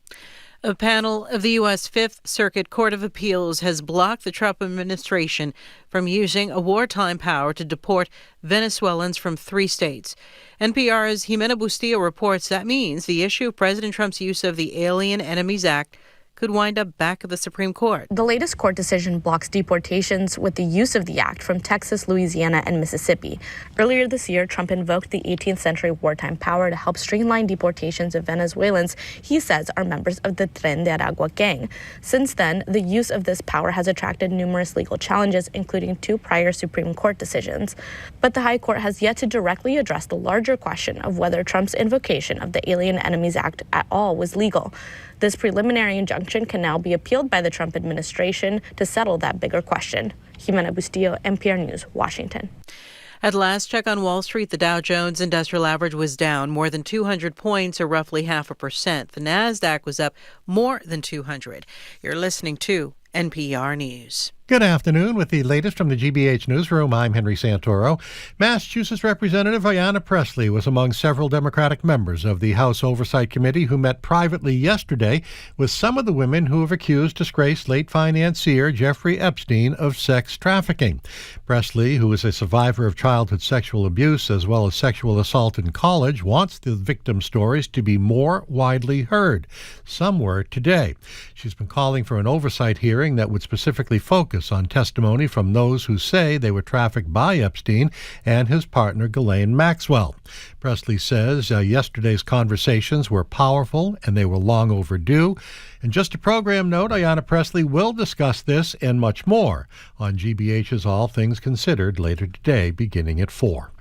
A panel of the U.S. Fifth Circuit Court of Appeals has blocked the Trump administration from using a wartime power to deport Venezuelans from 3 states. NPR's Jimena Bustillo reports that means the issue of President Trump's use of the Alien Enemies Act could wind up back at the Supreme Court. The latest court decision blocks deportations with the use of the act from Texas, Louisiana, and Mississippi. Earlier this year, Trump invoked the 18th century wartime power to help streamline deportations of Venezuelans he says are members of the Tren de Aragua gang. Since then, the use of this power has attracted numerous legal challenges, including 2 prior Supreme Court decisions. But the High Court has yet to directly address the larger question of whether Trump's invocation of the Alien Enemies Act at all was legal. This preliminary injunction can now be appealed by the Trump administration to settle that bigger question. Jimena Bustillo, NPR News, Washington. At last check on Wall Street, the Dow Jones Industrial Average was down more than 200 points, or roughly 0.5%. The Nasdaq was up more than 200. You're listening to NPR News. Good afternoon. With the latest from the GBH newsroom, I'm Henry Santoro. Massachusetts Representative Ayanna Pressley was among several Democratic members of the House Oversight Committee who met privately yesterday with some of the women who have accused disgraced late financier Jeffrey Epstein of sex trafficking. Pressley, who is a survivor of childhood sexual abuse as well as sexual assault in college, wants the victim stories to be more widely heard. Some were today. She's been calling for an oversight hearing that would specifically focus on testimony from those who say they were trafficked by Epstein and his partner Ghislaine Maxwell. Pressley says yesterday's conversations were powerful and they were long overdue. And just a program note, Ayanna Pressley will discuss this and much more on GBH's All Things Considered later today, beginning at 4.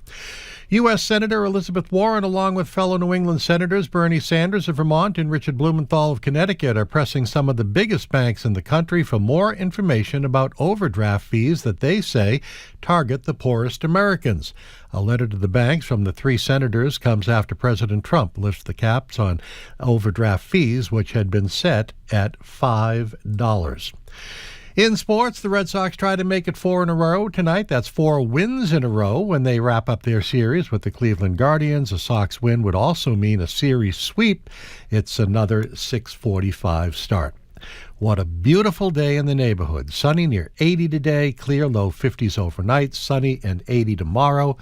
U.S. Senator Elizabeth Warren, along with fellow New England Senators Bernie Sanders of Vermont and Richard Blumenthal of Connecticut, are pressing some of the biggest banks in the country for more information about overdraft fees that they say target the poorest Americans. A letter to the banks from the three senators comes after President Trump lifts the caps on overdraft fees, which had been set at $5. In sports, the Red Sox try to make it 4 in a row tonight. That's 4 wins in a row when they wrap up their series with the Cleveland Guardians. A Sox win would also mean a series sweep. It's another 6:45 start. What a beautiful day in the neighborhood. Sunny near 80 today, clear low 50s overnight, sunny and 80 tomorrow,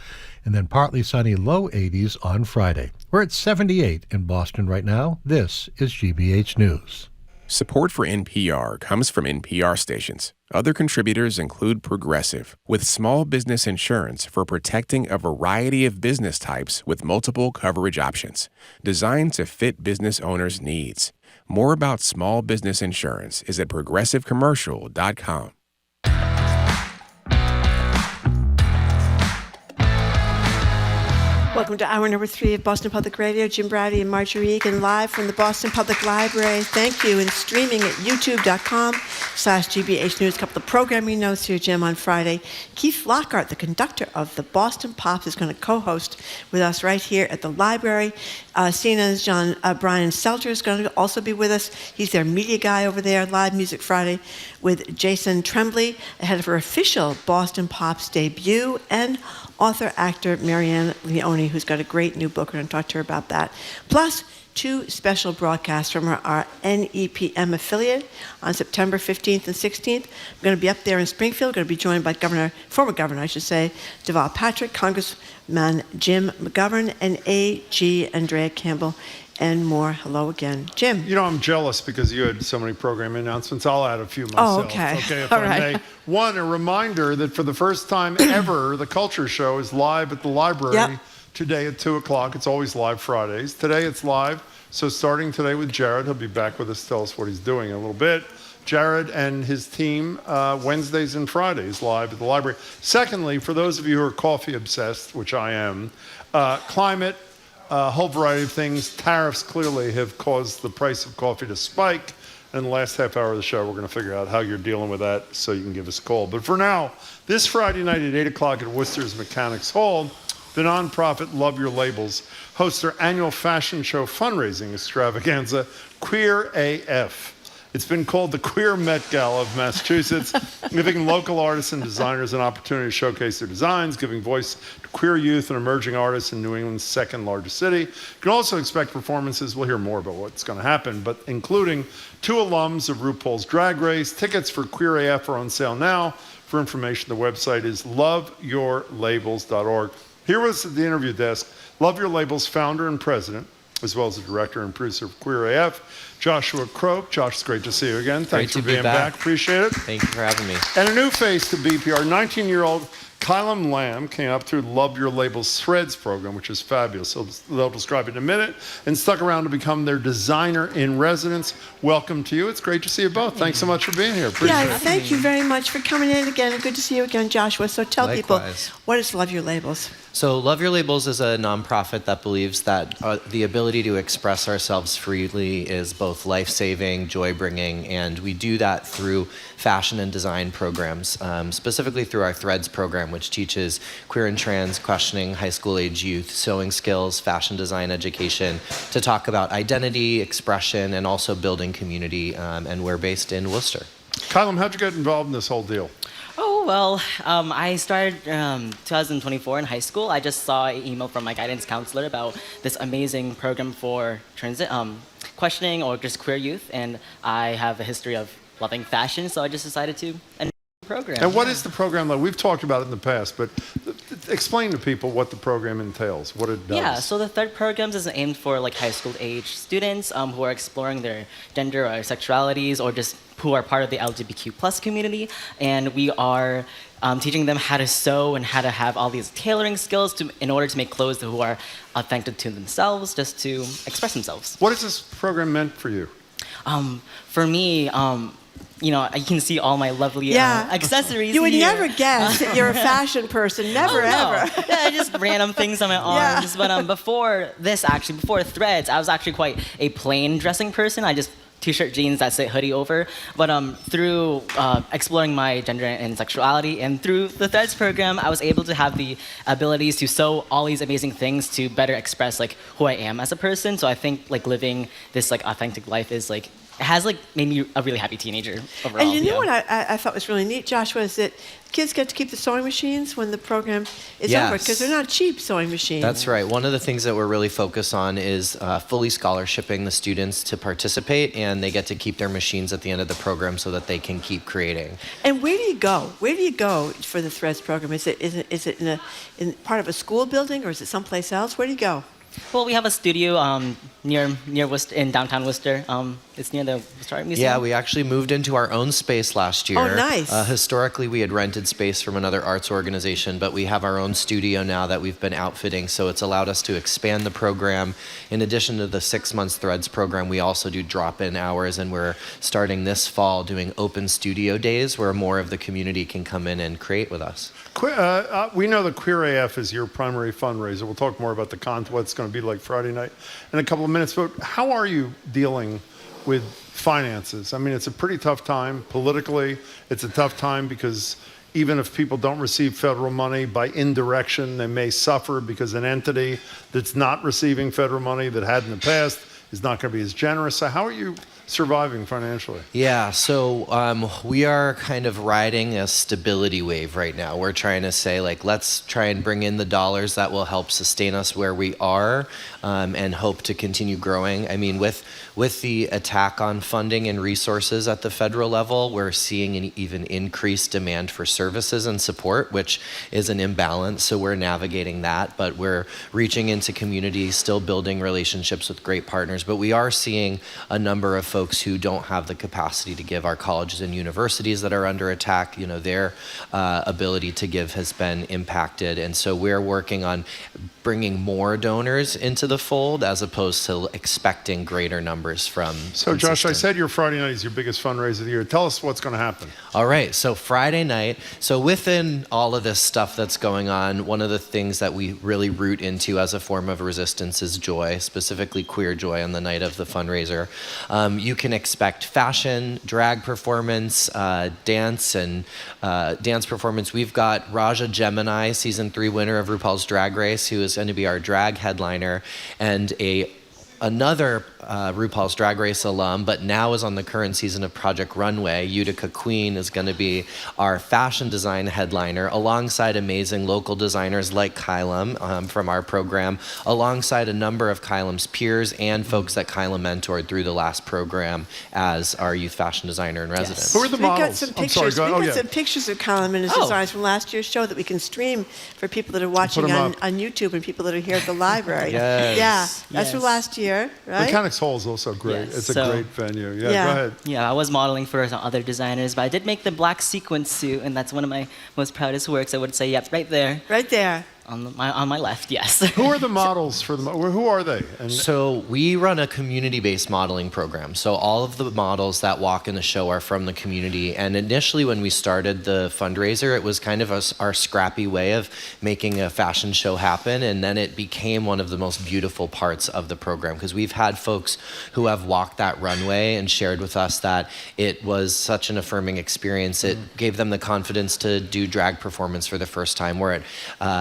and then partly sunny low 80s on Friday. We're at 78 in Boston right now. This is GBH News. Support for NPR comes from NPR stations. Other contributors include Progressive, with small business insurance for protecting a variety of business types with multiple coverage options, designed to fit business owners' needs. More about small business insurance is at progressivecommercial.com. Welcome to hour number 3 of Boston Public Radio. Jim Brady and Marjorie Egan live from the Boston Public Library. Thank you. And streaming at youtube.com/GBH News. A couple of programming notes here, Jim, on Friday. Keith Lockhart, the conductor of the Boston Pops, is going to co-host with us right here at the library. CNN's Brian Selter is going to also be with us. He's their media guy over there. Live Music Friday with Jason Tremblay, ahead of her official Boston Pops debut, and author-actor Marianne Leone, who's got a great new book. We're going to talk to her about that. Plus, 2 special broadcasts from our NEPM affiliate on September 15th and 16th. We're going to be up there in Springfield. We're going to be joined by former governor, Deval Patrick, Congressman Jim McGovern, and AG Andrea Campbell, and more. Hello again. Jim. You know, I'm jealous because you had so many program announcements. I'll add a few myself. Oh, okay. Okay, if All I right. may. One, a reminder that for the first time ever, the Culture Show is live at the library today at 2 o'clock. It's always live Fridays. Today it's live. So starting today with Jared, he'll be back with us to tell us what he's doing in a little bit. Jared and his team, Wednesdays and Fridays live at the library. Secondly, for those of you who are coffee obsessed, which I am, climate, a whole variety of things. Tariffs clearly have caused the price of coffee to spike. In the last half hour of the show, we're going to figure out how you're dealing with that so you can give us a call. But for now, this Friday night at 8 o'clock at Worcester's Mechanics Hall, the nonprofit Love Your Labels hosts their annual fashion show fundraising extravaganza, Queer AF. It's been called the Queer Met Gala of Massachusetts, giving local artists and designers an opportunity to showcase their designs, giving voice to queer youth and emerging artists in New England's second largest city. You can also expect performances. We'll hear more about what's going to happen, but including 2 alums of RuPaul's Drag Race. Tickets for Queer AF are on sale now. For information, the website is loveyourlabels.org. Here with us at the interview desk, Love Your Labels founder and president, as well as the director and producer of Queer AF, Joshua Croake. Josh, it's great to see you again. Thanks for being back. Appreciate it. Thank you for having me. And a new face to BPR, 19-year-old Caelyn Lam came up through Love Your Labels Threads program, which is fabulous. So they'll describe it in a minute, and stuck around to become their designer in residence. Welcome to you. It's great to see you both. Thanks so much for being here. Appreciate it. Thank you very much for coming in again. Good to see you again, Joshua. So tell people, what is Love Your Labels? So Love Your Labels is a nonprofit that believes that the ability to express ourselves freely is both life-saving, joy-bringing, and we do that through fashion and design programs, specifically through our Threads program, which teaches queer and trans questioning high school-age youth sewing skills, fashion design education, to talk about identity, expression, and also building community, and we're based in Worcester. Kaelyn, how'd you get involved in this whole deal? Oh, well, I started 2024 in high school. I just saw an email from my guidance counselor about this amazing program for questioning or just queer youth, and I have a history of loving fashion, so I just decided to enroll in the program. And what is the program like? We've talked about it in the past, but explain to people what the program entails, what it does. Yeah, so the third programs is aimed for like high school age students who are exploring their gender or sexualities, or just who are part of the LGBTQ plus community, and we are teaching them how to sew and how to have all these tailoring skills in order to make clothes who are authentic to themselves, just to express themselves. What is this program meant for you? For me, you know, you can see all my lovely accessories. You would here. never guess that you're a fashion person. Never, ever. Yeah, just random things on my arms. But before Threads, I was actually quite a plain dressing person. I just t-shirt, jeans, that's it, hoodie over. But through exploring my gender and sexuality, and through the Threads program, I was able to have the abilities to sew all these amazing things to better express like who I am as a person. So I think like living this like authentic life is like, it has like made me a really happy teenager overall. And you know what I thought was really neat, Joshua, is that kids get to keep the sewing machines when the program is over, because they're not cheap sewing machines. That's right. One of the things that we're really focused on is fully scholarshiping the students to participate, and they get to keep their machines at the end of the program so that they can keep creating. And where do you go? Where do you go for the Threads program? Is it in part of a school building, or is it someplace else? Where do you go? Well, we have a studio near Worcester, in downtown Worcester. It's near the Worcester Art Museum. Yeah, we actually moved into our own space last year. Oh, nice. Historically, we had rented space from another arts organization, but we have our own studio now that we've been outfitting, so it's allowed us to expand the program. In addition to the 6 months Threads program, we also do drop-in hours, and we're starting this fall doing open studio days where more of the community can come in and create with us. We know that Queer AF is your primary fundraiser. We'll talk more about what it's going to be like Friday night in a couple of minutes, but how are you dealing with finances? I mean, it's a pretty tough time politically. It's a tough time because even if people don't receive federal money, by indirection, they may suffer because an entity that's not receiving federal money that had in the past is not going to be as generous. So how are you surviving financially? Yeah, so we are kind of riding a stability wave right now. We're trying to say, like, let's try and bring in the dollars that will help sustain us where we are, and hope to continue growing. I mean, with the attack on funding and resources at the federal level, we're seeing an even increased demand for services and support, which is an imbalance. So we're navigating that, but we're reaching into communities, still building relationships with great partners. But we are seeing a number of folks who don't have the capacity to give. Our colleges and universities that are under attack, you know, their ability to give has been impacted. And so we're working on bringing more donors into the fold as opposed to expecting greater numbers from. So Josh, I said your Friday night is your biggest fundraiser of the year. Tell us what's going to happen. All right, so Friday night, so within all of this stuff that's going on, one of the things that we really root into as a form of resistance is joy, specifically queer joy on the night of the fundraiser. You can expect fashion, drag performance, dance performance. We've got Raja Gemini, season 3 winner of RuPaul's Drag Race, who is going to be our drag headliner, and another RuPaul's Drag Race alum, but now is on the current season of Project Runway. Utica Queen is going to be our fashion design headliner, alongside amazing local designers like Kaelyn from our program, alongside a number of Kaelyn's peers and folks that Kaelyn mentored through the last program as our youth fashion designer in residence. Who are the models? We've got some pictures. We've got some pictures of Kaelyn and his designs from last year's show that we can stream for people that are watching on YouTube and people that are here at the library. Yes. Yeah, that's from last year, right? Botanical Hall is also great. Yes. It's a great venue. Yeah, go ahead. Yeah, I was modeling for some other designers, but I did make the black sequin suit, and that's one of my most proudest works. I would say, yep, right there. Right there. On my left, yes. Who are the models for who are they? So we run a community-based modeling program. So all of the models that walk in the show are from the community. And initially when we started the fundraiser, it was kind of our scrappy way of making a fashion show happen. And then it became one of the most beautiful parts of the program, because we've had folks who have walked that runway and shared with us that it was such an affirming experience. It gave them the confidence to do drag performance for the first time, where it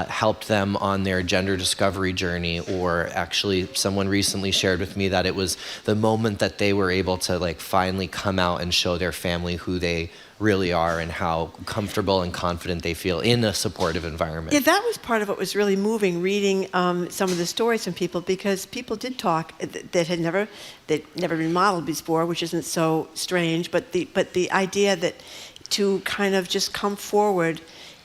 helped helped them on their gender discovery journey, or actually someone recently shared with me that it was the moment that they were able to like finally come out and show their family who they really are and how comfortable and confident they feel in a supportive environment. Yeah, that was part of what was really moving, reading some of the stories from people, because people did talk that had never been modeled before, which isn't so strange, but the idea that to kind of just come forward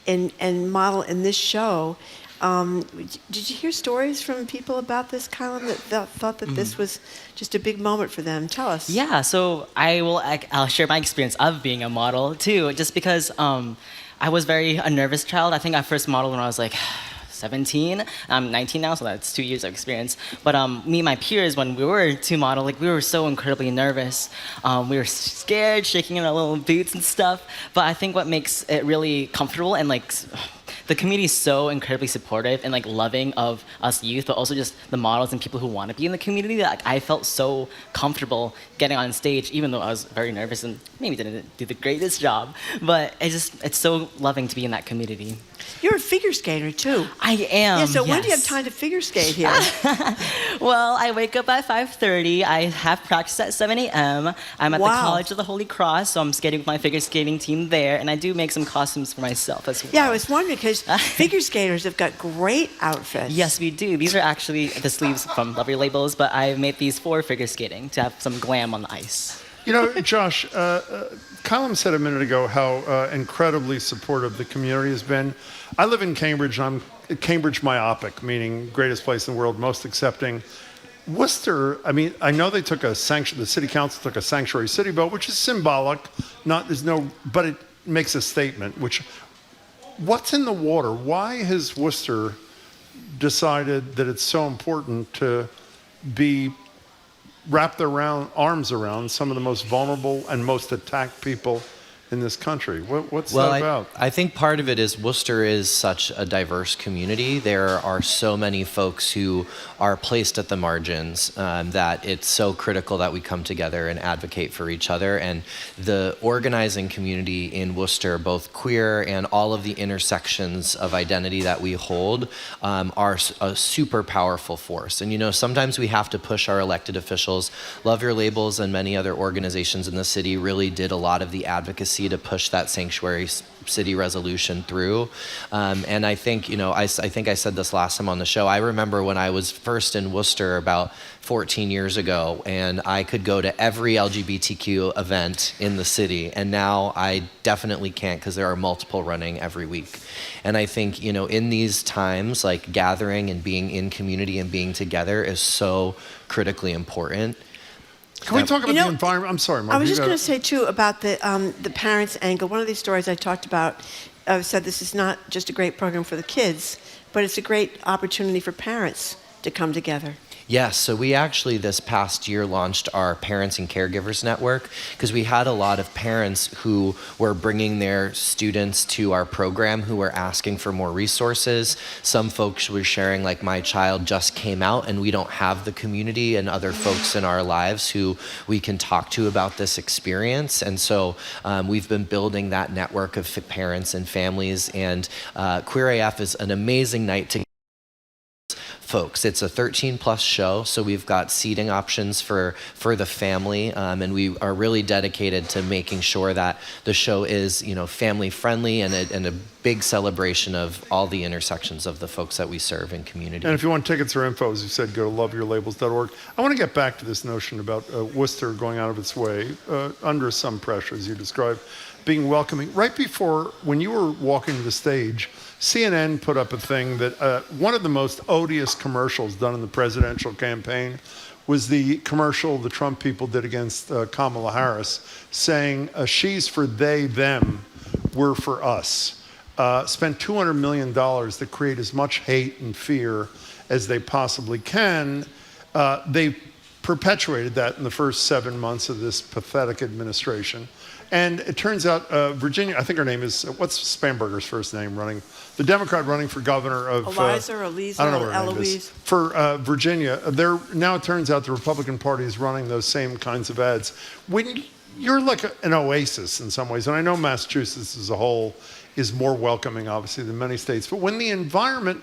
and model in this show. Did you hear stories from people about this, Kaelyn, that thought that this was just a big moment for them? Tell us. Yeah, so I'll share my experience of being a model too, just because I was a nervous child. I think I first modeled when I was like 17. I'm 19 now, so that's 2 years of experience. But me and my peers, when we were to model, like we were so incredibly nervous. We were scared, shaking in our little boots and stuff. But I think what makes it really comfortable and like the community is so incredibly supportive and like loving of us youth, but also just the models and people who want to be in the community, that like, I felt so comfortable getting on stage, even though I was very nervous and maybe didn't do the greatest job. But it's so loving to be in that community. You're a figure skater too. I am. Yeah, so when do you yes. have time to figure skate here? Well, I wake up at 5:30. I have practice at 7 a.m. I'm at the College of the Holy Cross, so I'm skating with my figure skating team there, and I do make some costumes for myself as well. Yeah, I was wondering, because figure skaters have got great outfits. Yes, we do. These are actually the sleeves from Love Your Labels, but I made these for figure skating to have some glam on the ice. You know, Josh, Kaelyn said a minute ago how incredibly supportive the community has been. I live in Cambridge, and I'm Cambridge myopic, meaning greatest place in the world, most accepting. Worcester, I mean, I know they took the city council took a sanctuary city vote, which is symbolic, but it makes a statement, what's in the water? Why has Worcester decided that it's so important to wrap their arms around some of the most vulnerable and most attacked people in this country? What's that about? I think part of it is Worcester is such a diverse community. There are so many folks who are placed at the margins that it's so critical that we come together and advocate for each other. And the organizing community in Worcester, both queer and all of the intersections of identity that we hold, are a super powerful force. And you know, sometimes we have to push our elected officials. Love Your Labels and many other organizations in the city really did a lot of the advocacy to push that sanctuary city resolution through. And I think, you know, I think I said this last time on the show. I remember when I was first in Worcester about 14 years ago, and I could go to every LGBTQ event in the city. And now I definitely can't, because there are multiple running every week. And I think, you know, in these times, like gathering and being in community and being together is so critically important. Can we talk about the environment? I'm sorry, Mark. I was just going to say, too, about the parents' angle. One of these stories I talked about said this is not just a great program for the kids, but it's a great opportunity for parents to come together. Yes, so we actually this past year launched our Parents and Caregivers Network, because we had a lot of parents who were bringing their students to our program who were asking for more resources. Some folks were sharing, like, my child just came out and we don't have the community and other folks in our lives who we can talk to about this experience. And so we've been building that network of parents and families, and Queer AF is an amazing night to folks. It's a 13+ show, so we've got seating options for the family, and we are really dedicated to making sure that the show is, you know, family friendly and a big celebration of all the intersections of the folks that we serve in community. And if you want tickets or info, as you said, go to loveyourlabels.org. I want to get back to this notion about Worcester going out of its way under some pressure, as you described, being welcoming. Right before, when you were walking the stage, CNN put up a thing that one of the most odious commercials done in the presidential campaign was the commercial the Trump people did against Kamala Harris, saying she's for they, them, we're for us. Spent $200 million to create as much hate and fear as they possibly can. They perpetuated that in the first 7 months of this pathetic administration. And it turns out Virginia, I think her name is, what's Spanberger's first name running? The Democrat running for governor of... Eliza or Eliza I don't know or what her name is. Eloise. For Virginia. Now it turns out the Republican Party is running those same kinds of ads. When you're like an oasis in some ways, and I know Massachusetts as a whole is more welcoming, obviously, than many states, but when the environment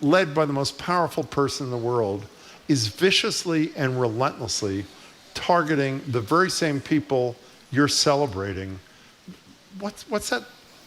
led by the most powerful person in the world, is viciously and relentlessly targeting the very same people you're celebrating. What's that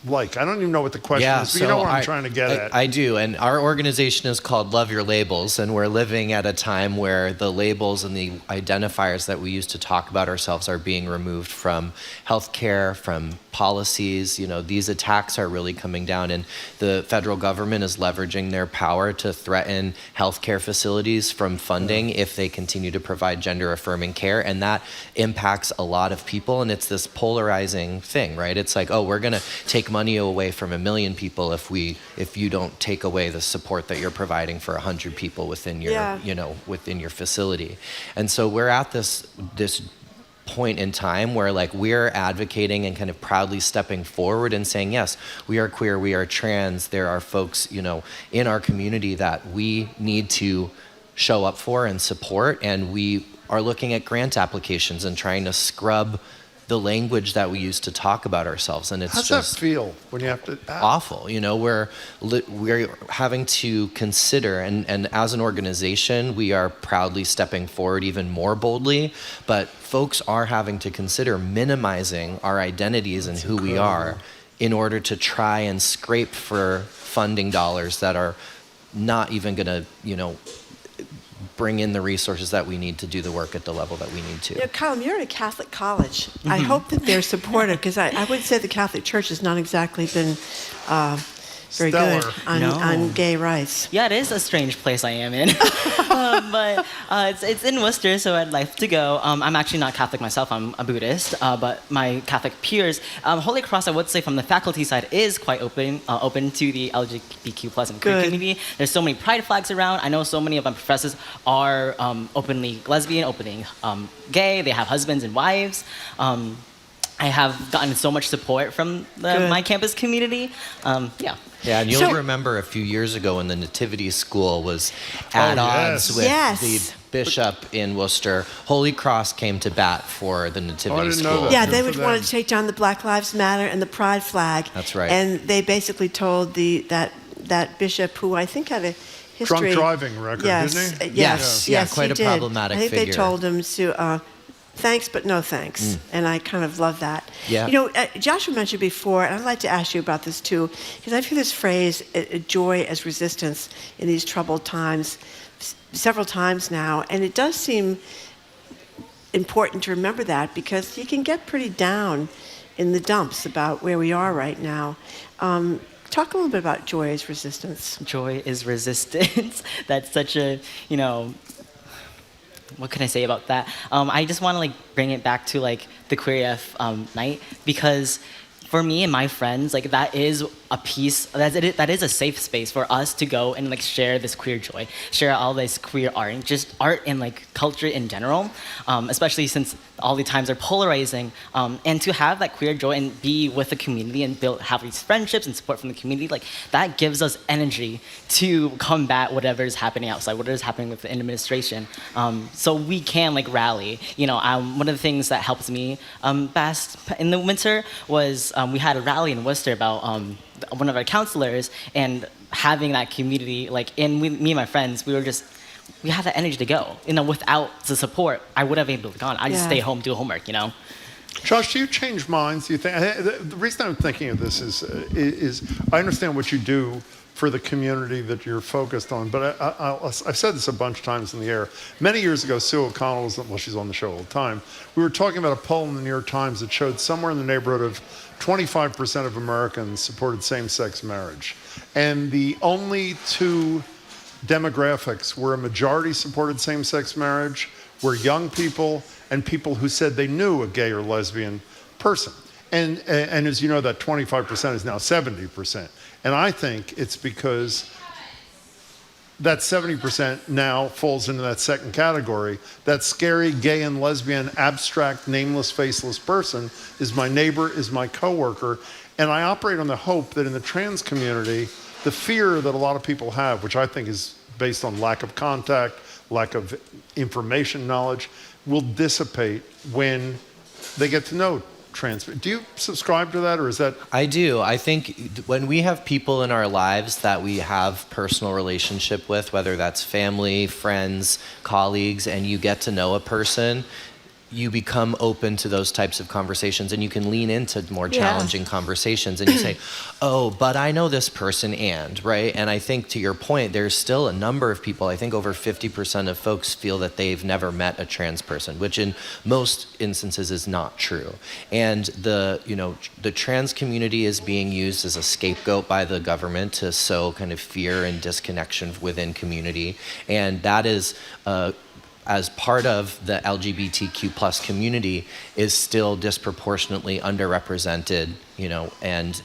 like? I don't even know what the question is, but you know what I'm trying to get at. I do, and our organization is called Love Your Labels, and we're living at a time where the labels and the identifiers that we use to talk about ourselves are being removed from healthcare, from policies. You know, these attacks are really coming down, and the federal government is leveraging their power to threaten healthcare facilities from funding if they continue to provide gender-affirming care, and that impacts a lot of people, and it's this polarizing thing, right? It's like, oh, we're gonna take money away from 1 million people if you don't take away the support that you're providing for 100 people within your within your facility. And so we're at this point in time where like we're advocating and kind of proudly stepping forward and saying, yes, we are queer, we are trans, there are folks, you know, in our community that we need to show up for and support, and we are looking at grant applications and trying to scrub the language that we use to talk about ourselves, and it's How's just that feel when you have to? Awful. You know, we're having to consider, and as an organization, we are proudly stepping forward even more boldly. But folks are having to consider minimizing our identities and who we are in order to try and scrape for funding dollars that are not even going to, you know, bring in the resources that we need to do the work at the level that we need to. You know, Kayyem, you're at a Catholic college. I hope that they're supportive, because I would say the Catholic Church has not exactly been very good on gay rights. Yeah, it is a strange place I am in. But it's in Worcester, so I'd like to go. I'm actually not Catholic myself, I'm a Buddhist, but my Catholic peers, Holy Cross, I would say from the faculty side, is quite open to the LGBTQ plus and queer community. There's so many pride flags around. I know so many of my professors are openly lesbian, openly gay. They have husbands and wives. I have gotten so much support from my campus community. Yeah, and you'll remember a few years ago when the Nativity School was at odds with the bishop in Worcester. Holy Cross came to bat for the Nativity School. Yeah, they would want to take down the Black Lives Matter and the Pride flag. That's right. And they basically told that bishop, who I think had a history. Drunk driving record, didn't he? Yes, quite he a problematic figure. I think figure. they told him to thanks, but no thanks. And I kind of love that. Yeah. You know, Joshua mentioned before, and I'd like to ask you about this too, because I've heard this phrase, joy as resistance, in these troubled times several times now. And it does seem important to remember that, because you can get pretty down in the dumps about where we are right now. Talk a little bit about joy as resistance. Joy is resistance. That's such a, you know, what can I say about that? I just want to like bring it back to like the Queer AF night, because for me and my friends, like that is a piece, that is a safe space for us to go and like share this queer joy, share all this queer art, and just art and like culture in general, especially since all the times are polarizing, and to have that queer joy and be with the community and have these friendships and support from the community, like that gives us energy to combat whatever is happening outside, whatever is happening with the administration, so we can like rally. You know, one of the things that helps me best in the winter was we had a rally in Worcester about one of our counselors, and having that community, like me and my friends, we had that energy to go. You know, without the support, I would have been able to go. I just stay home, do homework, you know. Josh, do you change minds? Do you think the reason I'm thinking of this is I understand what you do for the community that you're focused on, but I've said this a bunch of times in the air. Many years ago, Sue O'Connell was, well, she's on the show all the time. We were talking about a poll in the New York Times that showed somewhere in the neighborhood of 25% of Americans supported same-sex marriage. And the only two demographics where a majority supported same-sex marriage were young people and people who said they knew a gay or lesbian person. And as you know, that 25% is now 70%. And I think it's because that 70% now falls into that second category. That scary gay and lesbian, abstract, nameless, faceless person is my neighbor, is my coworker. And I operate on the hope that in the trans community, the fear that a lot of people have, which I think is based on lack of contact, lack of information knowledge, will dissipate when they get to know trans. Do you subscribe to that, or is that? I do. I think when we have people in our lives that we have personal relationship with, whether that's family, friends, colleagues, and you get to know a person, you become open to those types of conversations, and you can lean into more challenging conversations, and you say, oh, but I know this person, and, right? And I think to your point, there's still a number of people, I think over 50% of folks feel that they've never met a trans person, which in most instances is not true. And the trans community is being used as a scapegoat by the government to sow kind of fear and disconnection within community. And that is as part of the LGBTQ plus community, is still disproportionately underrepresented, and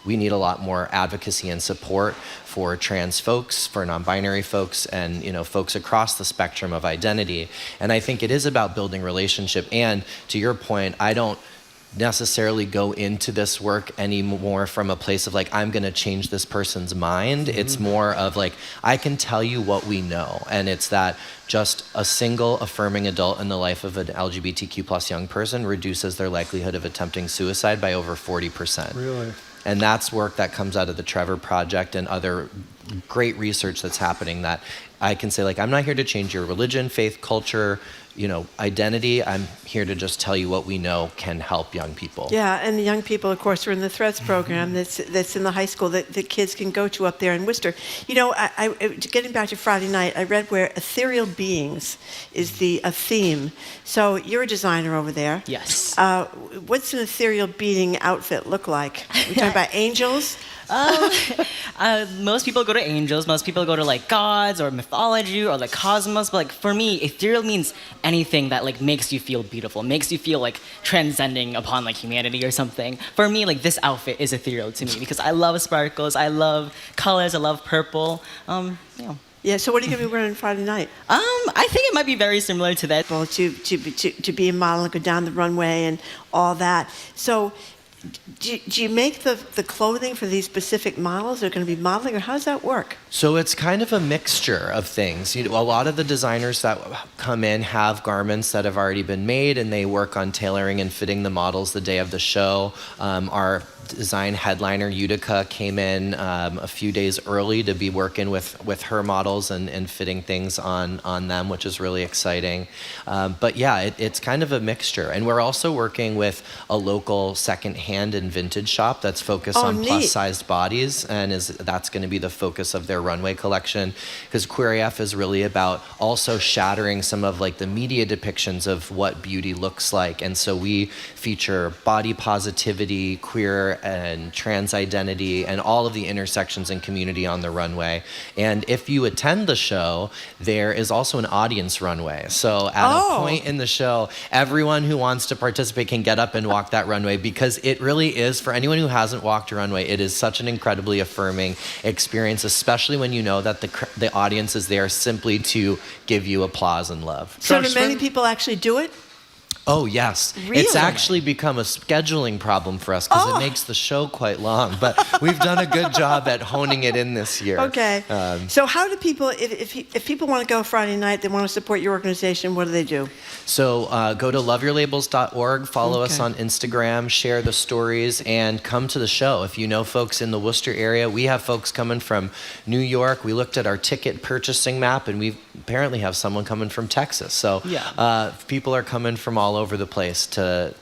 we need a lot more advocacy and support for trans folks, for non-binary folks, and folks across the spectrum of identity. And I think it is about building relationship. And to your point, I don't necessarily go into this work anymore from a place of like, I'm going to change this person's mind. It's more of like, I can tell you what we know. And it's that just a single affirming adult in the life of an LGBTQ plus young person reduces their likelihood of attempting suicide by over 40%. Really? And that's work that comes out of the Trevor Project and other great research that's happening, that I can say, like, I'm not here to change your religion, faith, culture, identity. I'm here to just tell you what we know can help young people. Yeah, and the young people, of course, are in the Threads program that's in the high school that the kids can go to up there in Worcester. Getting back to Friday night, I read where ethereal beings is a theme. So you're a designer over there. Yes. What's an ethereal being outfit look like? We're talking about angels? Most people go to angels. Most people go to like gods or mythology or like cosmos. But like for me, ethereal means anything that like makes you feel beautiful, makes you feel like transcending upon like humanity or something. For me, like this outfit is ethereal to me because I love sparkles, I love colors, I love purple. Yeah. So what are you going to be wearing Friday night? I think it might be very similar to that. Well, to be a model and go down the runway and all that. So. Do you make the clothing for these specific models? They're going to be modeling, or how does that work? So it's kind of a mixture of things. A lot of the designers that come in have garments that have already been made, and they work on tailoring and fitting the models the day of the show. Our design headliner, Utica, came in a few days early to be working with her models and fitting things on them, which is really exciting. But yeah, it's kind of a mixture. And we're also working with a local secondhand and vintage shop that's focused on plus-sized bodies, and that's going to be the focus of their runway collection, because Queer AF is really about also shattering some of like the media depictions of what beauty looks like. And so we feature body positivity, queer and trans identity, and all of the intersections in community on the runway. And if you attend the show, there is also an audience runway. So at a point in the show, everyone who wants to participate can get up and walk that runway, because it really is, for anyone who hasn't walked a runway, it is such an incredibly affirming experience, especially when you know that the audience is there simply to give you applause and love. So do many people actually do it? Oh, yes. Really? It's actually become a scheduling problem for us because it makes the show quite long. But we've done a good job at honing it in this year. Okay. So how do people, if people want to go Friday night, they want to support your organization, what do they do? So go to loveyourlabels.org, follow us on Instagram, share the stories, and come to the show. If you know folks in the Worcester area, we have folks coming from New York. We looked at our ticket purchasing map, and we apparently have someone coming from Texas. So people are coming from all over the place to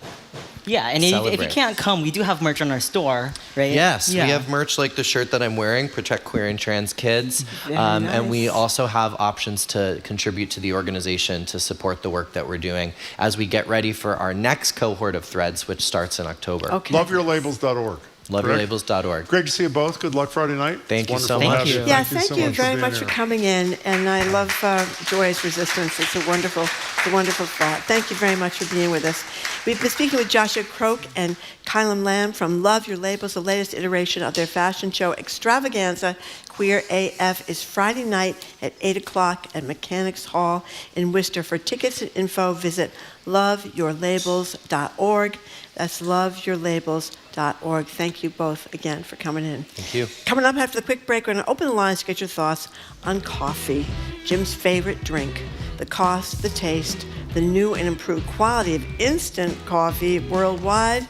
and if you can't come, we do have merch on our store, right? Yes, we have merch like the shirt that I'm wearing, Protect Queer and Trans Kids. Nice. And we also have options to contribute to the organization to support the work that we're doing as we get ready for our next cohort of threads, which starts in October. Okay. Loveyourlabels.org. Loveyourlabels.org. Great to see you both. Good luck Friday night. Thank you so much. much. Yeah, thank you very much for coming in. And I love Joy's Resistance. It's a wonderful thought. Thank you very much for being with us. We've been speaking with Joshua Croake and Caelyn Lam from Love Your Labels, the latest iteration of their fashion show extravaganza. Queer AF is Friday night at 8 o'clock at Mechanics Hall in Worcester. For tickets and info, visit loveyourlabels.org. That's loveyourlabels.org. Thank you both again for coming in. Thank you. Coming up after the quick break, we're going to open the lines to get your thoughts on coffee, Jim's favorite drink. the cost, the taste, the new and improved quality of instant coffee worldwide.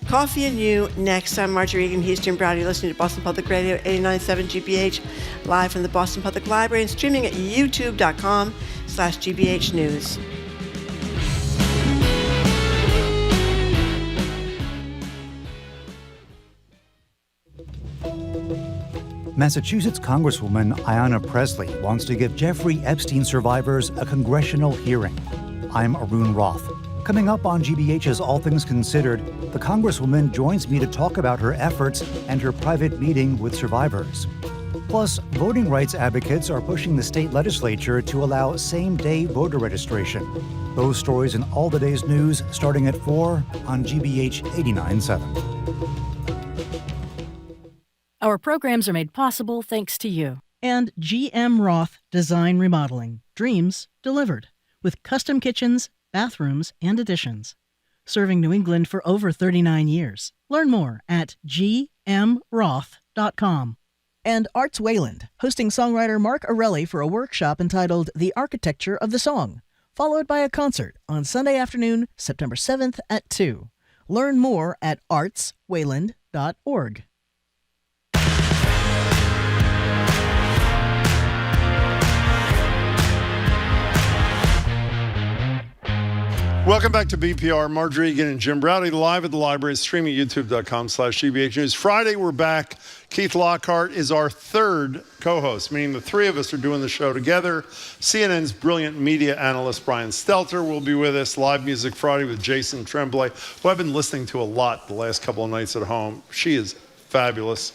Coffee and You next. I'm Marjorie Egan, Houston Browdy, listening to Boston Public Radio 89.7 GBH, live from the Boston Public Library and streaming at youtube.com/GBH News. Massachusetts Congresswoman Ayanna Pressley wants to give Jeffrey Epstein survivors a congressional hearing. I'm Arun Roth. Coming up on GBH's All Things Considered, the Congresswoman joins me to talk about her efforts and her private meeting with survivors. Plus, voting rights advocates are pushing the state legislature to allow same-day voter registration. Those stories and all the day's news starting at 4 on GBH 89.7. Our programs are made possible thanks to you. And GM Roth Design Remodeling. Dreams delivered. With custom kitchens, bathrooms, and additions. Serving New England for over 39 years. Learn more at gmroth.com. And Arts Wayland, hosting songwriter Mark Arelli for a workshop entitled The Architecture of the Song, followed by a concert on Sunday afternoon, September 7th at 2. Learn more at artswayland.org. Welcome back to BPR. Marjorie Egan and Jim Browdy live at the library, streaming at youtube.com/GBH News. Friday, we're back. Keith Lockhart is our third co-host, meaning the three of us are doing the show together. CNN's brilliant media analyst, Brian Stelter, will be with us. Live Music Friday with Jason Tremblay, who I've been listening to a lot the last couple of nights at home. She is fabulous.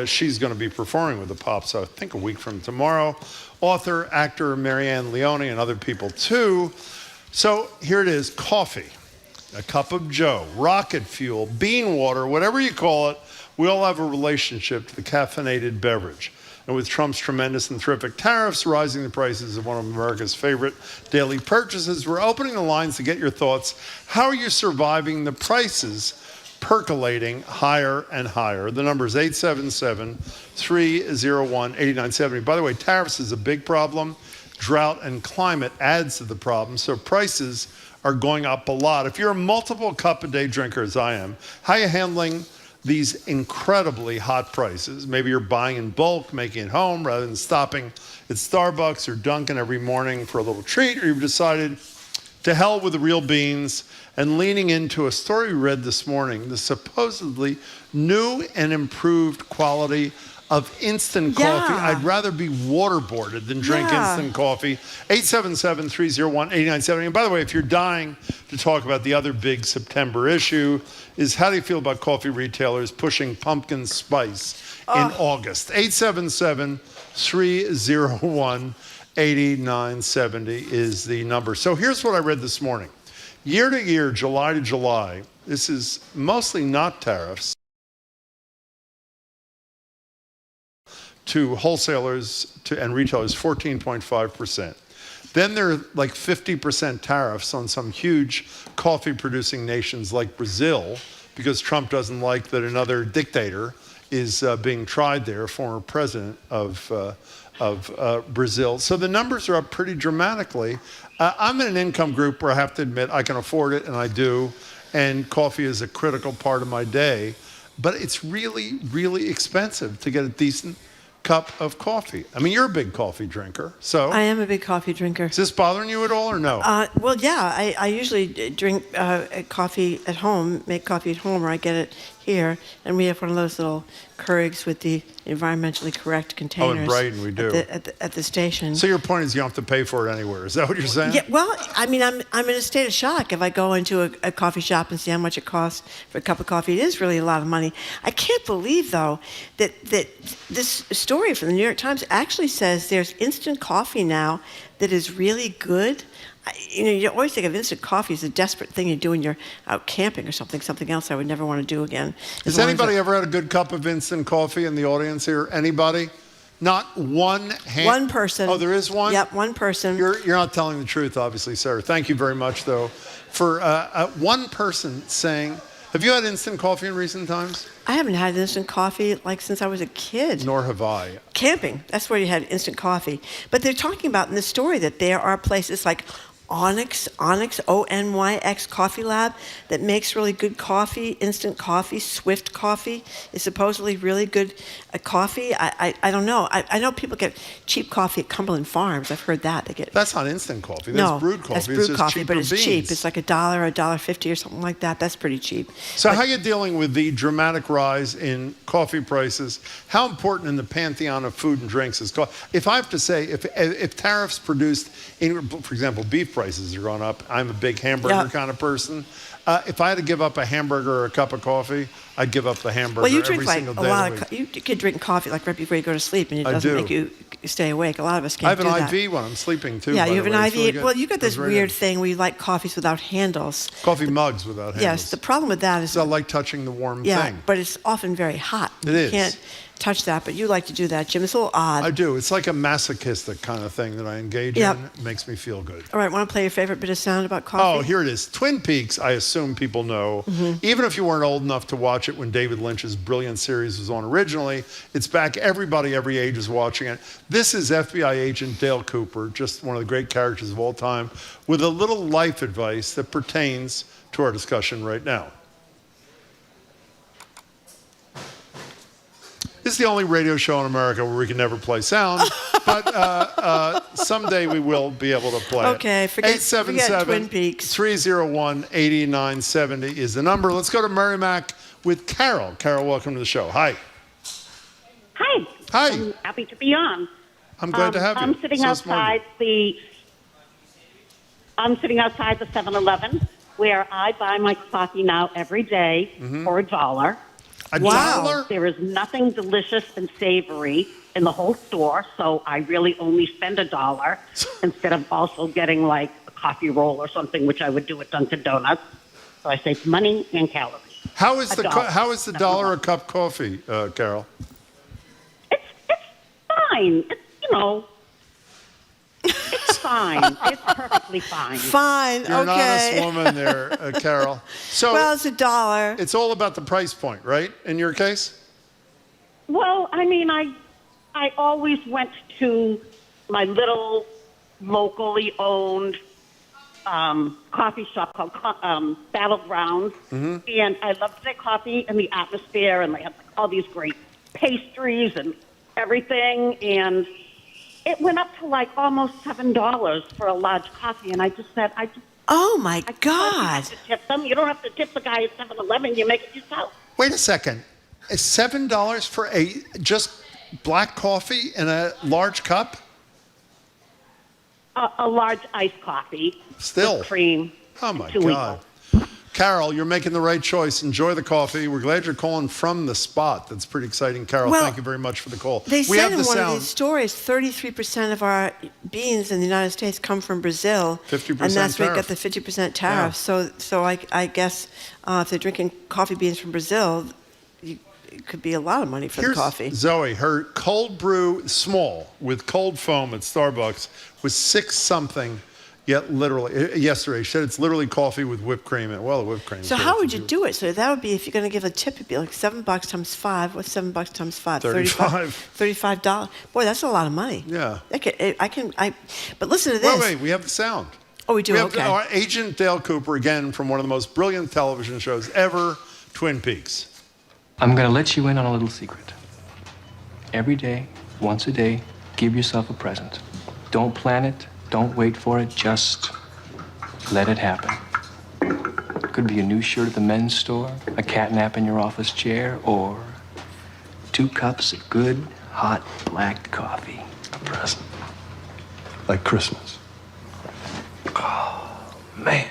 She's going to be performing with the Pops, I think, a week from tomorrow. Author, actor Marianne Leone, and other people, too. So here it is, coffee, a cup of joe, rocket fuel, bean water, whatever you call it, we all have a relationship to the caffeinated beverage. And with Trump's tremendous and terrific tariffs, rising the prices of one of America's favorite daily purchases, we're opening the lines to get your thoughts. How are you surviving the prices percolating higher and higher? The number is 877-301-8970. By the way, tariffs is a big problem. Drought and climate adds to the problem, so prices are going up a lot. If you're a multiple cup a day drinker, as I am, how are you handling these incredibly hot prices? Maybe you're buying in bulk, making it home, rather than stopping at Starbucks or Dunkin' every morning for a little treat, or you've decided to hell with the real beans and leaning into a story we read this morning, the supposedly new and improved quality of instant coffee. I'd rather be waterboarded than drink instant coffee. 877-301-8970. And by the way, if you're dying to talk about the other big September issue, is how do you feel about coffee retailers pushing pumpkin spice in August? 877-301-8970 is the number. So here's what I read this morning. Year to year, July to July, this is mostly not tariffs, to wholesalers and retailers, 14.5%. Then there are like 50% tariffs on some huge coffee-producing nations like Brazil, because Trump doesn't like that another dictator is being tried there, former president of Brazil. So the numbers are up pretty dramatically. I'm in an income group where I have to admit I can afford it, and I do, and coffee is a critical part of my day. But it's really, really expensive to get a decent cup of coffee. I mean, you're a big coffee drinker, so. I am a big coffee drinker. Is this bothering you at all or no? Well, yeah, I usually drink coffee at home, make coffee at home, or I get it here, and we have one of those little Keurigs with the environmentally correct containers. Oh, in Brighton we do. At the station. So your point is you don't have to pay for it anywhere. Is that what you're saying? Yeah, well, I mean, I'm in a state of shock if I go into a coffee shop and see how much it costs for a cup of coffee. It is really a lot of money. I can't believe, though, that this story from the New York Times actually says there's instant coffee now that is really good. You always think of instant coffee as a desperate thing you do when you're out camping or something else I would never want to do again. Has anybody ever had a good cup of instant coffee in the audience here? Anybody? Not one hand? One person. Oh, there is one? Yep, one person. You're not telling the truth, obviously, Sarah. Thank you very much, though, for one person saying Have you had instant coffee in recent times? I haven't had instant coffee like since I was a kid. Nor have I. Camping, that's where you had instant coffee. But they're talking about in the story that there are places like Onyx, O-N-Y-X Coffee Lab that makes really good coffee, instant coffee. Swift Coffee is supposedly really good coffee. I don't know. I know people get cheap coffee at Cumberland Farms. I've heard that. That's not instant coffee. That's brewed coffee. That's brewed it's just coffee, but it's beans. cheap. It's like $1, $1.50 or something like that. That's pretty cheap. So how are you dealing with the dramatic rise in coffee prices? How important in the pantheon of food and drinks is coffee? If I have to say, if tariffs produced, for example, beef prices are going up, I'm a big hamburger kind of person. If I had to give up a hamburger or a cup of coffee, I'd give up the hamburger well, you drink every like single a day lot of the of week. you could drink coffee like right before you go to sleep, and it doesn't make you stay awake. A lot of us can't do that. I have an IV when I'm sleeping too. Yeah, by you have the an way. IV. It's really good. Well, you got this Goes right weird in. thing where you like coffees without handles. Coffee mugs without handles. Yes, the problem with that is So I like touching the warm thing. but it's often very hot. It you is. can't touch that, but you like to do that, Jim. It's a little odd. I do. It's like a masochistic kind of thing that I engage Yep. in. It makes me feel good. All right, want to play your favorite bit of sound about coffee? Oh, here it is. Twin Peaks, I assume people know. Even if you weren't old enough to watch it when David Lynch's brilliant series was on originally, it's back. Everybody, every age is watching it. This is FBI agent Dale Cooper, just one of the great characters of all time, with a little life advice that pertains to our discussion right now. This is the only radio show in America where we can never play sound, but someday we will be able to play it. Okay, forget Twin Peaks. 301-8970 is the number. Let's go to Merrimack with Carol. Carol, welcome to the show. Hi. Hi. Hi. I'm happy to be on. I'm glad to have you. I'm sitting outside the 7-Eleven where I buy my coffee now every day for $1. $1? There is nothing delicious and savory in the whole store, so I really only spend $1 instead of also getting like a coffee roll or something, which I would do at Dunkin' Donuts. So I save money and calories. How is the dollar a cup coffee, Carol? It's fine. It's fine. It's perfectly fine. Fine. You're an honest woman there, Carol. So well, it's $1. It's all about the price point, right? In your case? Well, I mean, I always went to my little locally owned coffee shop called Battlegrounds, and I loved their coffee and the atmosphere, and they had all these great pastries and everything, and it went up to like almost $7 for a large coffee, and I just said, oh my God! You have to tip them. You don't have to tip the guy at 7-Eleven. You make it yourself. Wait a second. Is $7 for a just black coffee in a large cup? A large iced coffee. Still. With cream. Oh my Two God. Carol, you're making the right choice. Enjoy the coffee. We're glad you're calling from the spot. That's pretty exciting. Carol, Well, thank you very much for the call. They we said have in the one sound. of these stories, 33% of our beans in the United States come from Brazil, 50% and that's where you got tariff. the 50% tariff. So I guess if they're drinking coffee beans from Brazil, it could be a lot of money for the coffee. Zoe, her cold brew, small, with cold foam at Starbucks, was $6-something. Yet literally, yesterday, she said it's literally coffee with whipped cream in it. Well, the whipped cream. So how would you do it? So that would be, if you're going to give a tip, it'd be like $7 times 5. What's $7 times 5? $35. Boy, that's a lot of money. Yeah. But listen to this. Wait, we have the sound. Oh, we do? We have Okay. our agent Dale Cooper, again, from one of the most brilliant television shows ever, Twin Peaks. I'm going to let you in on a little secret. Every day, once a day, give yourself a present. Don't plan it. Don't wait for it. Just let it happen. Could be a new shirt at the men's store, a cat nap in your office chair, or 2 cups of good, hot, black coffee. A present. Like Christmas. Oh, man.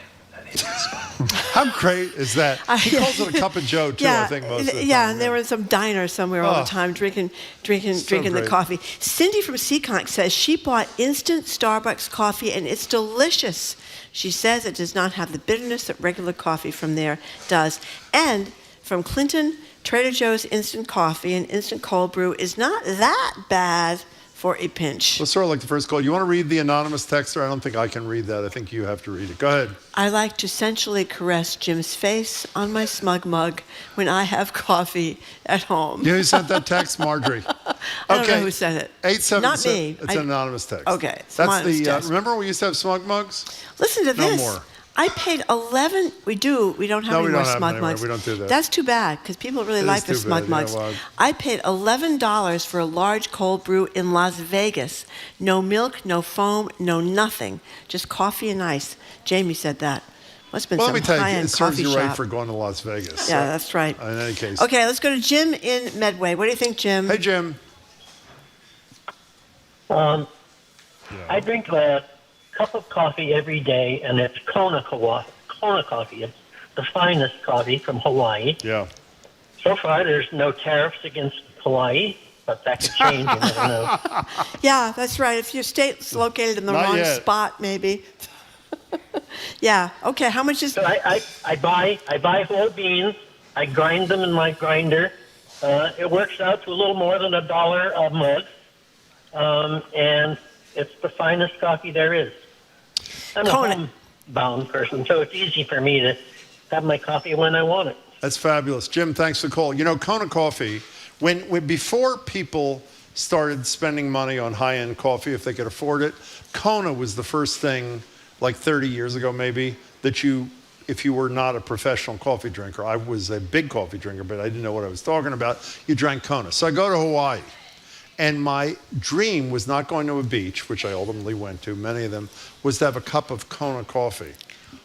How great is that? He calls it a cup of joe, too, I think, most of the time. Yeah, and they were in some diner somewhere all Oh. the time drinking the great. coffee. Cindy from Seekonk says she bought instant Starbucks coffee, and it's delicious. She says it does not have the bitterness that regular coffee from there does. And from Clinton, Trader Joe's instant coffee and instant cold brew is not that bad for a pinch. Let's sort of like the first call. You want to read the anonymous texter? I don't think I can read that. I think you have to read it. Go ahead. I like to sensually caress Jim's face on my smug mug when I have coffee at home. You know who sent that text? Marjorie. I don't know who sent it. 877. Not me. It's an anonymous text. Okay. That's the. Remember when we used to have smug mugs? Listen to this. No more. I paid 11. We don't have any more smug mugs. We don't do that. That's too bad because people really like the smug mugs. Well, I paid $11 for a large cold brew in Las Vegas. No milk, no foam, no nothing. Just coffee and ice. Jamie said that. Must have been some high-end coffee shop. Let me tell you, it serves you right for going to Las Vegas. Yeah, that's right. In any case. Okay, let's go to Jim in Medway. What do you think, Jim? Hey, Jim. I drink a cup of coffee every day, and it's Kona coffee. It's the finest coffee from Hawaii. Yeah. So far, there's no tariffs against Hawaii, but that could change. You never know. Yeah, that's right. If your state's located in the Not wrong yet. spot, maybe. Yeah. Okay. How much is? So I buy whole beans. I grind them in my grinder. It works out to a little more than $1 a mug, and it's the finest coffee there is. I'm a homebound person, so it's easy for me to have my coffee when I want it. That's fabulous. Jim, thanks for the call. You know, Kona Coffee, when before people started spending money on high-end coffee, if they could afford it, Kona was the first thing, like 30 years ago maybe, that you, if you were not a professional coffee drinker, I was a big coffee drinker, but I didn't know what I was talking about, you drank Kona. So I go to Hawaii. And my dream was not going to a beach, which I ultimately went to, many of them, was to have a cup of Kona coffee.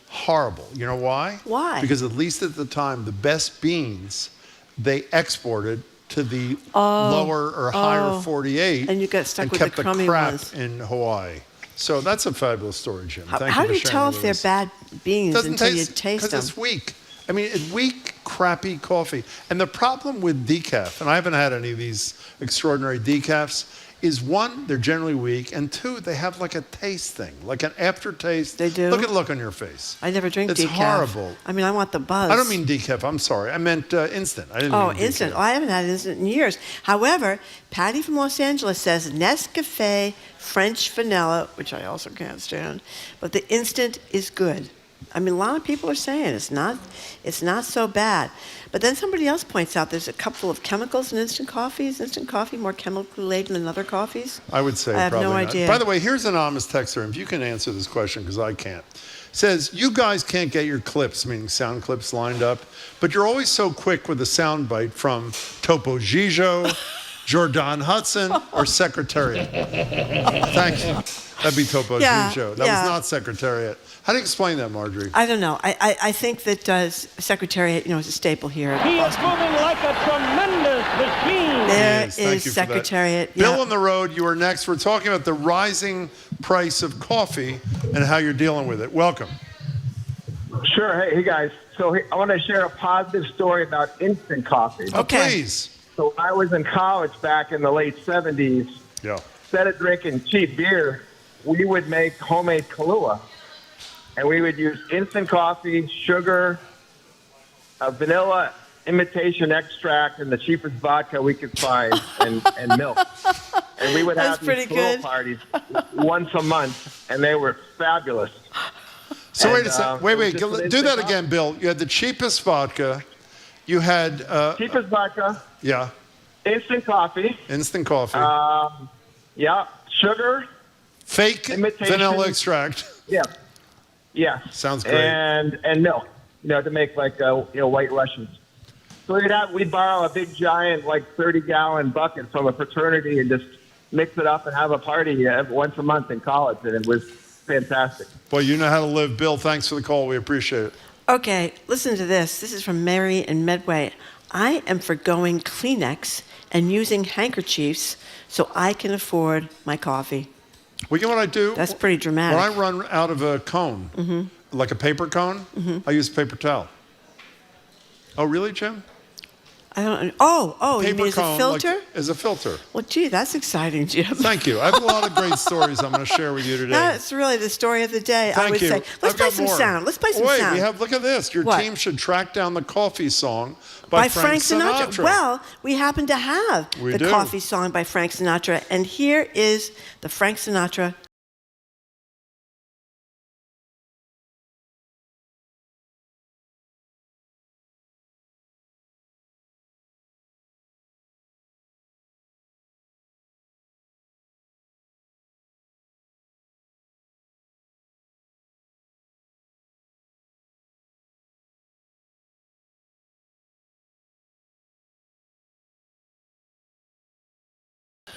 Horrible. You know why? Why? Because at least at the time, the best beans, they exported to the lower or higher 48. And you got stuck with kept the crummy crap ones. in Hawaii. So that's a fabulous story, Jim. Thank How you do you for sharing tell it if with they're us. bad beans until you taste Because them? it's weak. I mean, it's weak, crappy coffee. And the problem with decaf, and I haven't had any of these extraordinary decafs, is one, they're generally weak, and two, they have like a taste thing, like an aftertaste. They do? Look at the look on your face. I never drink It's decaf. horrible. I mean, I want the buzz. I don't mean decaf, I'm sorry. I meant instant. I didn't mean instant. decaf. Oh, I haven't had instant in years. However, Patty from Los Angeles says Nescafe French vanilla, which I also can't stand, but the instant is good. I mean, a lot of people are saying it's not so bad. But then somebody else points out there's a couple of chemicals in instant coffee. Is instant coffee more chemically laden than other coffees? I would say I have probably no not. idea. By the way, here's an anonymous texter, and if you can answer this question, because I can't. Says, you guys can't get your clips, meaning sound clips, lined up, but you're always so quick with a sound bite from Topo Gigio, Jordan Hudson, or Secretariat. Thank you. That'd be Topo Gigio. That was not Secretariat. How do you explain that, Marjorie? I don't know. I think that Secretariat, is a staple here. He is moving like a tremendous machine. There Yes, thank is you for that. Secretariat. Bill on the road, you are next. We're talking about the rising price of coffee and how you're dealing with it. Welcome. Sure. Hey guys. So I want to share a positive story about instant coffee. Oh, please. So when I was in college back in the late 70s, instead of drinking cheap beer, we would make homemade Kahlua. And we would use instant coffee, sugar, vanilla imitation extract, and the cheapest vodka we could find, and milk. And we would have these Kahlua parties once a month, and they were fabulous. So And, wait a second. Wait. just an Do that instant again, Bill. You had the cheapest vodka. You had... cheapest vodka. Yeah. Instant coffee. Instant coffee. Sugar. Fake imitation vanilla extract. Yeah. Yeah. Sounds great. And milk, to make like White Russians. So we'd borrow a big giant 30-gallon bucket from a fraternity and just mix it up and have a party once a month in college, and it was fantastic. Well, you know how to live, Bill. Thanks for the call. We appreciate it. Okay, listen to this. This is from Mary in Medway. I am forgoing Kleenex and using handkerchiefs so I can afford my coffee. Well, you know what I do? That's pretty dramatic. When I run out of a cone, like a paper cone, I use paper towel. Oh, really, Jim? I don't. Oh, you Paper mean as a cone, filter? Like, as a filter. Well, gee, that's exciting, Jim. Thank you. I have a lot of great stories I'm going to share with you today. That's really the story of the day, Thank I would you. say. Let's play some more. sound. Let's play some Wait, sound. look at this. Your What? team should track down the coffee song by Frank Sinatra. Well, we happen to have the coffee song by Frank Sinatra, and here is the Frank Sinatra.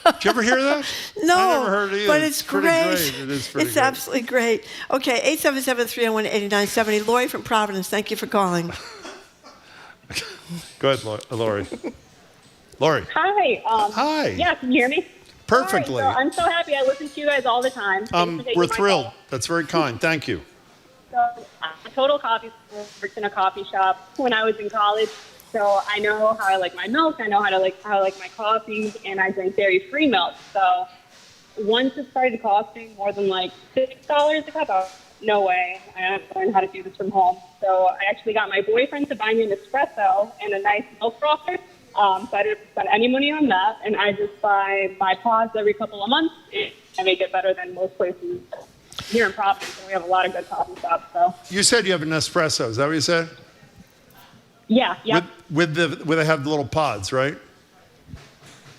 Did you ever hear that? No, I never heard it either. but it's pretty great. It is pretty It's great. absolutely great. Okay, 877-301-8970. Lori from Providence, thank you for calling. Go ahead, Lori. Lori. Hi. Hi. Yeah, can you hear me? Perfectly. All right, so I'm so happy. I listen to you guys all the time. Thanks for taking We're my thrilled. call. That's very kind. Thank you. So, I'm a total coffee school, worked in a coffee shop when I was in college. So I know how I like my milk. I know how I like my coffee, and I drink dairy-free milk. So once it started costing more than like $6 a cup, I was, no way. I have to learn how to do this from home. So I actually got my boyfriend to buy me an espresso and a nice milk frother. So I didn't spend any money on that, and I just buy my pods every couple of months. I make it better than most places here in Providence, and we have a lot of good coffee shops. So You said you have an espresso. Is that what you said? yeah. With they have the little pods, right?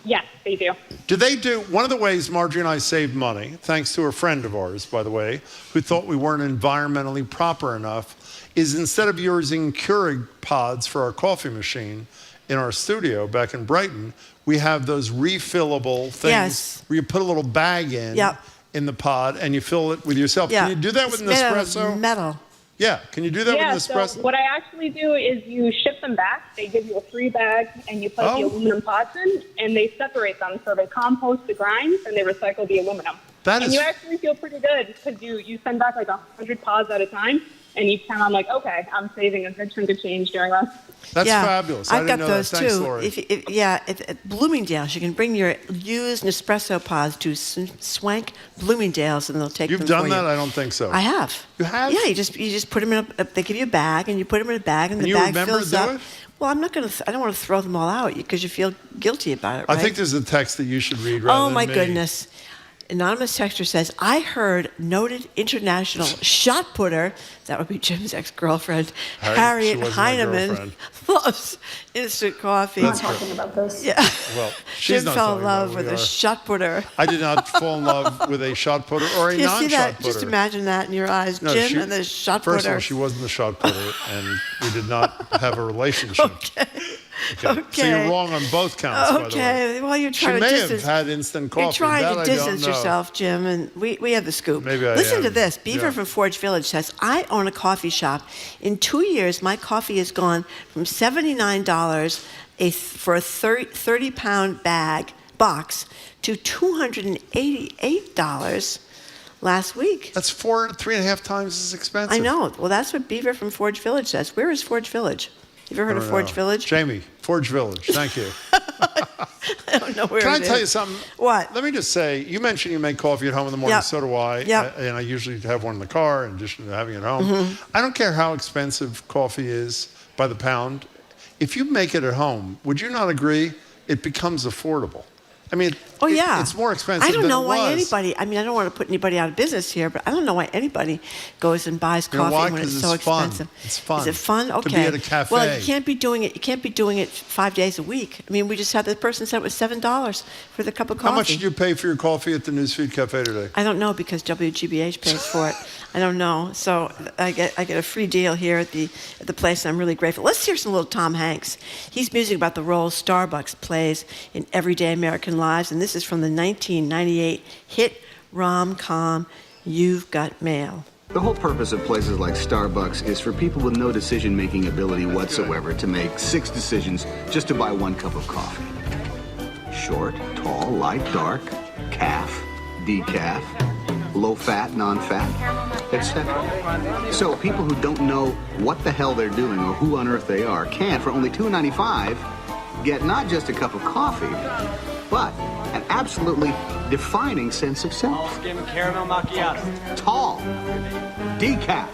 Yes, they do. Do they do, one of the ways Marjorie and I saved money, thanks to a friend of ours, by the way, who thought we weren't environmentally proper enough, is instead of using Keurig pods for our coffee machine in our studio back in Brighton, we have those refillable things where you put a little bag in the pod and you fill it with yourself. Yeah. Can you do that with an It's made out of espresso? metal. Yeah, can you do that with an espresso? So what I actually do is you ship them back. They give you a free bag, and you put the aluminum pods in, and they separate them. So they compost the grinds, and they recycle the aluminum. And you actually feel pretty good because you send back like 100 pods at a time, and each time I'm like, okay, I'm saving a good chunk of change during that. That's fabulous. I I've didn't got know those that. Thanks, too. Lori. At Bloomingdale's, you can bring your used Nespresso pods to Swank Bloomingdale's, and they'll take them You've done for that? you. I don't think so. I have. You have? Yeah, you just put them in they give you a bag, and you put them in a bag, and the you bag remember fills to do up. it? Well, I'm not I don't want to throw them all out because you feel guilty about it, right? I think there's a text that you should read rather Oh, than my me. goodness. Anonymous texter says, I heard noted international shot putter, that would be Jim's ex-girlfriend, Harriet she wasn't my Heineman, girlfriend. loves instant coffee. That's We're not talking about this. Yeah. Well, she's Jim not fell talking in about love it, with we a are. shot putter. I did not fall in love with a shot putter or a You see non-shot that? putter. Just imagine that in your eyes. No, Jim she- and the shot First putter. of all, she wasn't the shot putter, and we did not have a relationship. Okay. So you're wrong on both counts, by the way. Okay, well, you're She trying to may distance. have had instant coffee. You're trying That to I don't distance know. yourself, Jim, and we have the scoop. Maybe I Listen am. to this. Beaver Yeah. from Forge Village says, I own a coffee shop. In 2 years, my coffee has gone from $79 for a 30-pound box to $288 last week. That's 3.5 times as expensive. I know. Well, that's what Beaver from Forge Village says. Where is Forge Village? Have you ever heard of Forge Village? Jamie, Forge Village. Thank you. I don't know where Can I it tell is. you something? What? Let me just say, you mentioned you make coffee at home in the morning. Yep. So do I. Yep. And I usually have one in the car in addition to having it at home. Mhm. I don't care how expensive coffee is by the pound. If you make it at home, would you not agree it becomes affordable? I mean, Oh, yeah. it's more expensive I don't than know it why was. anybody, I mean, I don't want to put anybody out of business here, but I don't know why anybody goes and buys You know coffee why? when it's 'Cause so it's fun. expensive. It's fun. Is it fun? To Okay. be at a cafe. Well, you can't be doing it 5 days a week. I mean, we just had the person said it was $7 for the cup of coffee. How much did you pay for your coffee at the Newsfeed Cafe today? I don't know because WGBH pays for it. I don't know. So I get a free deal here at the place, and I'm really grateful. Let's hear some little Tom Hanks. He's musing about the role Starbucks plays in everyday American lives, and this is from the 1998 hit rom-com You've Got Mail. The whole purpose of places like Starbucks is for people with no decision-making ability whatsoever to make 6 decisions just to buy 1 cup of coffee. Short, tall, light, dark, calf, decaf, low-fat, non-fat, etc. So people who don't know what the hell they're doing or who on earth they are can, for only $2.95, get not just a cup of coffee, but an absolutely defining sense of self. Skim caramel macchiato. Tall, decaf,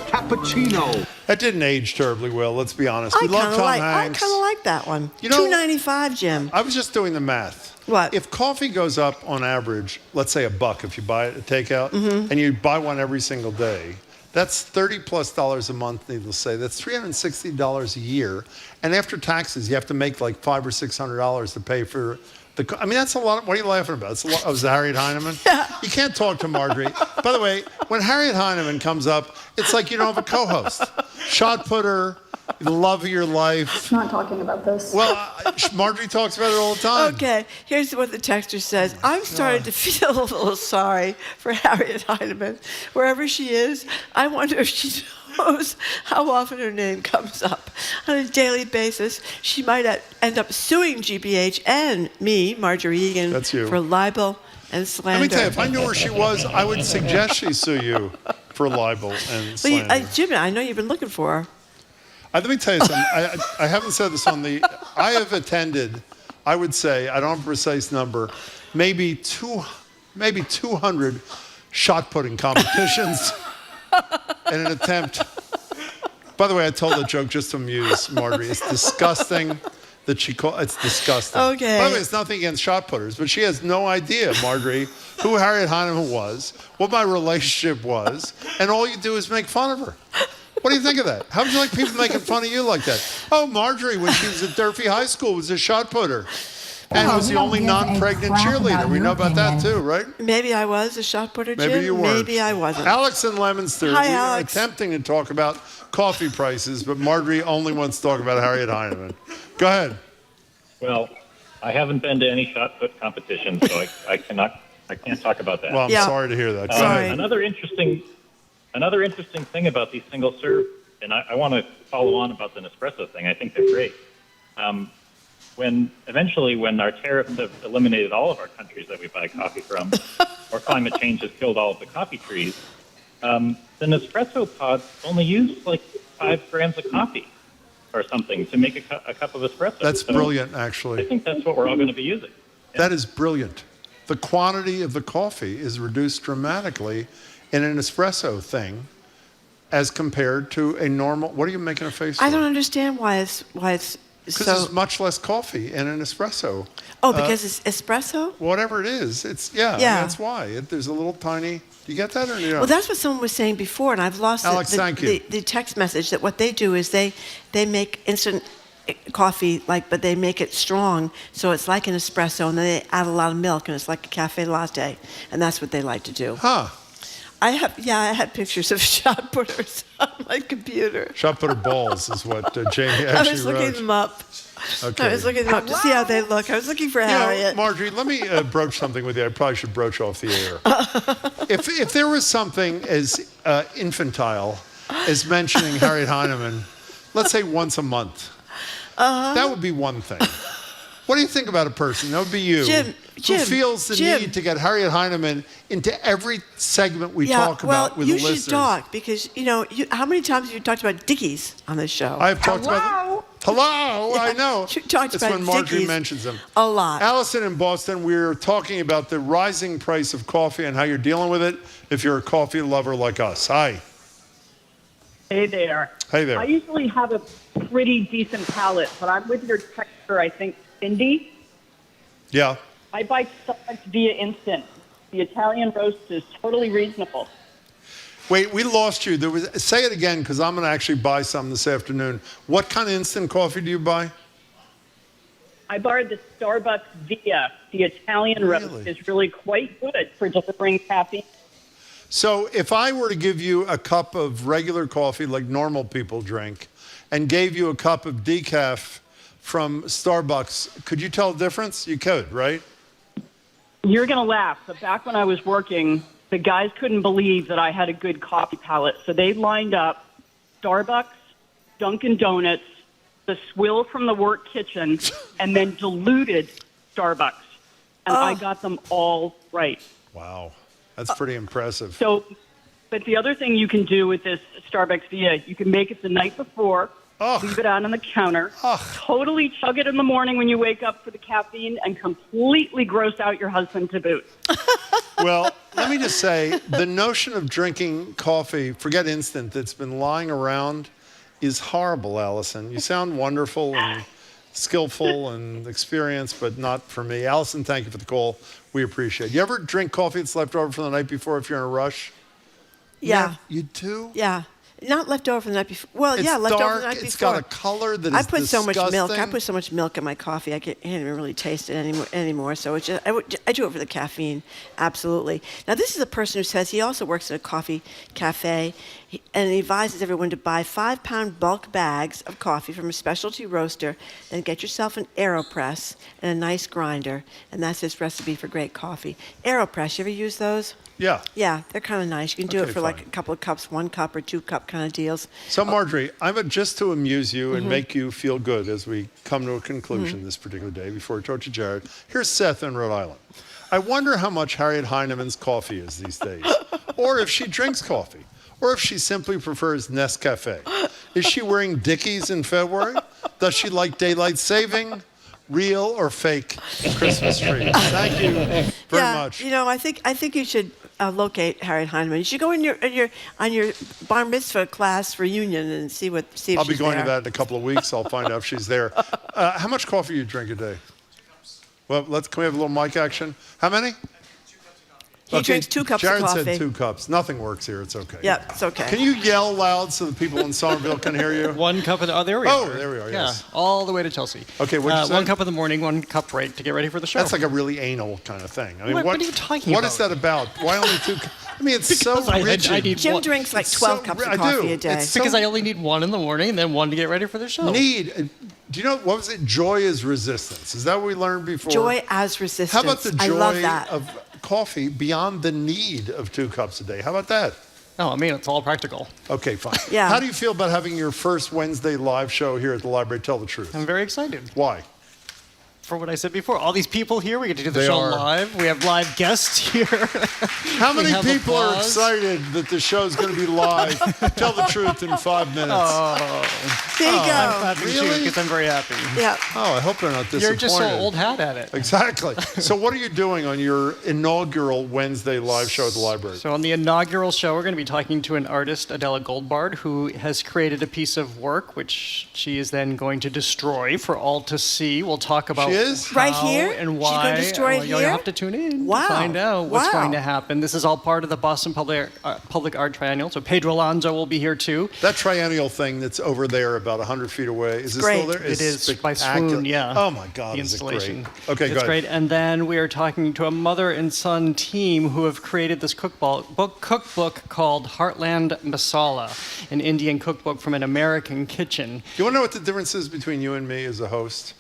cappuccino. That didn't age terribly well, let's be honest. We I love kind of Tom like. Hanks. I kind of like that one. You know- $2.95, Jim. I was just doing the math. What? If coffee goes up on average, let's say $1 if you buy it at takeout, and you buy one every single day, that's $30+ a month, needless to say. That's $360 a year. And after taxes, you have to make like $500 or $600 to pay for the. I mean, that's a lot. What are you laughing about? It's a lot. Oh, is it Harriet Heineman? Yeah. You can't talk to Marjorie. By the way, when Harriet Heineman comes up, it's like you don't have a co-host. Shot putter, the love of your life. Not talking about this. Well, Marjorie talks about it all the time. Okay, here's what the texter says. I'm starting to feel a little sorry for Harriet Heineman. Wherever she is, I wonder if she knows how often her name comes up. On a daily basis, she might end up suing GBH and me, Marjorie Egan, That's you. for libel and slander. Let me tell you, if I knew where she was, I would suggest she sue you for libel and slander. Jim, I know you've been looking for her. Let me tell you something. I haven't said this on the. I have attended. I would say I don't have a precise number. Maybe 200 shot putting competitions in an attempt. By the way, I told the joke just to amuse Marjorie. It's disgusting that she called. It's disgusting. Okay. By the way, it's nothing against shot putters, but she has no idea, Marjorie, who Harriet Heineman was, what my relationship was, and all you do is make fun of her. What do you think of that? How would you like people making fun of you like that? Oh, Marjorie, when she was at Durfee High School, was a shot putter. And was the only non-pregnant cheerleader. We know about that too, right? Maybe I was a shot putter, Jim. Maybe you were. Maybe I wasn't. Alex and Leominster, Hi, we are Alex. attempting to talk about coffee prices, but Marjorie only wants to talk about Harriet Heineman. Go ahead. Well, I haven't been to any shot put competitions, so I can't talk about that. Well, I'm sorry to hear that. Go ahead. Another interesting thing about these single serve, and I want to follow on about the Nespresso thing. I think they're great. When our tariffs have eliminated all of our countries that we buy coffee from, or climate change has killed all of the coffee trees, the Nespresso pods only use like 5 grams of coffee or something to make a cup of espresso. That's brilliant, actually. I think that's what we're all going to be using. That is brilliant. The quantity of the coffee is reduced dramatically in an espresso thing as compared to a normal. What are you making a face for? I don't understand why it's Because there's much less coffee in an espresso. Oh, because it's espresso? Whatever it is, it's I mean, that's why. There's a little tiny. Do you get that or you don't? Well, that's what someone was saying before, and I've lost Alex, thank you. the text message that what they do is they make instant coffee, but they make it strong, so it's like an espresso, and then they add a lot of milk, and it's like a cafe latte, and that's what they like to do. Huh. I had pictures of shot putters on my computer. Shot putter balls is what Jamie actually I was looking wrote. them up. Okay. I was looking them up to see how they look. I was looking for Harriet. Marjorie, let me broach something with you. I probably should broach off the air. If there was something as infantile as mentioning Harriet Heineman, let's say once a month, that would be one thing. What do you think about a person? That would be you. Who feels the need to get Harriet Heineman into every segment we talk about with the listeners? You should talk because, how many times have you talked about Dickies on this show? I have talked about Hello, I know. You talked It's about when Marjorie Dickies mentions them. a lot. Allison in Boston, we're talking about the rising price of coffee and how you're dealing with it if you're a coffee lover like us. Hi. Hey there. Hey there. I usually have a pretty decent palate, but I'm with your texter, I think, Cindy. Yeah. I buy Starbucks via Instant. The Italian roast is totally reasonable. Wait, we lost you. Say it again because I'm going to actually buy some this afternoon. What kind of instant coffee do you buy? I borrowed the Starbucks via. The Italian roast is really quite good for delivering caffeine. So if I were to give you a cup of regular coffee like normal people drink and gave you a cup of decaf from Starbucks, could you tell the difference? You could, right? You're going to laugh, but back when I was working, the guys couldn't believe that I had a good coffee palate. So they lined up Starbucks, Dunkin' Donuts, the swill from the work kitchen, and then diluted Starbucks. And I got them all right. Wow. That's pretty impressive. So, but the other thing you can do with this Starbucks Via, you can make it the night before. leave it out on the counter, totally chug it in the morning when you wake up for the caffeine, and completely gross out your husband to boot. Well, let me just say, the notion of drinking coffee, forget instant, that's been lying around is horrible, Allison. You sound wonderful and skillful and experienced, but not for me. Allison, thank you for the call. We appreciate it. You ever drink coffee that's left over from the night before if you're in a rush? Yeah. You do? Yeah. Not left over from the night before. Well, It's yeah, left over dark, from the night before. it's got a color that I is put so much milk. I disgusting. put so much milk in my coffee. I can't even really taste it anymore. So it's just, I do it for the caffeine. Absolutely. Now, this is a person who says he also works at a coffee cafe, and he advises everyone to buy 5-pound bulk bags of coffee from a specialty roaster, then get yourself an AeroPress and a nice grinder, and that's his recipe for great coffee. AeroPress, you ever use those? Yeah. Yeah, they're kind of nice. You can do Okay, it for like fine. a couple of cups, 1 cup or 2 cup kind of deals. So, Marjorie, I'm just to amuse you and Mhm. make you feel good as we come to a conclusion this particular day before we talk to Jared. Here's Seth in Rhode Island. I wonder how much Harriet Heinemann's coffee is these days, or if she drinks coffee, or if she simply prefers Nescafe. Is she wearing Dickies in February? Does she like daylight saving? Real or fake Christmas trees? Thank you very much. You know, I think you should locate Harriet Heinemann. You should go on your bar mitzvah class reunion and see if I'll be she's going there. to that in a couple of weeks. I'll find out if she's there. How much coffee do you drink a day? Well, can we have a little mic action? How many? He drinks 2 cups Jared of coffee. said 2 cups. Nothing works here. It's okay. Yeah, it's okay. Can you yell loud so the people in Somerville can hear you? 1 cup of there we are. Oh, there we are, yes. Yeah, all the way to Chelsea. Okay, what'd you say? 1 cup in the morning, 1 cup break to get ready for the show. That's like a really anal kind of thing. I mean, What are you talking What about? is that about? Why only 2? I mean, it's so Because I rigid. need Jim one. drinks like It's 12 so cups ri- of I coffee do. a day. It's so- Because I only need 1 in the morning and then 1 to get ready for the show. Do you know, what was it? Joy is resistance. Is that what we learned before? Joy as resistance. How about the joy I love that. of coffee beyond the need of 2 cups a day? How about that? No, I mean, it's all practical. Okay, fine. Yeah. How do you feel about having your first Wednesday live show here at the library? Tell the truth. I'm very excited. Why? For what I said before, all these people here, we get to do the They show are. live. We have live guests here. How many We have people are applause. excited that the show's going to be live? Tell the truth in 5 minutes. There you go. I'm clapping Really? because I'm very happy. Yeah. Oh, I hope they're not disappointed. You're just so old hat at it. Exactly. So what are you doing on your inaugural Wednesday live show at the library? So on the inaugural show, we're going to be talking to an artist, Adela Goldbard, who has created a piece of work which she is then going to destroy for all to see. We'll talk about She is? how Right here? and She's why. gonna destroy it Well, you'll here? have to tune in Wow. to find out what's Wow. going to happen. This is all part of the Boston Public Art Triennial. So Pedro Alonso will be here too. That triennial thing that's over there about 100 feet away, is it Great. still there? It is by spectacular. Swoon, yeah. Oh my God, The is it installation. great? Okay, it's go ahead. great. And then we are talking to a mother and son team who have created this cookbook called Heartland Masala, an Indian cookbook from an American kitchen. Do you want to know what the difference is between you and me as a host?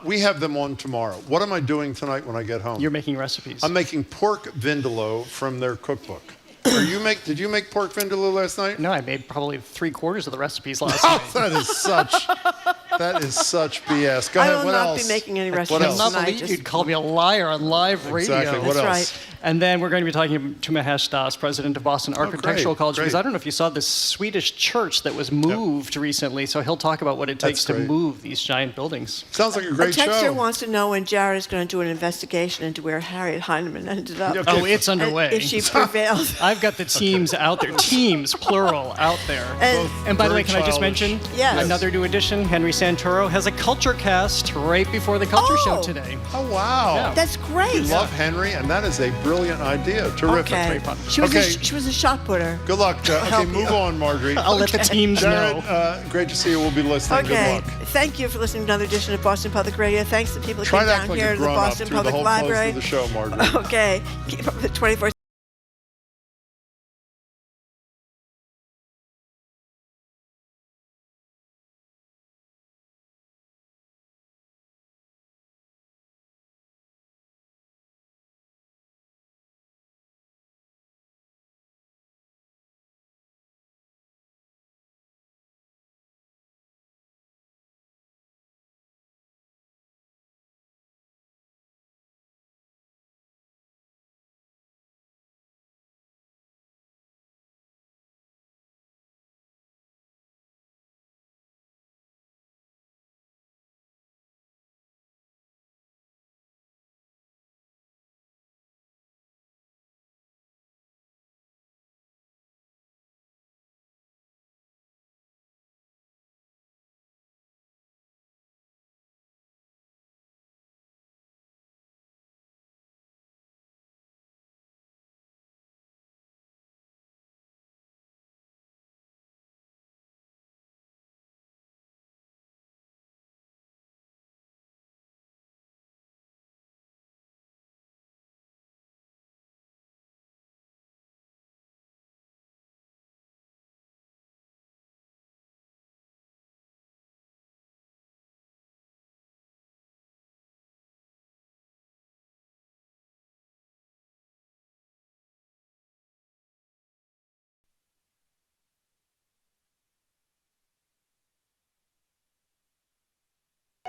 We have them on tomorrow. What am I doing tonight when I get home? You're making recipes. I'm making pork vindaloo from their cookbook. Did you make pork vindaloo last night? No, I made probably 3/4 of the recipes last Oh, night. that is such BS. Go I ahead. will What not else? be making any What recipes else? I tonight. cannot believe Just- you'd call me a liar on live radio. Exactly. What That's else? right. And then we're going to be talking to Mahesh Das, president of Boston Architectural College, because great. I don't know if you saw this Swedish church that was moved recently, so he'll talk about what it takes That's to great. move these giant buildings. Sounds like a A great texter show. wants to know when Jared is going to do an investigation into where Harriet Heinemann ended up. Okay. Oh, it's underway. And if she prevailed. I've got the teams out there, teams, plural, out there. And by the way, very can I just childish. mention Yes. another new addition? Henry Santoro has a culture cast right before the culture show today. Oh, wow. Yeah. That's great. We love Henry, and that is a brilliant idea. Terrific. Okay. fun. She was, Okay. she was a shot putter. Good luck. Okay, help move you. on, Marjorie. I'll let the teams Jared, know. great to see you. We'll be listening. Okay. Good luck. Thank you for listening to another edition of Boston Public Radio. Thanks to the people that Try came to act down like here a to the grown-up Boston through the Public whole close Library. of the show, Marjorie. Okay. Keep up the 24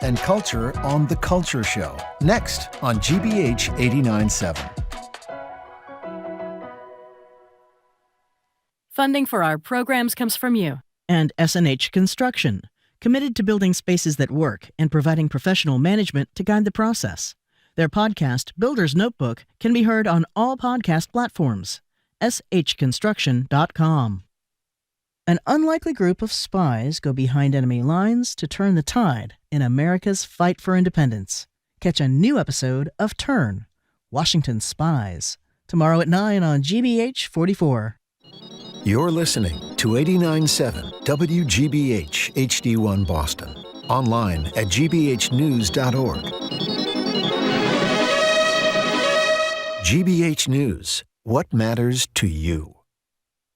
and culture on The Culture Show. Next on GBH 89.7. Funding for our programs comes from you. And SNH Construction, committed to building spaces that work and providing professional management to guide the process. Their podcast, Builder's Notebook, can be heard on all podcast platforms. shconstruction.com. An unlikely group of spies go behind enemy lines to turn the tide in America's fight for independence. Catch a new episode of Turn, Washington Spies, tomorrow at 9 on GBH 44. You're listening to 89.7 WGBH HD1 Boston. Online at gbhnews.org. GBH News. What matters to you?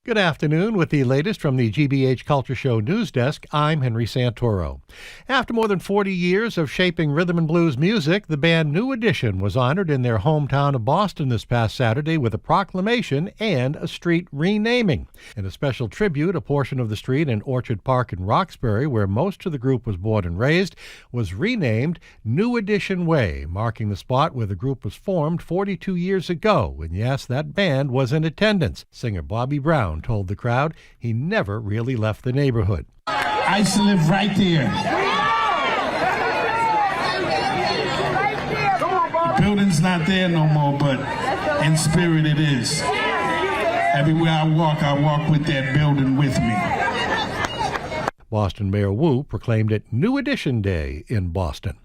Good afternoon. With the latest from the GBH Culture Show news desk, I'm Henry Santoro. After more than 40 years of shaping rhythm and blues music, the band New Edition was honored in their hometown of Boston this past Saturday with a proclamation and a street renaming. In a special tribute, a portion of the street in Orchard Park in Roxbury, where most of the group was born and raised, was renamed New Edition Way, marking the spot where the group was formed 42 years ago. And yes, that band was in attendance. Singer Bobby Brown told the crowd he never really left the neighborhood. I used to live right there. The building's not there no more, but in spirit it is. Everywhere I walk with that building with me. Boston Mayor Wu proclaimed it New Edition Day in Boston.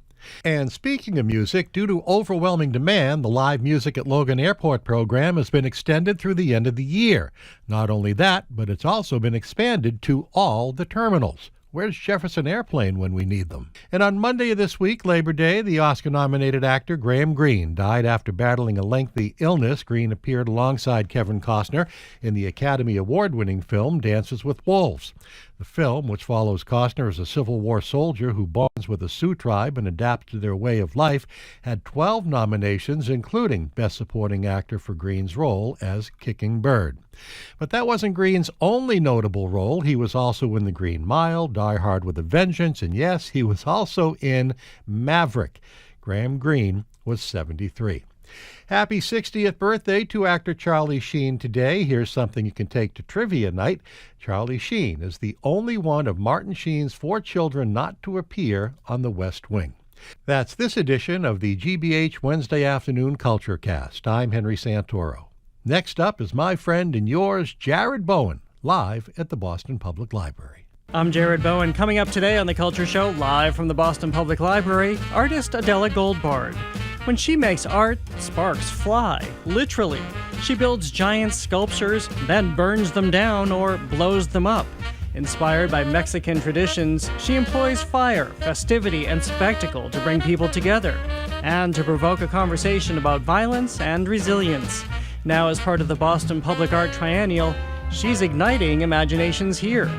And speaking of music, due to overwhelming demand, the Live Music at Logan Airport program has been extended through the end of the year. Not only that, but it's also been expanded to all the terminals. Where's Jefferson Airplane when we need them? And on Monday of this week, Labor Day, the Oscar-nominated actor Graham Greene died after battling a lengthy illness. Greene appeared alongside Kevin Costner in the Academy Award-winning film Dances with Wolves. The film, which follows Costner as a Civil War soldier who bonds with the Sioux tribe and adapts to their way of life, had 12 nominations, including Best Supporting Actor for Greene's role as Kicking Bird. But that wasn't Greene's only notable role. He was also in The Green Mile, Die Hard with a Vengeance, and yes, he was also in Maverick. Graham Greene was 73. Happy 60th birthday to actor Charlie Sheen today. Here's something you can take to trivia night. Charlie Sheen is the only one of Martin Sheen's 4 children not to appear on The West Wing. That's this edition of the GBH Wednesday Afternoon Culture Cast. I'm Henry Santoro. Next up is my friend and yours, Jared Bowen, live at the Boston Public Library. I'm Jared Bowen. Coming up today on The Culture Show, live from the Boston Public Library, artist Adela Goldbard. When she makes art, sparks fly, literally. She builds giant sculptures, then burns them down or blows them up. Inspired by Mexican traditions, she employs fire, festivity, and spectacle to bring people together, and to provoke a conversation about violence and resilience. Now, as part of the Boston Public Art Triennial, she's igniting imaginations here.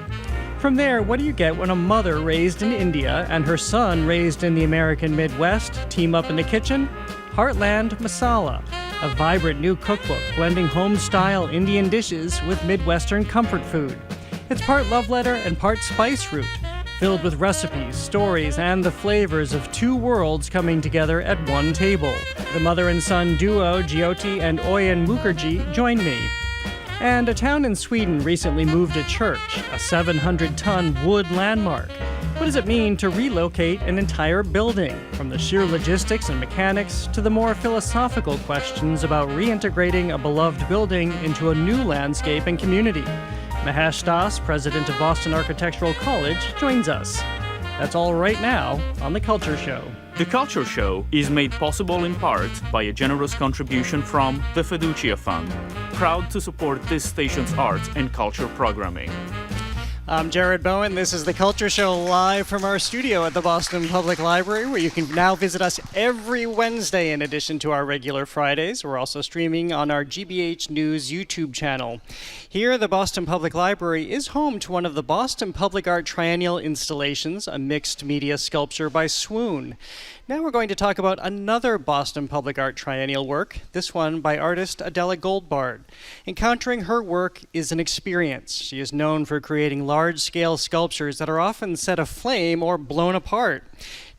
From there, what do you get when a mother raised in India and her son raised in the American Midwest team up in the kitchen? Heartland Masala, a vibrant new cookbook blending home-style Indian dishes with Midwestern comfort food. It's part love letter and part spice route, filled with recipes, stories, and the flavors of 2 worlds coming together at one table. The mother and son duo, Jyoti and Oyen Mukherjee, join me. And a town in Sweden recently moved a church, a 700-ton wood landmark. What does it mean to relocate an entire building? From the sheer logistics and mechanics to the more philosophical questions about reintegrating a beloved building into a new landscape and community. Mahesh Das, president of Boston Architectural College, joins us. That's all right now on The Culture Show. The Culture Show is made possible in part by a generous contribution from the Fiducia Fund, proud to support this station's arts and culture programming. I'm Jared Bowen. This is The Culture Show live from our studio at the Boston Public Library, where you can now visit us every Wednesday in addition to our regular Fridays. We're also streaming on our GBH News YouTube channel. Here, the Boston Public Library is home to one of the Boston Public Art Triennial installations, a mixed media sculpture by Swoon. Now we're going to talk about another Boston Public Art Triennial work, this one by artist Adela Goldbard. Encountering her work is an experience. She is known for creating large-scale sculptures that are often set aflame or blown apart.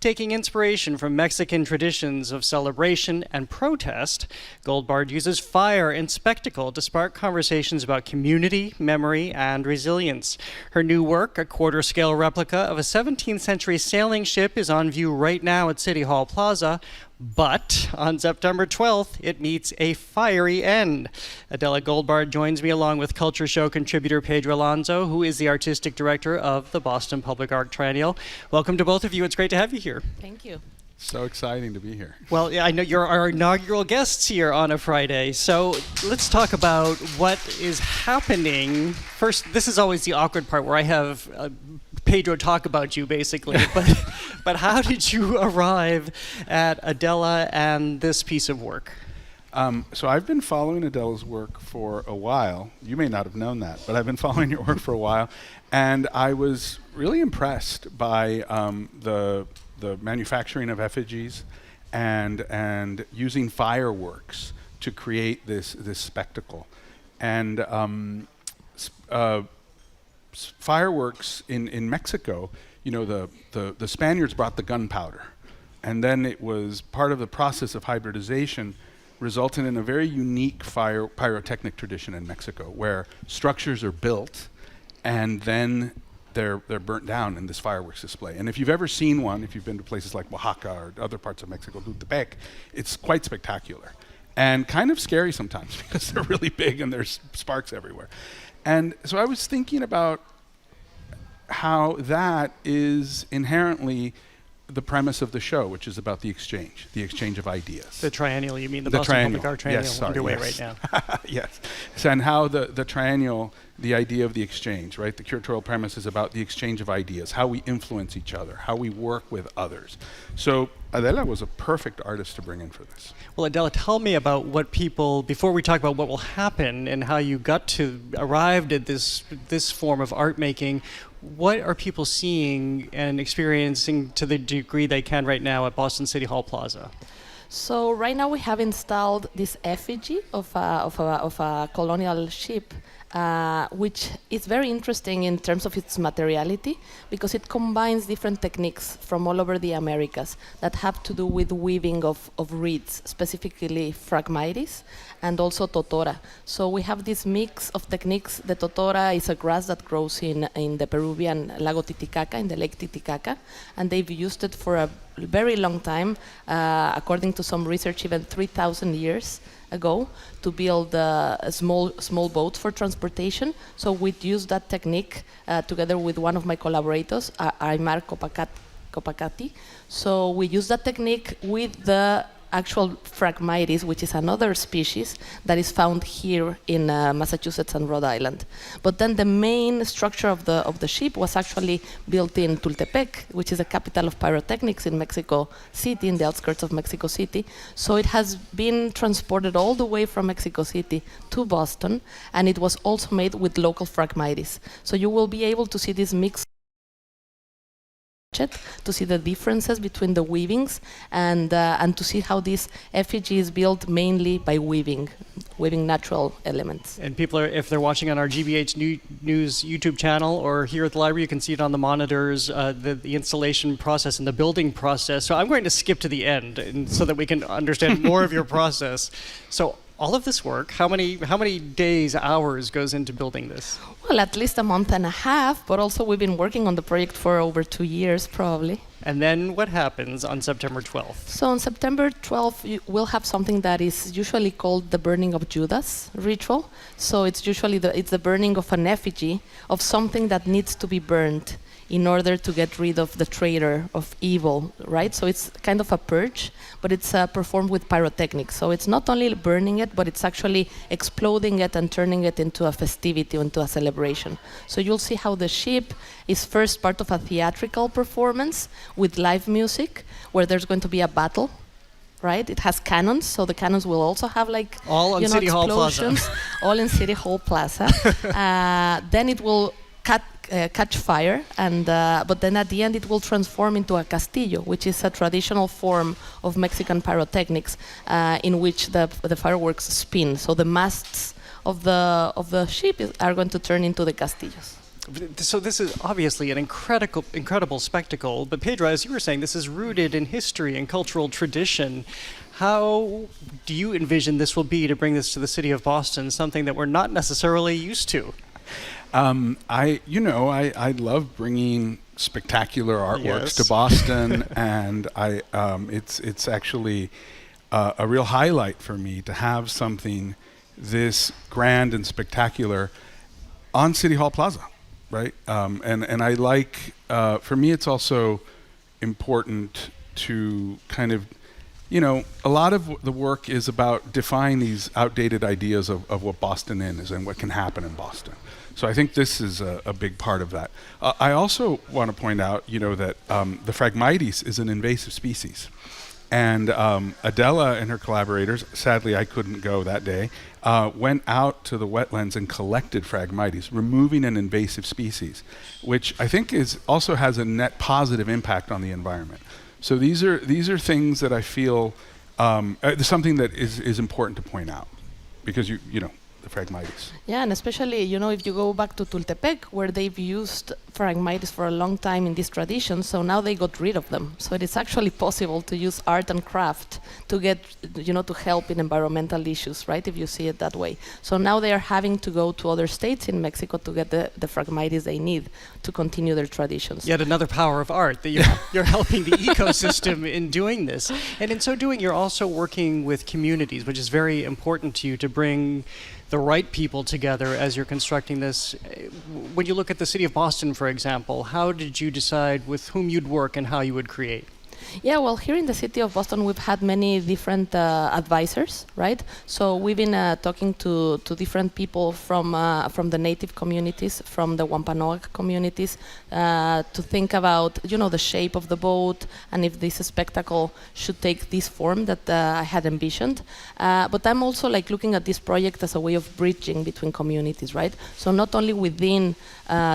Taking inspiration from Mexican traditions of celebration and protest, Goldbard uses fire and spectacle to spark conversations about community, memory, and resilience. Her new work, a quarter-scale replica of a 17th century sailing ship, is on view right now at City Hall Plaza. But on September 12th, it meets a fiery end. Adela Goldbard joins me along with Culture Show contributor Pedro Alonso, who is the artistic director of the Boston Public Art Triennial. Welcome to both of you. It's great to have you here. Thank you. So exciting to be here. Well, yeah, I know you're our inaugural guests here on a Friday. So let's talk about what is happening. First, this is always the awkward part where I have Pedro talk about you, basically. But how did you arrive at Adela and this piece of work? So I've been following Adela's work for a while. You may not have known that, but I've been following your work for a while. And I was really impressed by the manufacturing of effigies and using fireworks to create this spectacle. And fireworks in Mexico, you know, the Spaniards brought the gunpowder, and then it was part of the process of hybridization resulted in a very unique pyrotechnic tradition in Mexico, where structures are built and then they're burnt down in this fireworks display. And if you've ever seen one, if you've been to places like Oaxaca or other parts of Mexico, Tutepec, it's quite spectacular and kind of scary sometimes because they're really big and there's sparks everywhere. And so I was thinking about how that is inherently the premise of the show, which is about the exchange of ideas. The triennial, you mean the Boston Public Art Triennial, yes, sorry, underway yes. right now. Yes. So, and how the triennial, the idea of the exchange, right? The curatorial premise is about the exchange of ideas, how we influence each other, how we work with others. So Adela was a perfect artist to bring in for this. Well, Adela, tell me about what people, before we talk about what will happen and how you arrived at this form of art making, what are people seeing and experiencing to the degree they can right now at Boston City Hall Plaza? So right now we have installed this effigy of a colonial ship, which is very interesting in terms of its materiality because it combines different techniques from all over the Americas that have to do with weaving of reeds, specifically Phragmites and also totora. So we have this mix of techniques. The totora is a grass that grows in the Peruvian Lago Titicaca, in the Lake Titicaca, and they've used it for a very long time, according to some research, even 3,000 years ago, to build small boats for transportation. So we'd use that technique together with one of my collaborators, Aymar Copacati. So we use that technique with the actual Phragmites, which is another species that is found here in Massachusetts and Rhode Island. But then the main structure of the ship was actually built in Tultepec, which is the capital of pyrotechnics in Mexico City, in the outskirts of Mexico City. So it has been transported all the way from Mexico City to Boston, and it was also made with local Phragmites. So you will be able to see this mix, to see the differences between the weavings and to see how this effigy is built mainly by weaving natural elements. And people are, if they're watching on our GBH News YouTube channel or here at the library, you can see it on the monitors, the installation process and the building process. So I'm going to skip to the end so that we can understand more of your process. So all of this work, how many days, hours goes into building this? Well, at least a month and a half, but also we've been working on the project for over 2 years, probably. And then what happens on September 12th? So on September 12th, we'll have something that is usually called the burning of Judas ritual. So it's usually the burning of an effigy of something that needs to be burned in order to get rid of the traitor of evil, right? So it's kind of a purge, but it's performed with pyrotechnics. So it's not only burning it, but it's actually exploding it and turning it into a festivity, into a celebration. So you'll see how the ship is first part of a theatrical performance with live music, where there's going to be a battle, right? It has cannons, so the cannons will also have like all on City Hall Plaza. All in City Hall Plaza. Then it will catch fire, and but then at the end it will transform into a castillo, which is a traditional form of Mexican pyrotechnics in which the fireworks spin. So the masts of the ship are going to turn into the castillos. So this is obviously an incredible spectacle, but Pedro, as you were saying, this is rooted in history and cultural tradition. How do you envision this will be to bring this to the city of Boston, something that we're not necessarily used to? I love bringing spectacular artworks Yes. to Boston, and it's actually a real highlight for me to have something this grand and spectacular on City Hall Plaza, right? And I like, for me, it's also important to kind of, a lot of the work is about defying these outdated ideas of what Boston is and what can happen in Boston. So I think this is a big part of that. I also want to point out, that the Phragmites is an invasive species. And Adela and her collaborators, sadly I couldn't go that day, went out to the wetlands and collected Phragmites, removing an invasive species, which I think also has a net positive impact on the environment. So these are things that I feel something that is important to point out, because the Phragmites. Yeah, and especially, if you go back to Tultepec, where they've used Phragmites for a long time in this tradition, so now they got rid of them. So it is actually possible to use art and craft to get, to help in environmental issues, right, if you see it that way. So now they are having to go to other states in Mexico to get the Phragmites they need to continue their traditions. Yet another power of art, that you're helping the ecosystem in doing this. And in so doing, you're also working with communities, which is very important to you, to bring the right people together as you're constructing this. When you look at the city of Boston, for example, how did you decide with whom you'd work and how you would create? Yeah, well, here in the city of Boston, we've had many different advisors, right? So we've been talking to different people from the native communities, from the Wampanoag communities, to think about, the shape of the boat and if this spectacle should take this form that I had envisioned. But I'm also looking at this project as a way of bridging between communities, right? So not only within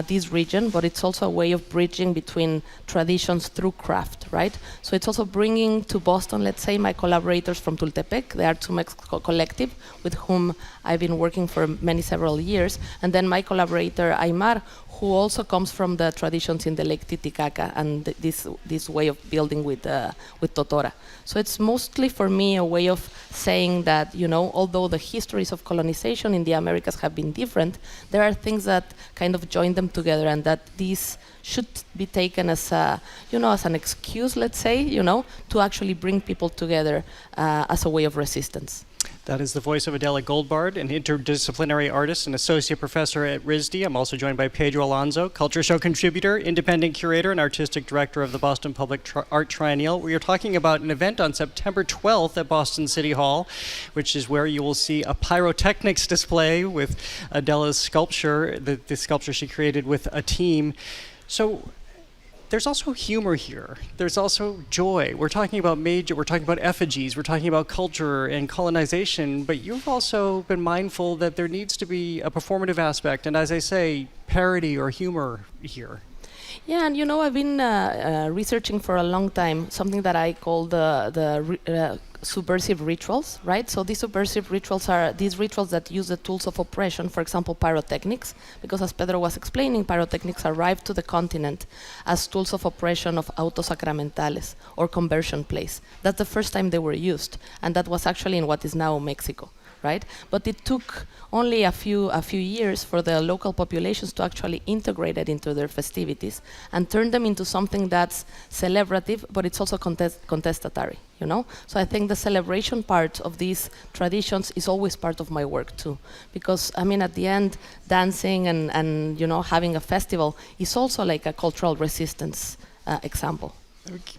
this region, but it's also a way of bridging between traditions through craft, right? So it's also bringing to Boston, let's say, my collaborators from Tultepec, the Art to Mexico collective, with whom I've been working for several years, and then my collaborator Aymar, who also comes from the traditions in the Lake Titicaca and this way of building with Totora. So it's mostly for me a way of saying that, although the histories of colonization in the Americas have been different, there are things that kind of join them together, and that these should be taken as as an excuse, let's say, to actually bring people together as a way of resistance. That is the voice of Adela Goldbard, an interdisciplinary artist and associate professor at RISD. I'm also joined by Pedro Alonso, Culture Show contributor, independent curator, and artistic director of the Boston Public Art Triennial. We are talking about an event on September 12th at Boston City Hall, which is where you will see a pyrotechnics display with Adela's sculpture, the sculpture she created with a team. So there's also humor here. There's also joy. We're talking about effigies, we're talking about culture and colonization, but you've also been mindful that there needs to be a performative aspect, and as I say, parody or humor here. Yeah, and I've been researching for a long time something that I call the subversive rituals, right? So these subversive rituals are these rituals that use the tools of oppression, for example, pyrotechnics, because as Pedro was explaining, pyrotechnics arrived to the continent as tools of oppression of autos sacramentales, or conversion plays. That's the first time they were used, and that was actually in what is now Mexico, right? But it took only a few years for the local populations to actually integrate it into their festivities and turn them into something that's celebrative, but it's also contestatory, So I think the celebration part of these traditions is always part of my work too, because at the end, dancing and having a festival is also like a cultural resistance example.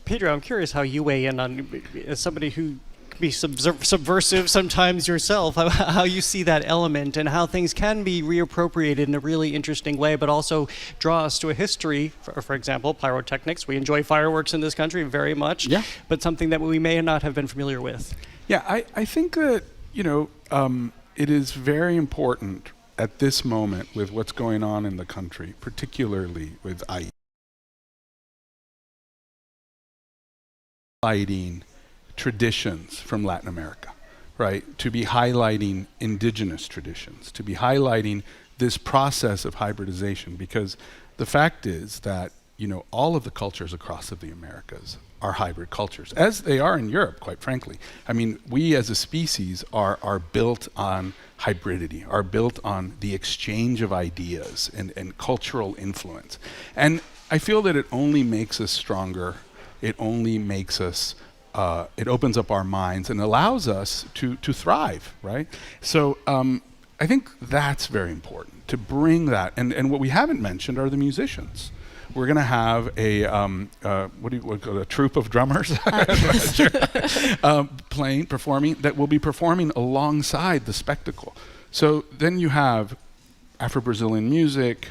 Pedro, I'm curious how you weigh in on, as somebody who be subversive sometimes yourself, how you see that element and how things can be reappropriated in a really interesting way, but also draw us to a history. For example, pyrotechnics. We enjoy fireworks in this country very much, but something that we may not have been familiar with. Yeah, I think that, it is very important at this moment with what's going on in the country, particularly with ICE, traditions from Latin America, right, to be highlighting indigenous traditions, to be highlighting this process of hybridization, because the fact is that, you know, all of the cultures across the Americas are hybrid cultures, as they are in Europe, quite frankly. I mean, we as a species are built on hybridity, are built on the exchange of ideas and cultural influence. And I feel that it only makes us stronger. It only makes us, it opens up our minds and allows us to thrive, right? So I think that's very important, to bring that. And what we haven't mentioned are the musicians. We're going to have a a troupe of drummers performing that will be performing alongside the spectacle. So then you have Afro-Brazilian music,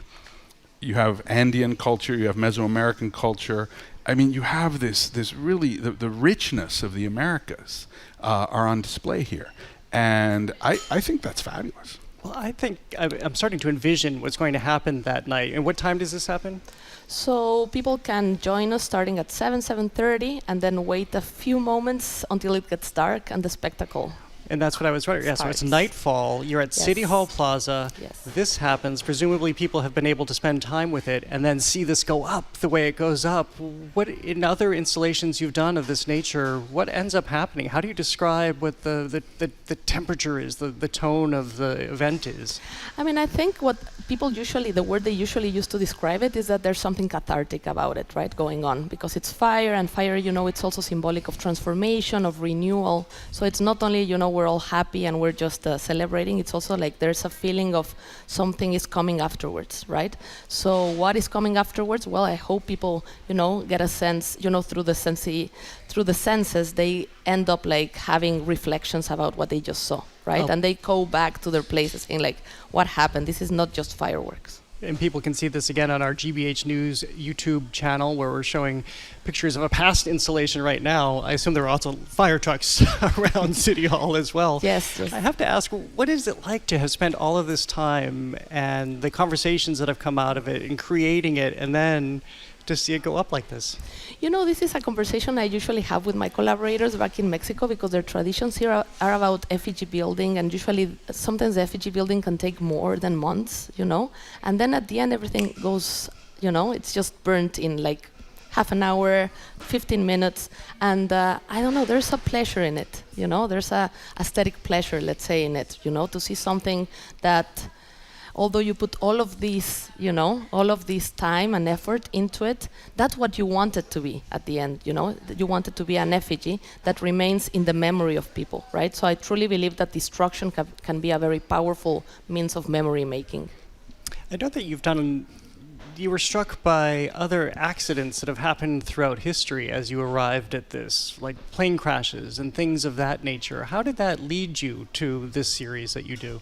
you have Andean culture, you have Mesoamerican culture. I mean, you have this really, the richness of the Americas are on display here. And I think that's fabulous. Well, I think I'm starting to envision what's going to happen that night. And what time does this happen? So people can join us starting at 7:30, and then wait a few moments until it gets dark and the spectacle. And that's what I was wondering. Yeah, so it's nightfall. You're at City Hall Plaza. Yes. This happens. Presumably people have been able to spend time with it and then see this go up the way it goes up. What, in other installations you've done of this nature, what ends up happening? How do you describe what the temperature is, the tone of the event is? I mean, I think what people usually, the word they usually use to describe it is that there's something cathartic about it, right, going on. Because it's fire, and fire, you know, it's also symbolic of transformation, of renewal. So it's not only, you know, we're all happy and we're just celebrating. It's also like there's a feeling of something is coming afterwards, right? So what is coming afterwards? Well, I hope people, you know, get a sense, you know, through the senses, they end up like having reflections about what they just saw, right? And they go back to their places saying like, what happened? This is not just fireworks. And people can see this again on our GBH News YouTube channel, where we're showing pictures of a past installation right now. I assume there are also fire trucks around City Hall as well. Yes. I have to ask, what is it like to have spent all of this time and the conversations that have come out of it in creating it, and then to see it go up like this? You know, this is a conversation I usually have with my collaborators back in Mexico, because their traditions here are about effigy building, and usually sometimes the effigy building can take more than months, you know, and then at the end everything goes, you know, it's just burnt in like half an hour, 15 minutes, and I don't know, there's a pleasure in it, you know, there's a aesthetic pleasure, let's say, in it, you know, to see something that, although you put all of these, you know, all of this time and effort into it, that's what you want it to be at the end, you know. You want it to be an effigy that remains in the memory of people, right? So I truly believe that destruction can be a very powerful means of memory making. I know that you were struck by other accidents that have happened throughout history as you arrived at this, like plane crashes and things of that nature. How did that lead you to this series that you do?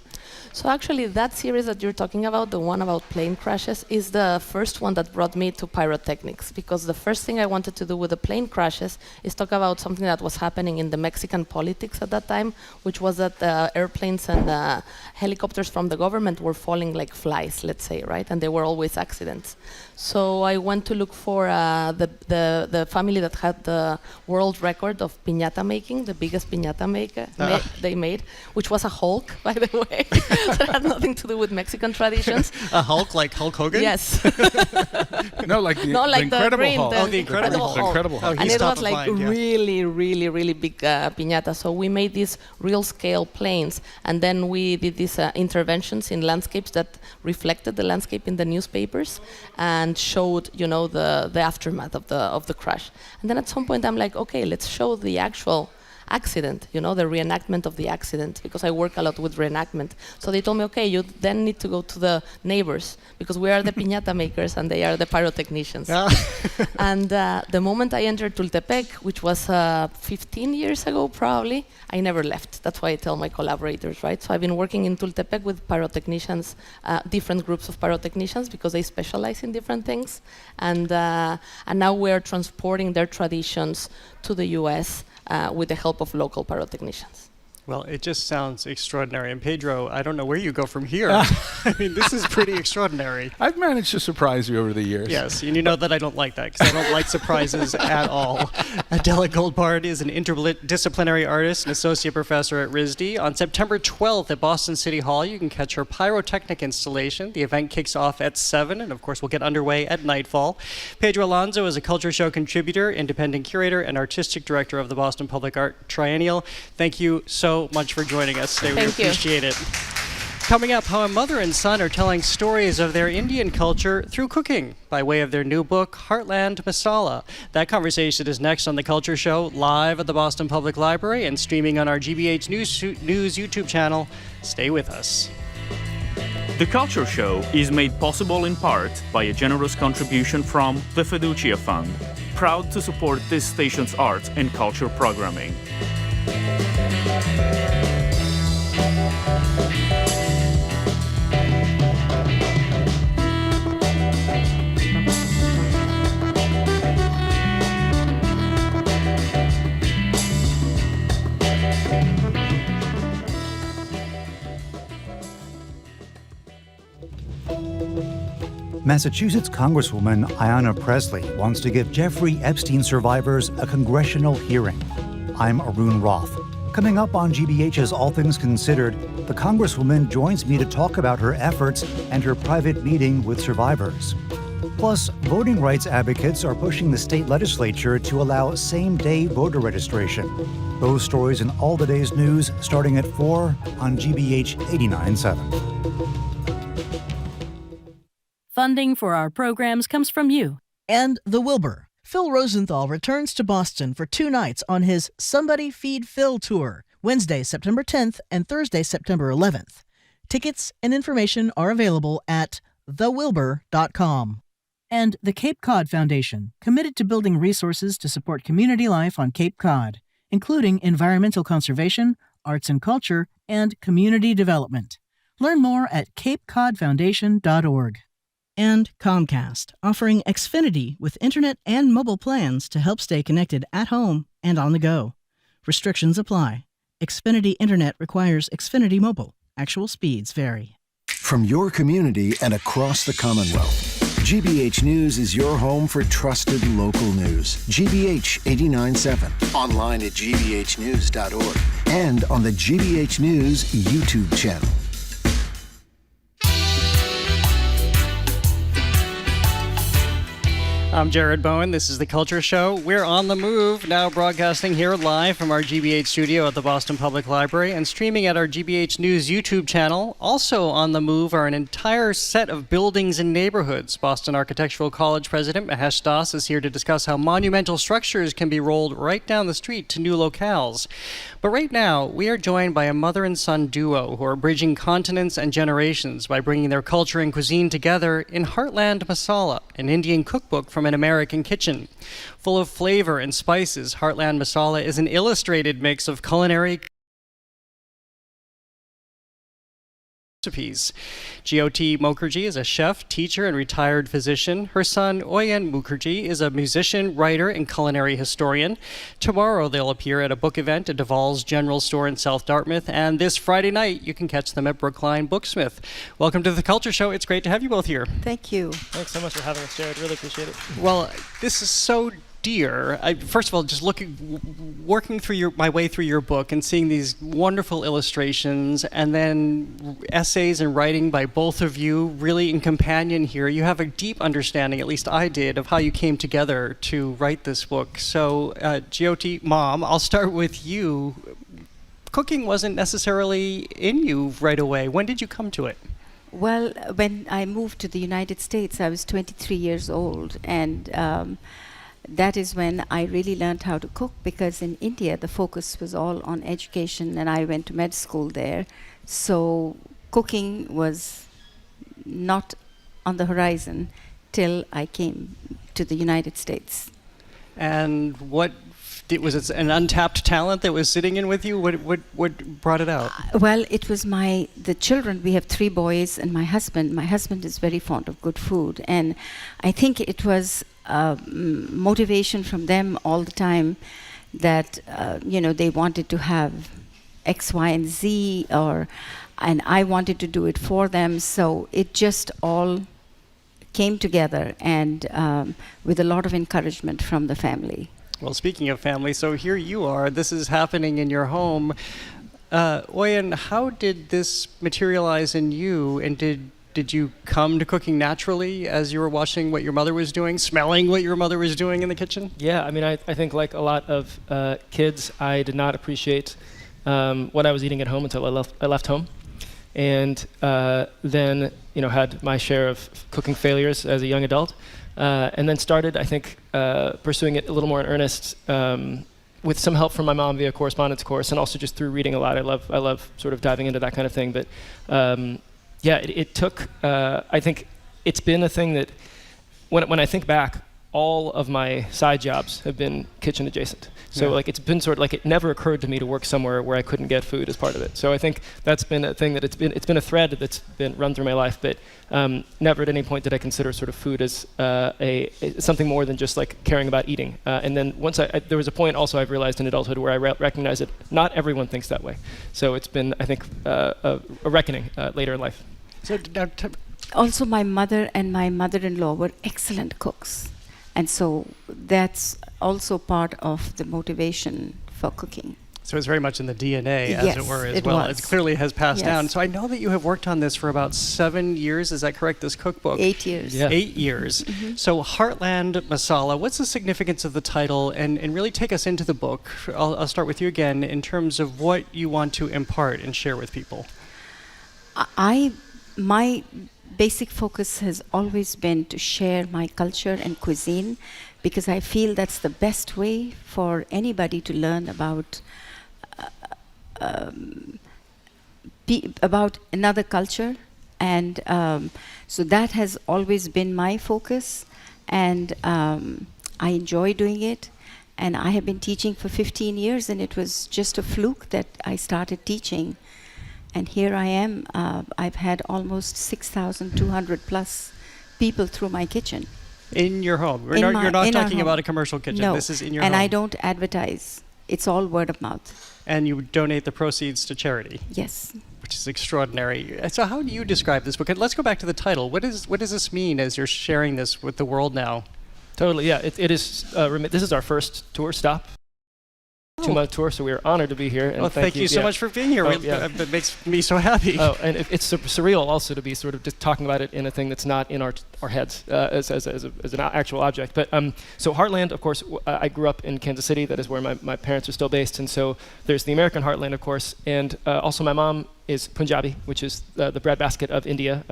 So actually that series that you're talking about, the one about plane crashes, is the first one that brought me to pyrotechnics, because the first thing I wanted to do with the plane crashes is talk about something that was happening in the Mexican politics at that time, which was that airplanes and helicopters from the government were falling like flies, let's say, right? And they were always accidents. So I went to look for the family that had the world record of piñata making, the biggest piñata they made, which was a Hulk, by the way. That had nothing to do with Mexican traditions. A Hulk like Hulk Hogan? Yes. No, like the Incredible Hulk. The Incredible Hulk. And it was like really, really, really big piñata. So we made these real scale planes, and then we did these interventions in landscapes that reflected the landscape in the newspapers and showed, you know, the aftermath of the crash. And then at some point I'm like, okay, let's show the actual accident, you know, the reenactment of the accident, because I work a lot with reenactment. So they told me, okay, you then need to go to the neighbors, because we are the piñata makers and they are the pyrotechnicians. And the moment I entered Tultepec, which was 15 years ago probably, I never left. That's why I tell my collaborators, right? So I've been working in Tultepec with pyrotechnicians, different groups of pyrotechnicians, because they specialize in different things. And now we're transporting their traditions to the US with the help of local pyrotechnicians. Well, it just sounds extraordinary. And Pedro, I don't know where you go from here. I mean, this is pretty extraordinary. I've managed to surprise you over the years. Yes, and you know that I don't like that because I don't like surprises at all. Adela Goldbard is an interdisciplinary artist and associate professor at RISD. On September 12th at Boston City Hall, you can catch her pyrotechnic installation. The event kicks off at 7, and of course will get underway at nightfall. Pedro Alonso is a Culture Show contributor, independent curator, and artistic director of the Boston Public Art Triennial. Thank you so much for joining us today. We appreciate it. Coming up, how a mother and son are telling stories of their Indian culture through cooking by way of their new book, Heartland Masala. That conversation is next on The Culture Show, live at the Boston Public Library and streaming on our GBH News YouTube channel. Stay with us. The Culture Show is made possible in part by a generous contribution from the Fiducia Fund, proud to support this station's arts and culture programming. Massachusetts Congresswoman Ayanna Pressley wants to give Jeffrey Epstein survivors a congressional hearing. I'm Arun Roth. Coming up on GBH's All Things Considered, the Congresswoman joins me to talk about her efforts and her private meeting with survivors. Plus, voting rights advocates are pushing the state legislature to allow same-day voter registration. Those stories and all the day's news starting at 4 on GBH 89.7. Funding for our programs comes from you. And the Wilbur. Phil Rosenthal returns to Boston for 2 nights on his Somebody Feed Phil tour, Wednesday, September 10th and Thursday, September 11th. Tickets and information are available at thewilbur.com. And the Cape Cod Foundation, committed to building resources to support community life on Cape Cod, including environmental conservation, arts and culture, and community development. Learn more at capecodfoundation.org. And Comcast, offering Xfinity with internet and mobile plans to help stay connected at home and on the go. Restrictions apply. Xfinity Internet requires Xfinity Mobile. Actual speeds vary. From your community and across the Commonwealth, GBH News is your home for trusted local news. GBH 89.7, online at gbhnews.org, and on the GBH News YouTube channel. I'm Jared Bowen. This is The Culture Show. We're on the move, now broadcasting here live from our GBH studio at the Boston Public Library and streaming at our GBH News YouTube channel. Also on the move are an entire set of buildings and neighborhoods. Boston Architectural College President Mahesh Das is here to discuss how monumental structures can be rolled right down the street to new locales. But right now, we are joined by a mother and son duo who are bridging continents and generations by bringing their culture and cuisine together in Heartland Masala, an Indian cookbook from an American kitchen. Full of flavor and spices, Heartland Masala is an illustrated mix of culinary recipes. Jyoti Mukherjee is a chef, teacher, and retired physician. Her son, Oyen Mukherjee, is a musician, writer, and culinary historian. Tomorrow, they'll appear at a book event at Duval's General Store in South Dartmouth, and this Friday night, you can catch them at Brookline Booksmith. Welcome to The Culture Show. It's great to have you both here. Thank you. Thanks so much for having us, Jared. Really appreciate it. Well, this is so dear. First of all, just working through my way through your book and seeing these wonderful illustrations and then essays and writing by both of you, really in companion here. You have a deep understanding, at least I did, of how you came together to write this book. So, Jyoti, Mom, I'll start with you. Cooking wasn't necessarily in you right away. When did you come to it? Well, when I moved to the United States, I was 23 years old, and that is when I really learned how to cook, because in India the focus was all on education and I went to med school there. So cooking was not on the horizon till I came to the United States. And was it an untapped talent that was sitting in with you? What brought it out? Well, it was the children. We have 3 boys and my husband. My husband is very fond of good food, and I think it was motivation from them all the time that they wanted to have X, Y, and Z, and I wanted to do it for them. So it just all came together, and with a lot of encouragement from the family. Well, speaking of family, so here you are. This is happening in your home. Oyen, how did this materialize in you, and did you come to cooking naturally as you were watching what your mother was doing, smelling what your mother was doing in the kitchen? Yeah, I mean, I think like a lot of kids, I did not appreciate what I was eating at home until I left home. And then, had my share of cooking failures as a young adult. And then started, I think, pursuing it a little more in earnest with some help from my mom via correspondence course, and also just through reading a lot. I love sort of diving into that kind of thing. But it took. I think it's been a thing that when I think back, all of my side jobs have been kitchen adjacent. So like it's been sort of like it never occurred to me to work somewhere where I couldn't get food as part of it. So I think that's been a thing that it's been a thread that's been run through my life, but never at any point did I consider sort of food as something more than just like caring about eating. And then once there was a point also I've realized in adulthood where I recognized that not everyone thinks that way. So it's been, I think, a reckoning later in life. So also, my mother and my mother-in-law were excellent cooks. And so that's also part of the motivation for cooking. So it's very much in the DNA, as it were, as well. Was. It clearly has passed Yes. down. So I know that you have worked on this for about 7 years. Is that correct, this cookbook? 8 years. Yeah. 8 years. Mm-hmm. So Heartland Masala, what's the significance of the title? And really take us into the book. I'll start with you again in terms of what you want to impart and share with people. My basic focus has always been to share my culture and cuisine, because I feel that's the best way for anybody to learn about another culture. And so that has always been my focus, and I enjoy doing it. And I have been teaching for 15 years, and it was just a fluke that I started teaching. And here I am. I've had almost 6,200 plus people through my kitchen. In your home? You're not talking about a commercial kitchen. No. This is in your and home. I don't advertise. It's all word of mouth. And you donate the proceeds to charity. Yes. Which is extraordinary. So how do you describe this book? And let's go back to the title. What does this mean as you're sharing this with the world now? Totally, yeah. It is. This is our first tour stop. 2-month tour, so we are honored to be here. And well, thank you so much for being here. It makes me so happy. Oh, and it's surreal also to be sort of just talking about it in a thing that's not in our heads as an actual object. But so Heartland, of course, I grew up in Kansas City. That is where my parents are still based. And so there's the American Heartland, of course. And also my mom is Punjabi, which is the breadbasket of India.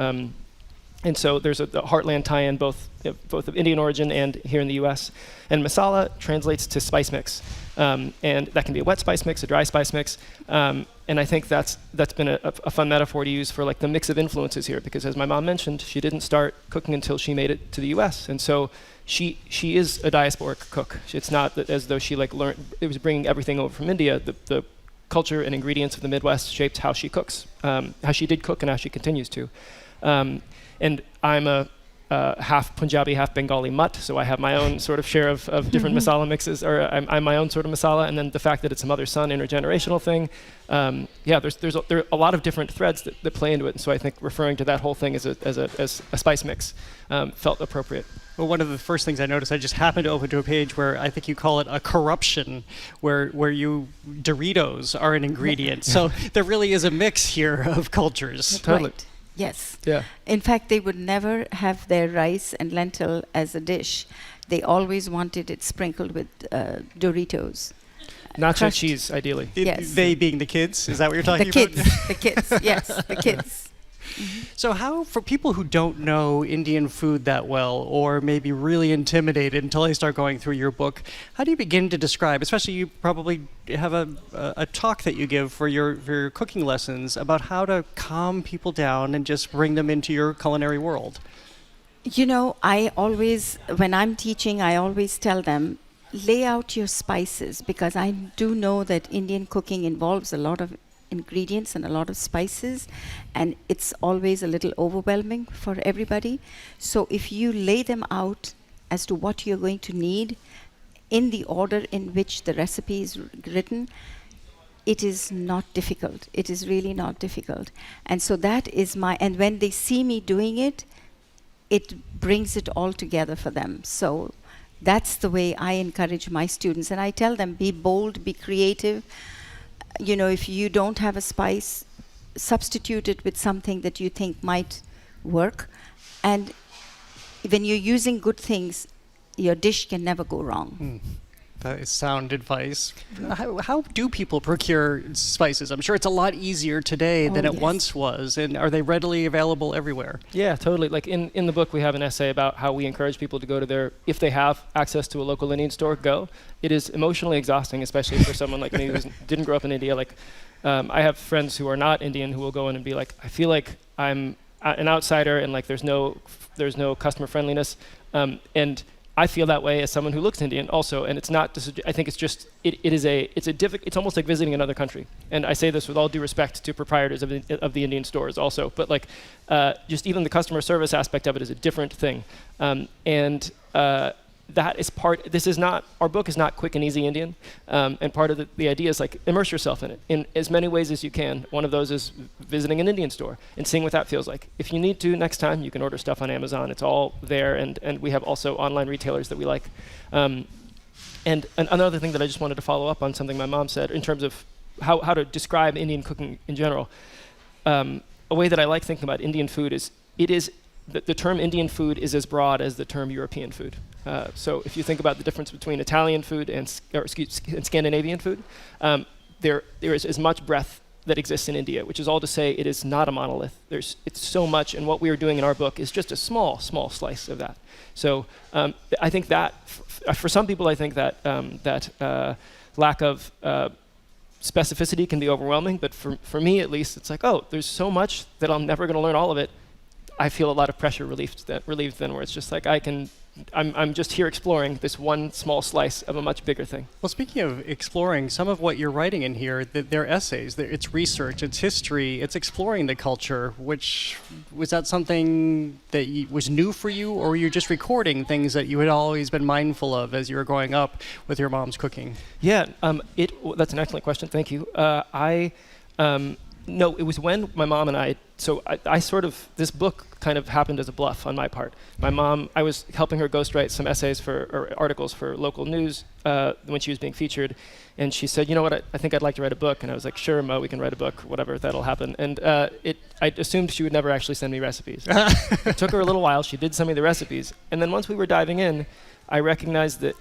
And so there's a Heartland tie-in both of Indian origin and here in the U.S. And masala translates to spice mix. And that can be a wet spice mix, a dry spice mix. And I think that's been a fun metaphor to use for like the mix of influences here, because as my mom mentioned, she didn't start cooking until she made it to the U.S. And so she is a diasporic cook. It's not that as though she like learned, it was bringing everything over from India. The culture and ingredients of the Midwest shaped how she cooks, how she did cook and how she continues to. And I'm a half Punjabi, half Bengali mutt, so I have my own sort of share of different masala mixes, or I'm my own sort of masala, and then the fact that it's a mother-son intergenerational thing, there are a lot of different threads that play into it, and so I think referring to that whole thing as a spice mix felt appropriate. Well, one of the first things I noticed, I just happened to open to a page where I think you call it a corruption, where Doritos are an ingredient. So there really is a mix here of cultures. Totally. Right. Yes. Yeah. In fact, they would never have their rice and lentil as a dish. They always wanted it sprinkled with Doritos. Nacho crushed. cheese, ideally. Yes. They being the kids? Is that what you're talking about? The kids, yes, the kids. So how, for people who don't know Indian food that well, or maybe really intimidated until they start going through your book, how do you begin to describe, especially you probably have a talk that you give for your cooking lessons about how to calm people down and just bring them into your culinary world? You know, when I'm teaching, I always tell them, lay out your spices, because I do know that Indian cooking involves a lot of ingredients and a lot of spices, and it's always a little overwhelming for everybody. So if you lay them out as to what you're going to need in the order in which the recipe is written, it is not difficult. It is really not difficult. And so that is and when they see me doing it, it brings it all together for them. So that's the way I encourage my students. And I tell them, be bold, be creative. You know, if you don't have a spice, substitute it with something that you think might work. And when you're using good things, your dish can never go wrong. That is sound advice. How do people procure spices? I'm sure it's a lot easier today than it once was. And are they readily available everywhere? Yeah, totally. Like in the book, we have an essay about how we encourage people to go to if they have access to a local Indian store, go. It is emotionally exhausting, especially for someone like me who didn't grow up in India. Like, I have friends who are not Indian who will go in and be like, I feel like I'm an outsider and like there's no customer friendliness. And I feel that way as someone who looks Indian also, and it's not. I think it's just it's almost like visiting another country. And I say this with all due respect to proprietors of the Indian stores also, but like just even the customer service aspect of it is a different thing, and that is part. Our book is not quick and easy Indian, and part of the idea is like immerse yourself in it in as many ways as you can. One of those is visiting an Indian store and seeing what that feels like. If you need to, next time you can order stuff on Amazon. It's all there, and we have also online retailers that we like. And another thing that I just wanted to follow up on, something my mom said in terms of how to describe Indian cooking in general. A way that I like thinking about Indian food is the term Indian food is as broad as the term European food. So if you think about the difference between Italian food and Scandinavian food, there is as much breadth that exists in India, which is all to say it is not a monolith. It's so much, and what we are doing in our book is just a small slice of that. So I think that for some people, I think that lack of specificity can be overwhelming, but for me at least, it's like, oh, there's so much that I'm never going to learn all of it. I feel a lot of pressure relieved then, where it's just like I'm just here exploring this one small slice of a much bigger thing. Well, speaking of exploring, some of what you're writing in here, they're essays, it's research, it's history, it's exploring the culture. Was that something that was new for you, or were you just recording things that you had always been mindful of as you were growing up with your mom's cooking? Yeah, that's an excellent question. Thank you. No, it was when my mom and I this book kind of happened as a bluff on my part. My mom, I was helping her ghostwrite some essays or articles for local news when she was being featured, and she said, you know what, I think I'd like to write a book. And I was like, sure, Mo, we can write a book, whatever, that'll happen. And I assumed she would never actually send me recipes. It took her a little while. She did send me the recipes. And then once we were diving in, I recognized that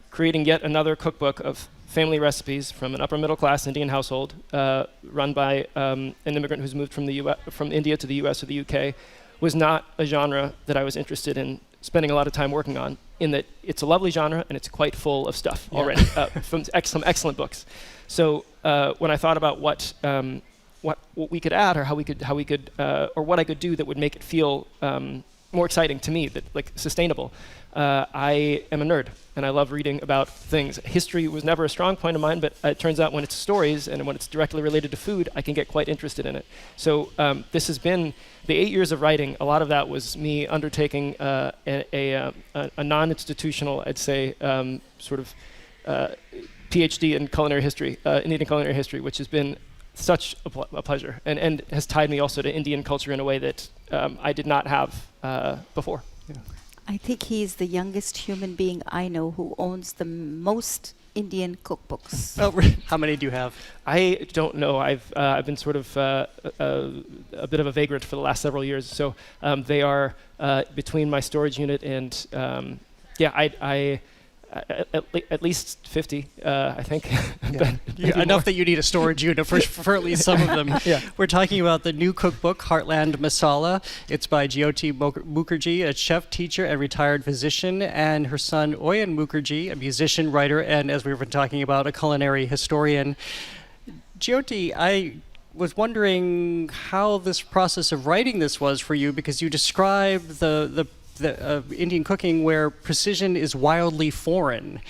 creating yet another cookbook of family recipes from an upper middle class Indian household run by an immigrant who's moved from India to the US or the UK was not a genre that I was interested in spending a lot of time working on, in that it's a lovely genre and it's quite full of stuff already from some excellent books. So when I thought about what we could add, or how we could or what I could do that would make it feel more exciting to me, that like sustainable. I am a nerd, and I love reading about things. History was never a strong point of mine, but it turns out when it's stories and when it's directly related to food, I can get quite interested in it. So this has been the 8 years of writing. A lot of that was me undertaking a non-institutional, I'd say, sort of PhD in culinary history, Indian culinary history, which has been such a pleasure, and has tied me also to Indian culture in a way that I did not have before. Yeah. I think he's the youngest human being I know who owns the most Indian cookbooks. Oh, how many do you have? I don't know. I've been sort of a bit of a vagrant for the last several years. So they are between my storage unit and at least 50, I think. Yeah. Enough that you need a storage unit for at least some of them. Yeah. We're talking about the new cookbook, Heartland Masala. It's by Juliette Mukherjee, a chef, teacher, and retired physician, and her son, Oyen Mukherjee, a musician, writer, and, as we've been talking about, a culinary historian. Juliette, I was wondering how this process of writing this was for you, because you describe the Indian cooking where precision is wildly foreign.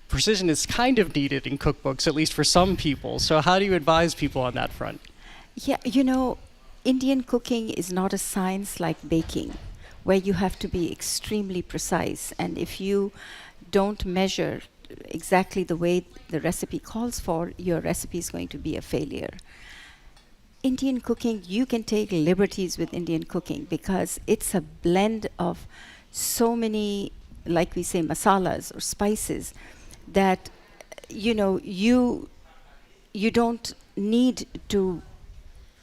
Precision is kind of needed in cookbooks, at least for some people. So how do you advise people on that front? Yeah, Indian cooking is not a science like baking, where you have to be extremely precise. And if you don't measure exactly the way the recipe calls for, your recipe is going to be a failure. Indian cooking, you can take liberties with Indian cooking because it's a blend of so many, like we say, masalas or spices that, you know, you don't need to.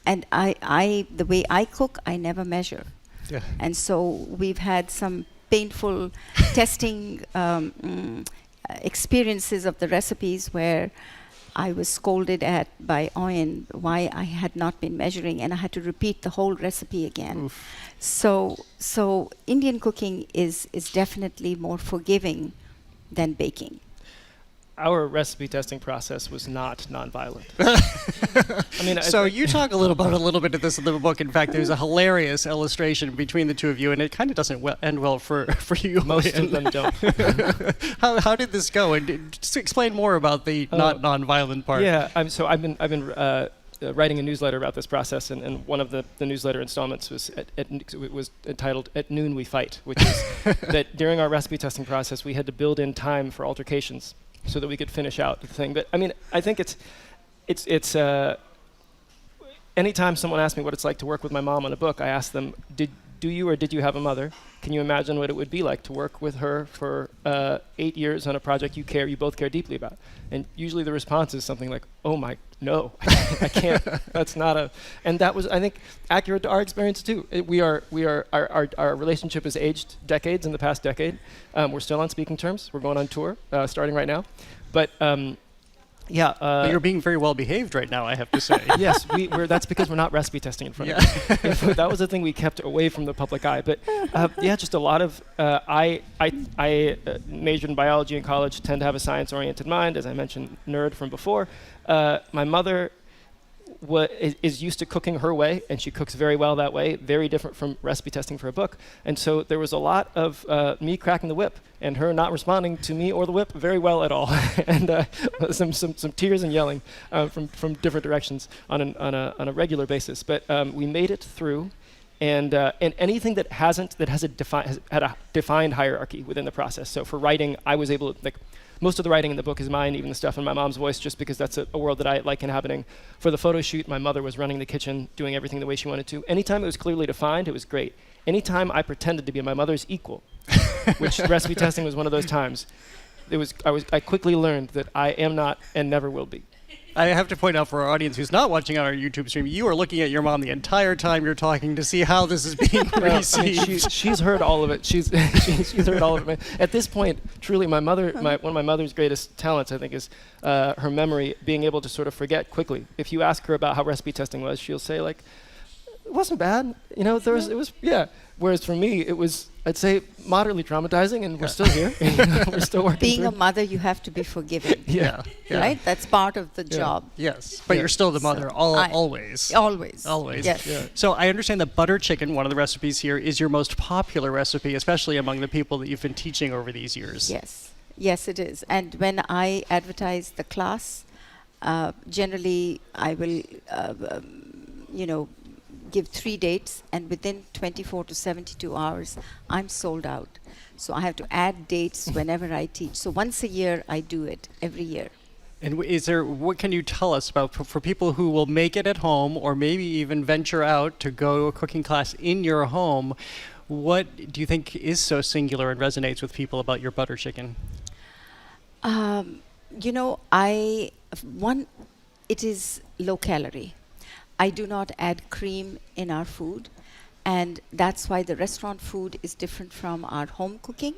And the way I cook, I never measure. Yeah. And so we've had some painful testing experiences of the recipes where I was scolded at by Owen why I had not been measuring, and I had to repeat the whole recipe again. Oof. So Indian cooking is definitely more forgiving than baking. Our recipe testing process was not nonviolent. I mean, so you talk a little bit of this in the book. In fact, there's a hilarious illustration between the two of you, and it kind of doesn't end well for you. Most of them don't. How did this go? And just explain more about the not nonviolent part. Yeah, I've been writing a newsletter about this process, and one of the newsletter installments was it was entitled "At Noon We Fight," which is that during our recipe testing process we had to build in time for altercations so that we could finish out the thing. But I mean, I think it's anytime someone asks me what it's like to work with my mom on a book, I ask them, did you have a mother? Can you imagine what it would be like to work with her for 8 years on a project you both care deeply about? And usually the response is something like, oh my, no, I can't. That's not a, and that was, I think, accurate to our experience too. Our relationship has aged decades in the past decade. We're still on speaking terms. We're going on tour, starting right now. But yeah, but you're being very well behaved right now, I have to say. Yes, that's because we're not recipe testing in front of you. That was the thing we kept away from the public eye. But yeah, just a lot of. I majored in biology in college, tend to have a science-oriented mind, as I mentioned, nerd from before. My mother is used to cooking her way, and she cooks very well that way, very different from recipe testing for a book. And so there was a lot of me cracking the whip and her not responding to me or the whip very well at all, and some tears and yelling from different directions on a regular basis. But we made it through, and anything that has had a defined hierarchy within the process. So for writing, I was able to, most of the writing in the book is mine, even the stuff in my mom's voice, just because that's a world that I like inhabiting. For the photo shoot, my mother was running the kitchen, doing everything the way she wanted to. Anytime it was clearly defined, it was great. Anytime I pretended to be my mother's equal, which recipe testing was one of those times, I quickly learned that I am not and never will be. I have to point out for our audience who's not watching on our YouTube stream, you are looking at your mom the entire time you're talking to see how this is being received. I mean, she's heard all of it. She's heard all of it. At this point, truly, one of my mother's greatest talents, I think, is her memory, being able to sort of forget quickly. If you ask her about how recipe testing was, she'll say like, "It wasn't bad. You know, it was yeah." Whereas for me, it was, I'd say, moderately traumatizing, and we're still here. We're still working. Being a mother, you have to be forgiving. Yeah. Right? That's part of the job. Yes. But you're still the mother, always. Always. Always. Yes. Yeah. So I understand that butter chicken, one of the recipes here, is your most popular recipe, especially among the people that you've been teaching over these years. Yes. Yes, it is. And when I advertise the class, generally I will, give 3 dates, and within 24 to 72 hours, I'm sold out. So I have to add dates whenever I teach. So once a year, I do it, every year. And what can you tell us about, for people who will make it at home, or maybe even venture out to go to a cooking class in your home, what do you think is so singular and resonates with people about your butter chicken? It is low calorie. I do not add cream in our food, and that's why the restaurant food is different from our home cooking,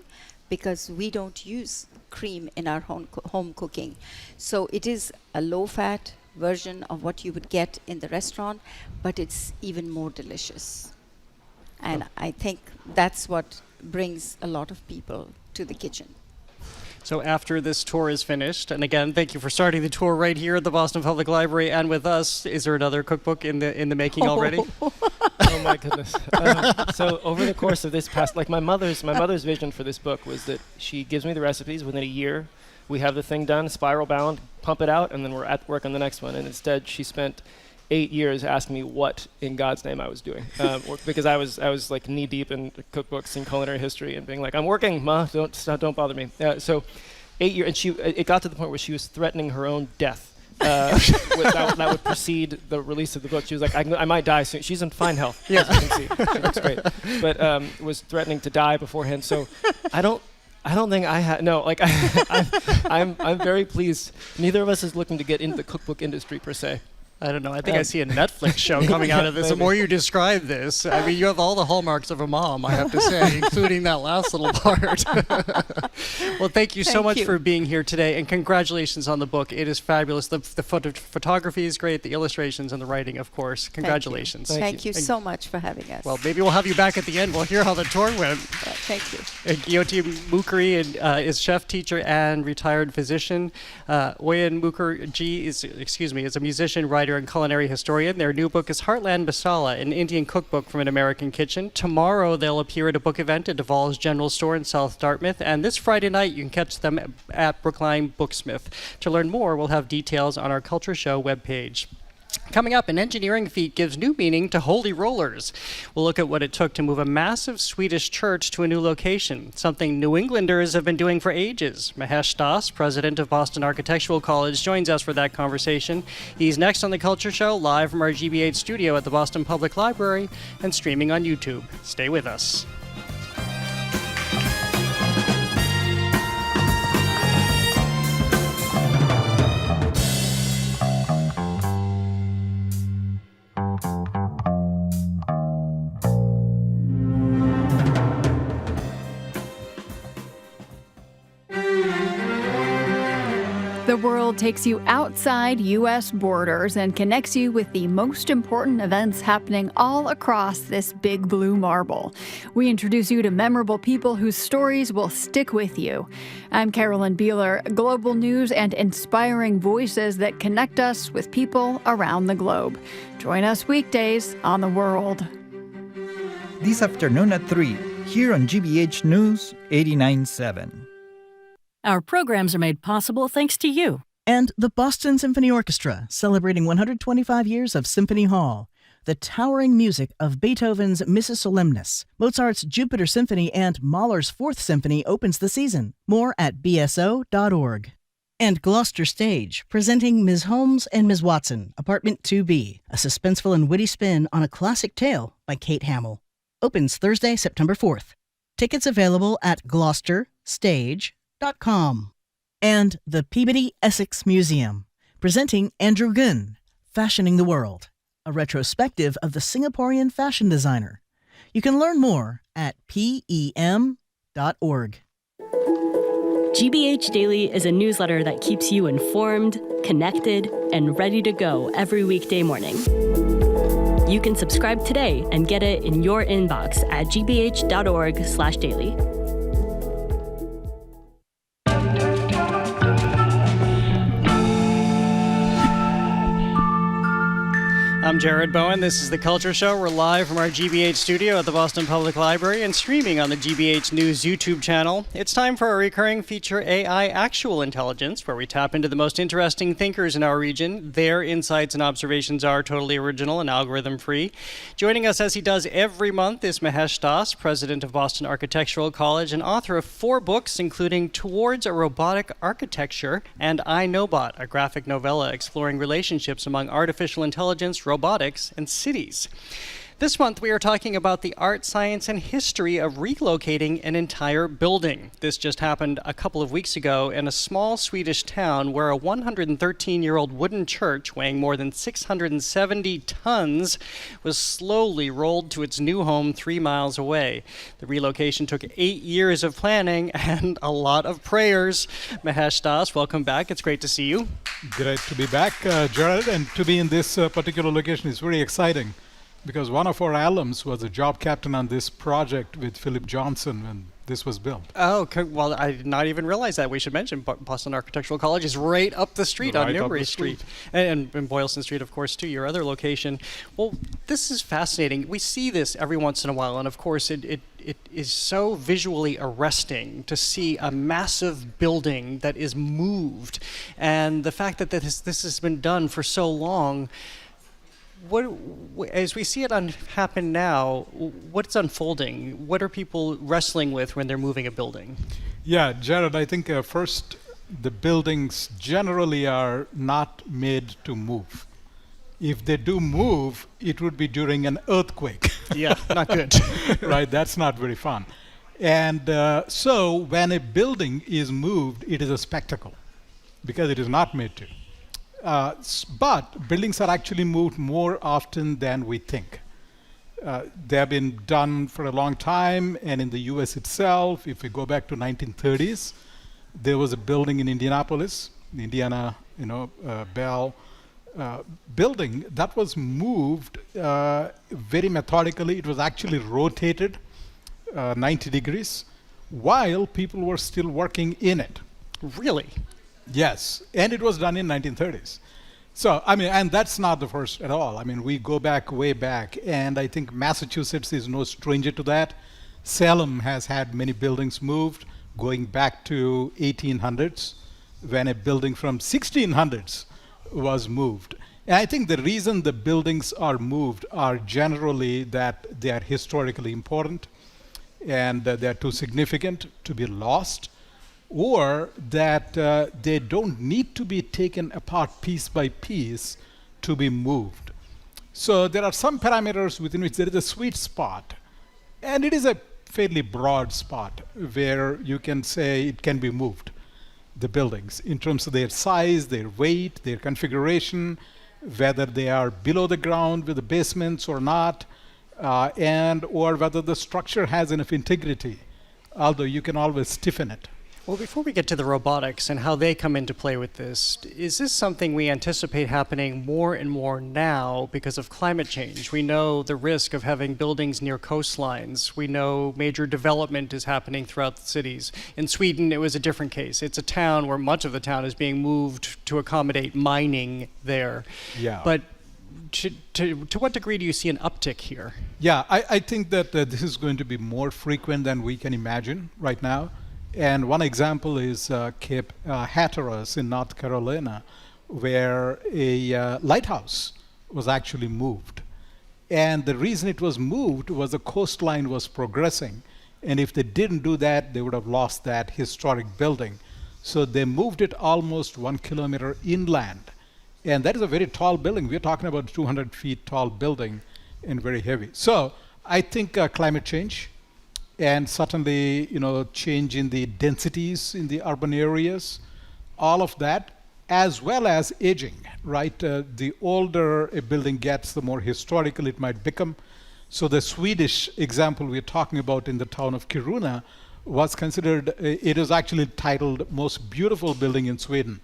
because we don't use cream in our home cooking. So it is a low-fat version of what you would get in the restaurant, but it's even more delicious. And I think that's what brings a lot of people to the kitchen. So after this tour is finished, and again, thank you for starting the tour right here at the Boston Public Library and with us. Is there another cookbook in the making already? Oh my goodness! So over the course of this past, my mother's vision for this book was that she gives me the recipes within a year. We have the thing done, spiral bound, pump it out, and then we're at work on the next one. And instead, she spent 8 years asking me what in God's name I was doing, because I was like knee deep in cookbooks and culinary history and being like, I'm working, Ma, don't bother me. So 8 years, and it got to the point where she was threatening her own death. That would precede the release of the book. She was like, I might die soon. She's in fine health, as you can see. She looks great. But was threatening to die beforehand. So I don't think I had, no, like I'm very pleased. Neither of us is looking to get into the cookbook industry per se. I don't know. I think I see a Netflix show coming out of this. The more you describe this, I mean, you have all the hallmarks of a mom, I have to say, including that last little part. Well, thank you so much for being here today, and congratulations on the book. It is fabulous. The photography is great, the illustrations and the writing, of course. Congratulations. Thank you so much for having us. Well, maybe we'll have you back at the end. We'll hear how the tour went. Thank you. Gyoti Mukherjee is chef, teacher, and retired physician. Oyen Mukherjee is a musician, writer, and culinary historian. Their new book is Heartland Masala, an Indian cookbook from an American kitchen. Tomorrow they'll appear at a book event at Duvall's General Store in South Dartmouth, and this Friday night you can catch them at Brookline Booksmith. To learn more, we'll have details on our Culture Show webpage. Coming up, an engineering feat gives new meaning to holy rollers. We'll look at what it took to move a massive Swedish church to a new location, something New Englanders have been doing for ages. Mahesh Das, president of Boston Architectural College, joins us for that conversation. He's next on The Culture Show, live from our GBH studio at the Boston Public Library and streaming on YouTube. Stay with us. The world takes you outside U.S. borders and connects you with the most important events happening all across this big blue marble. We introduce you to memorable people whose stories will stick with you. I'm Carolyn Beeler, global news and inspiring voices that connect us with people around the globe. Join us weekdays on The World. This afternoon at 3, here on GBH News 89.7. Our programs are made possible thanks to you. And the Boston Symphony Orchestra, celebrating 125 years of Symphony Hall. The towering music of Beethoven's Missa Solemnis, Mozart's Jupiter Symphony, and Mahler's Fourth Symphony opens the season. More at bso.org. And Gloucester Stage, presenting Ms. Holmes and Ms. Watson, Apartment 2B, a suspenseful and witty spin on a classic tale by Kate Hamill. Opens Thursday, September 4th. Tickets available at gloucesterstage.com. And the Peabody Essex Museum, presenting Andrew Gunn, Fashioning the World, a retrospective of the Singaporean fashion designer. You can learn more at pem.org. GBH Daily is a newsletter that keeps you informed, connected, and ready to go every weekday morning. You can subscribe today and get it in your inbox at gbh.org/daily. I'm Jared Bowen. This is The Culture Show. We're live from our GBH studio at the Boston Public Library and streaming on the GBH News YouTube channel. It's time for our recurring feature, AI Actual Intelligence, where we tap into the most interesting thinkers in our region. Their insights and observations are totally original and algorithm-free. Joining us as he does every month is Mahesh Das, president of Boston Architectural College and author of 4 books, including Towards a Robotic Architecture and I, Nobot, a graphic novella exploring relationships among artificial intelligence, robotics, and cities. This month we are talking about the art, science, and history of relocating an entire building. This just happened a couple of weeks ago in a small Swedish town where a 113-year-old wooden church weighing more than 670 tons was slowly rolled to its new home 3 miles away. The relocation took 8 years of planning and a lot of prayers. Mahesh Das, welcome back. It's great to see you. Great to be back, Jared, and to be in this particular location is very exciting, because one of our alums was a job captain on this project with Philip Johnson when this was built. Oh, well, I did not even realize that. We should mention Boston Architectural College is right up the street on Newbury Street. And Boylston Street, of course, too, your other location. Well, this is fascinating. We see this every once in a while, and of course it is so visually arresting to see a massive building that is moved. And the fact that this has been done for so long, as we see it happen now, what's unfolding? What are people wrestling with when they're moving a building? Yeah, Jared, I think first the buildings generally are not made to move. If they do move, it would be during an earthquake. Yeah, not good. Right, that's not very fun. And so when a building is moved, it is a spectacle because it is not made to. But buildings are actually moved more often than we think. They have been done for a long time, and in the US itself, if we go back to 1930s, there was a building in Indianapolis, the Indiana, Bell building that was moved very methodically. It was actually rotated 90 degrees while people were still working in it. Really? Yes, and it was done in 1930s. So, and that's not the first at all. We go back, way back, and I think Massachusetts is no stranger to that. Salem has had many buildings moved, going back to 1800s, when a building from 1600s was moved. And I think the reason the buildings are moved are generally that they are historically important, and they are too significant to be lost, or that they don't need to be taken apart piece by piece to be moved. So there are some parameters within which there is a sweet spot, and it is a fairly broad spot where you can say it can be moved, the buildings, in terms of their size, their weight, their configuration, whether they are below the ground with the basements or not, and or whether the structure has enough integrity, although you can always stiffen it. Well, before we get to the robotics and how they come into play with this, is this something we anticipate happening more and more now because of climate change? We know the risk of having buildings near coastlines. We know major development is happening throughout the cities. In Sweden, it was a different case. It's a town where much of the town is being moved to accommodate mining there. Yeah. But to what degree do you see an uptick here? Yeah, I think that this is going to be more frequent than we can imagine right now. And one example is Cape Hatteras in North Carolina, where a lighthouse was actually moved. And the reason it was moved was the coastline was progressing. And if they didn't do that, they would have lost that historic building. So they moved it almost 1 kilometer inland. And that is a very tall building. We're talking about a 200 feet tall building and very heavy. So I think climate change, and certainly, change in the densities in the urban areas, all of that, as well as aging, right? The older a building gets, the more historical it might become. So the Swedish example we're talking about in the town of Kiruna was considered, it is actually titled most beautiful building in Sweden.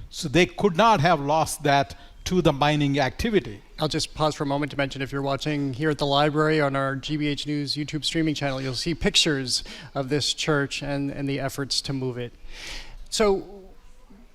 So they could not have lost that to the mining activity. I'll just pause for a moment to mention, if you're watching here at the library on our GBH News YouTube streaming channel, you'll see pictures of this church and the efforts to move it. So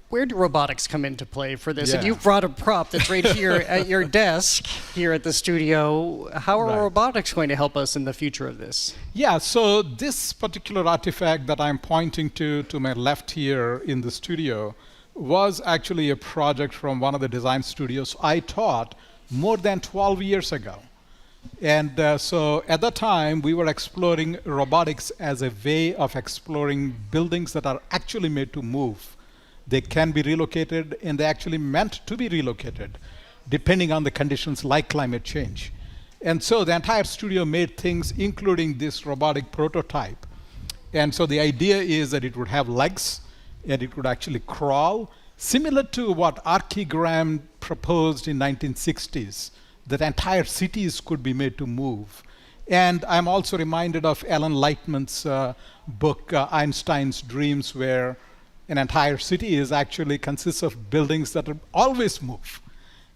where do robotics come into play for this? Yeah. And you've brought a prop that's right here at your desk here at the studio. How are robotics going to help us in the future of this? Yeah, so this particular artifact that I'm pointing to my left here in the studio was actually a project from one of the design studios I taught more than 12 years ago. And so at that time, we were exploring robotics as a way of exploring buildings that are actually made to move. They can be relocated, and they're actually meant to be relocated, depending on the conditions like climate change. And so the entire studio made things, including this robotic prototype. And so the idea is that it would have legs, and it would actually crawl, similar to what Archigram proposed in 1960s, that entire cities could be made to move. And I'm also reminded of Alan Lightman's book, Einstein's Dreams, where an entire city actually consists of buildings that always move,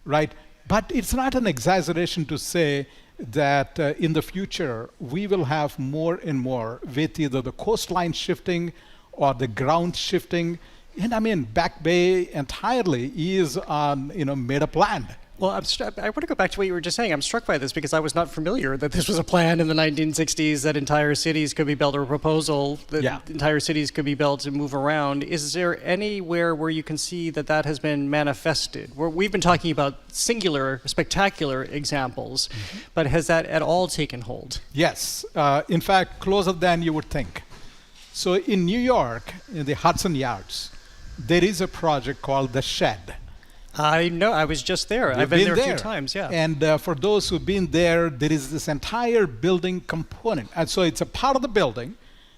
right? But it's not an exaggeration to say that in the future, we will have more and more with either the coastline shifting or the ground shifting. And Back Bay entirely is on, made up land. Well, I want to go back to what you were just saying. I'm struck by this because I was not familiar that this was a plan in the 1960s that entire cities could be built, or a proposal that entire cities could be built and move around. Is there anywhere where you can see that has been manifested? We've been talking about singular, spectacular examples, but has that at all taken hold? Yes. In fact, closer than you would think. So in New York, in the Hudson Yards, there is a project called The Shed. I know. I was just there. I've been there a few times, yeah. And for those who've been there, there is this entire building component. And so it's a part of the building.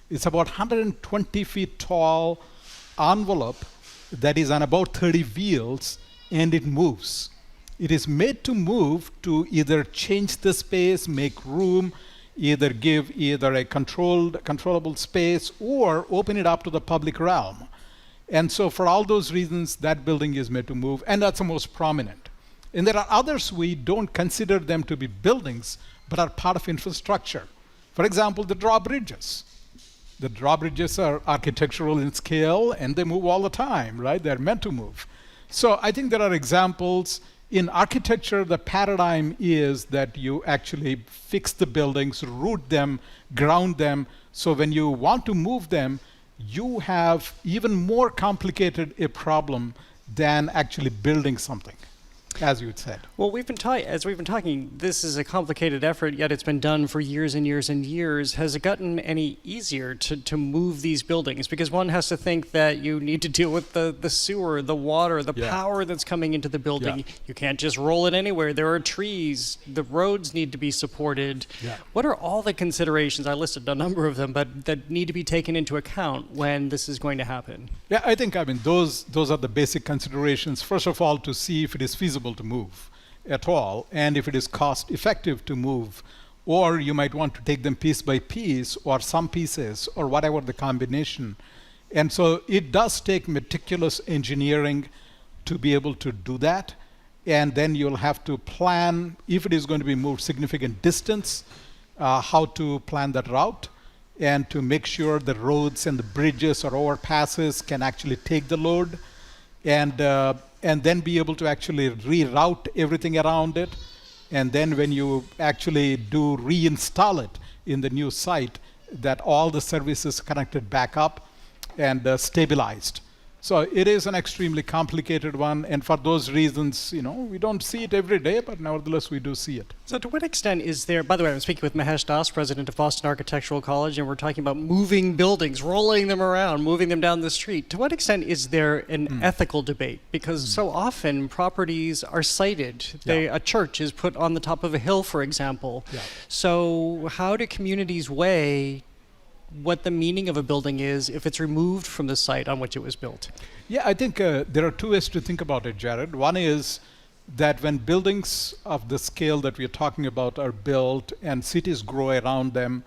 It's about 120 feet tall envelope that is on about 30 wheels, and it moves. It is made to move to either change the space, make room, either give either a controllable space, or open it up to the public realm. And so for all those reasons, that building is made to move, and that's the most prominent. And there are others we don't consider them to be buildings, but are part of infrastructure. For example, the drawbridges. The drawbridges are architectural in scale, and they move all the time, right? They're meant to move. So I think there are examples. In architecture, the paradigm is that you actually fix the buildings, root them, ground them, so when you want to move them, you have even more complicated a problem than actually building something, as you had said. Well, as we've been talking, this is a complicated effort, yet it's been done for years and years and years. Has it gotten any easier to move these buildings? Because one has to think that you need to deal with the sewer, the water, the power that's coming into the building. Yeah. You can't just roll it anywhere. There are trees. The roads need to be supported. Yeah. What are all the considerations? I listed a number of them, but that need to be taken into account when this is going to happen. Yeah, I think, those are the basic considerations. First of all, to see if it is feasible to move at all, and if it is cost effective to move, or you might want to take them piece by piece, or some pieces, or whatever the combination. And so it does take meticulous engineering to be able to do that. And then you'll have to plan, if it is going to be moved significant distance, how to plan that route, and to make sure the roads and the bridges or overpasses can actually take the load, and then be able to actually reroute everything around it. And then when you actually do reinstall it in the new site, that all the services connected back up and stabilized. So it is an extremely complicated one, and for those reasons, we don't see it every day, but nevertheless we do see it. So to what extent is there, by the way, I'm speaking with Mahesh Das, president of Boston Architectural College, and we're talking about moving buildings, rolling them around, moving them down the street. To what extent is there an ethical debate? Because so often properties are sited. A church is put on the top of a hill, for example. Yeah. So how do communities weigh what the meaning of a building is if it's removed from the site on which it was built? Yeah, I think there are two ways to think about it, Jared. One is that when buildings of the scale that we're talking about are built and cities grow around them,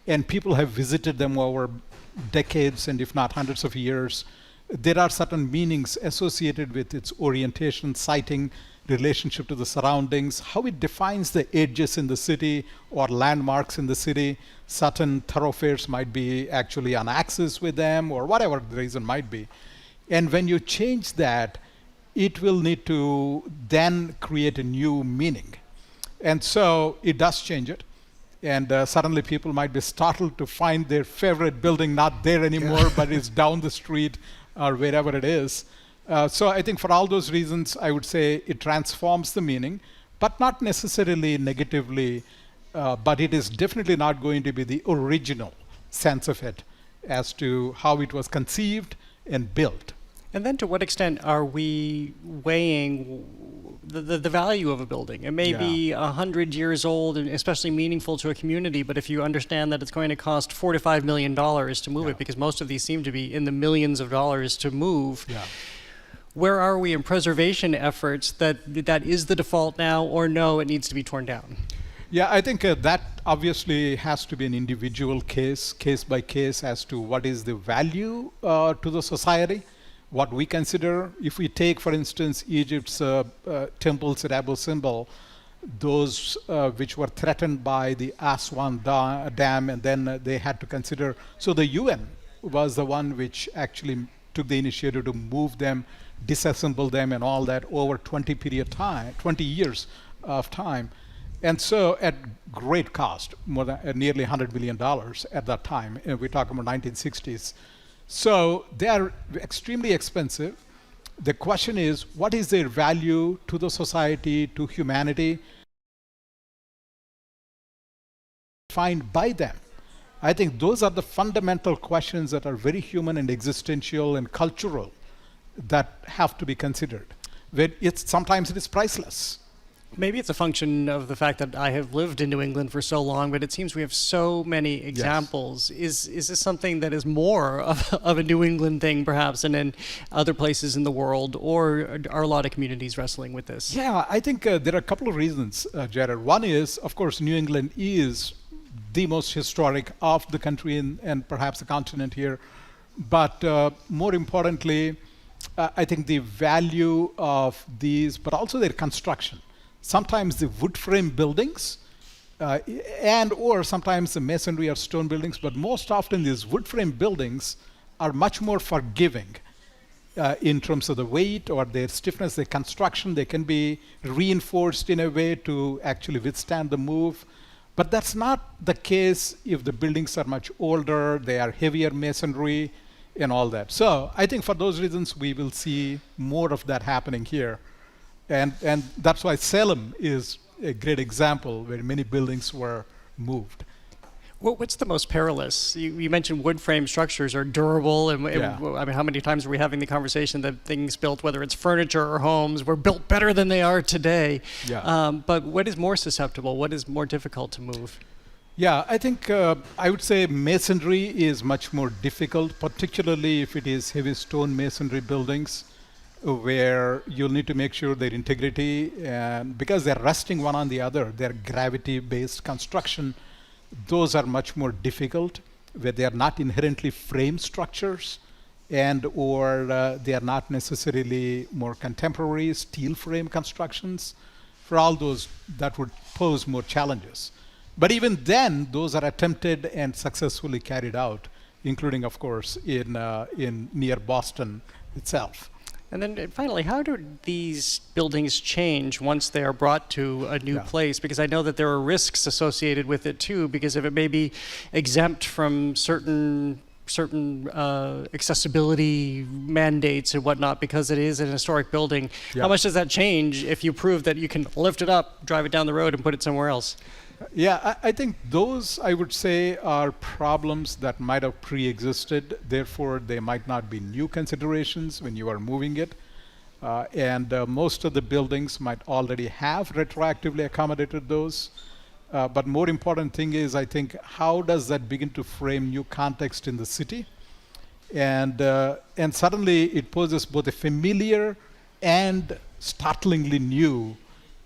and people have visited them over decades and if not hundreds of years, there are certain meanings associated with its orientation, siting, relationship to the surroundings, how it defines the edges in the city or landmarks in the city. Certain thoroughfares might be actually on axis with them, or whatever the reason might be. And when you change that, it will need to then create a new meaning. And so it does change it. And suddenly people might be startled to find their favorite building not there anymore, but it's down the street or wherever it is. So I think for all those reasons, I would say it transforms the meaning, but not necessarily negatively, but it is definitely not going to be the original sense of it as to how it was conceived and built. And then to what extent are we weighing the value of a building? It may be 100 years old and especially meaningful to a community, but if you understand that it's going to cost $4 to $5 million to move it, because most of these seem to be in the millions of dollars to move, where are we in preservation efforts that is the default now, or no, it needs to be torn down? Yeah, I think that obviously has to be an individual case by case, as to what is the value to the society. What we consider, if we take, for instance, Egypt's temples at Abu Simbel, those which were threatened by the Aswan Dam, and then they had to consider, so the UN was the one which actually took the initiative to move them, disassemble them and all that over 20 years of time. And so at great cost, more than nearly $100 million at that time, and we're talking about 1960s. So they are extremely expensive. The question is, what is their value to the society, to humanity, defined by them? I think those are the fundamental questions that are very human and existential and cultural that have to be considered. Sometimes it is priceless. Maybe it's a function of the fact that I have lived in New England for so long, but it seems we have so many examples. Yes. Is this something that is more of a New England thing, perhaps, than in other places in the world, or are a lot of communities wrestling with this? Yeah, I think there are a couple of reasons, Jared. One is, of course, New England is the most historic of the country and perhaps the continent here. But more importantly, I think the value of these, but also their construction. Sometimes the wood frame buildings or sometimes the masonry or stone buildings, but most often these wood frame buildings are much more forgiving in terms of the weight or their stiffness, their construction. They can be reinforced in a way to actually withstand the move. But that's not the case if the buildings are much older, they are heavier masonry and all that. So I think for those reasons, we will see more of that happening here. And that's why Salem is a great example where many buildings were moved. Well, what's the most perilous? You mentioned wood frame structures are durable, and I mean, how many times are we having the conversation that things built, whether it's furniture or homes, were built better than they are today? Yeah. But what is more susceptible? What is more difficult to move? Yeah, I think I would say masonry is much more difficult, particularly if it is heavy stone masonry buildings, where you'll need to make sure their integrity, and because they're resting one on the other, they're gravity-based construction, those are much more difficult, where they are not inherently frame structures or they are not necessarily more contemporary steel frame constructions. For all those, that would pose more challenges. But even then, those are attempted and successfully carried out, including, of course, in near Boston itself. And then finally, how do these buildings change once they are brought to a new place? Because I know that there are risks associated with it too, because if it may be exempt from certain accessibility mandates and whatnot because it is an historic building, how much does that change if you prove that you can lift it up, drive it down the road, and put it somewhere else? Yeah, I think those, I would say, are problems that might have pre-existed. Therefore, they might not be new considerations when you are moving it. And most of the buildings might already have retroactively accommodated those. But more important thing is, I think, how does that begin to frame new context in the city? And suddenly it poses both a familiar and startlingly new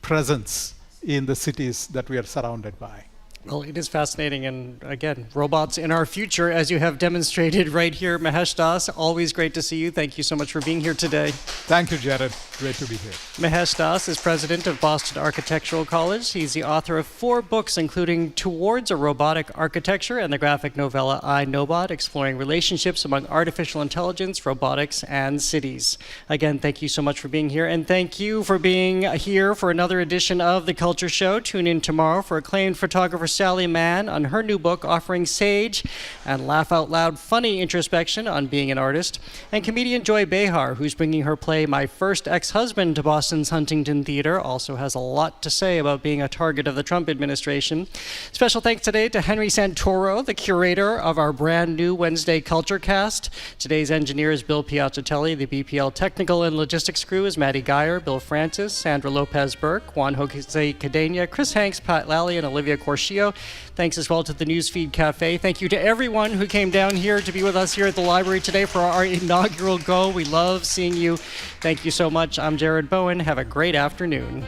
presence in the cities that we are surrounded by. Well, it is fascinating, and again, robots in our future, as you have demonstrated right here. Mahesh Das, always great to see you. Thank you so much for being here today. Thank you, Jared. Great to be here. Mahesh Das is president of Boston Architectural College. He's the author of 4 books, including Towards a Robotic Architecture and the graphic novella I, Nobot, exploring relationships among artificial intelligence, robotics, and cities. Again, thank you so much for being here, and thank you for being here for another edition of The Culture Show. Tune in tomorrow for acclaimed photographer Sally Mann on her new book offering sage and laugh-out-loud funny introspection on being an artist, and comedian Joy Behar, who's bringing her play My First Ex-Husband to Boston's Huntington Theater, also has a lot to say about being a target of the Trump administration. Special thanks today to Henry Santoro, the curator of our brand new Wednesday Culture Cast. Today's engineer is Bill Piazzatelli. The BPL technical and logistics crew is Maddie Geyer, Bill Francis, Sandra Lopez-Burke, Juan Jose Cadena, Chris Hanks, Pat Lally, and Olivia Corshio. Thanks as well to the Newsfeed Cafe. Thank you to everyone who came down here to be with us here at the library today for our inaugural Go. We love seeing you. Thank you so much. I'm Jared Bowen. Have a great afternoon.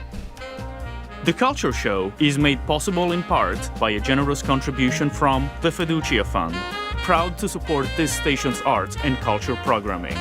The Culture Show is made possible in part by a generous contribution from the Fiducia Fund, proud to support this station's arts and culture programming.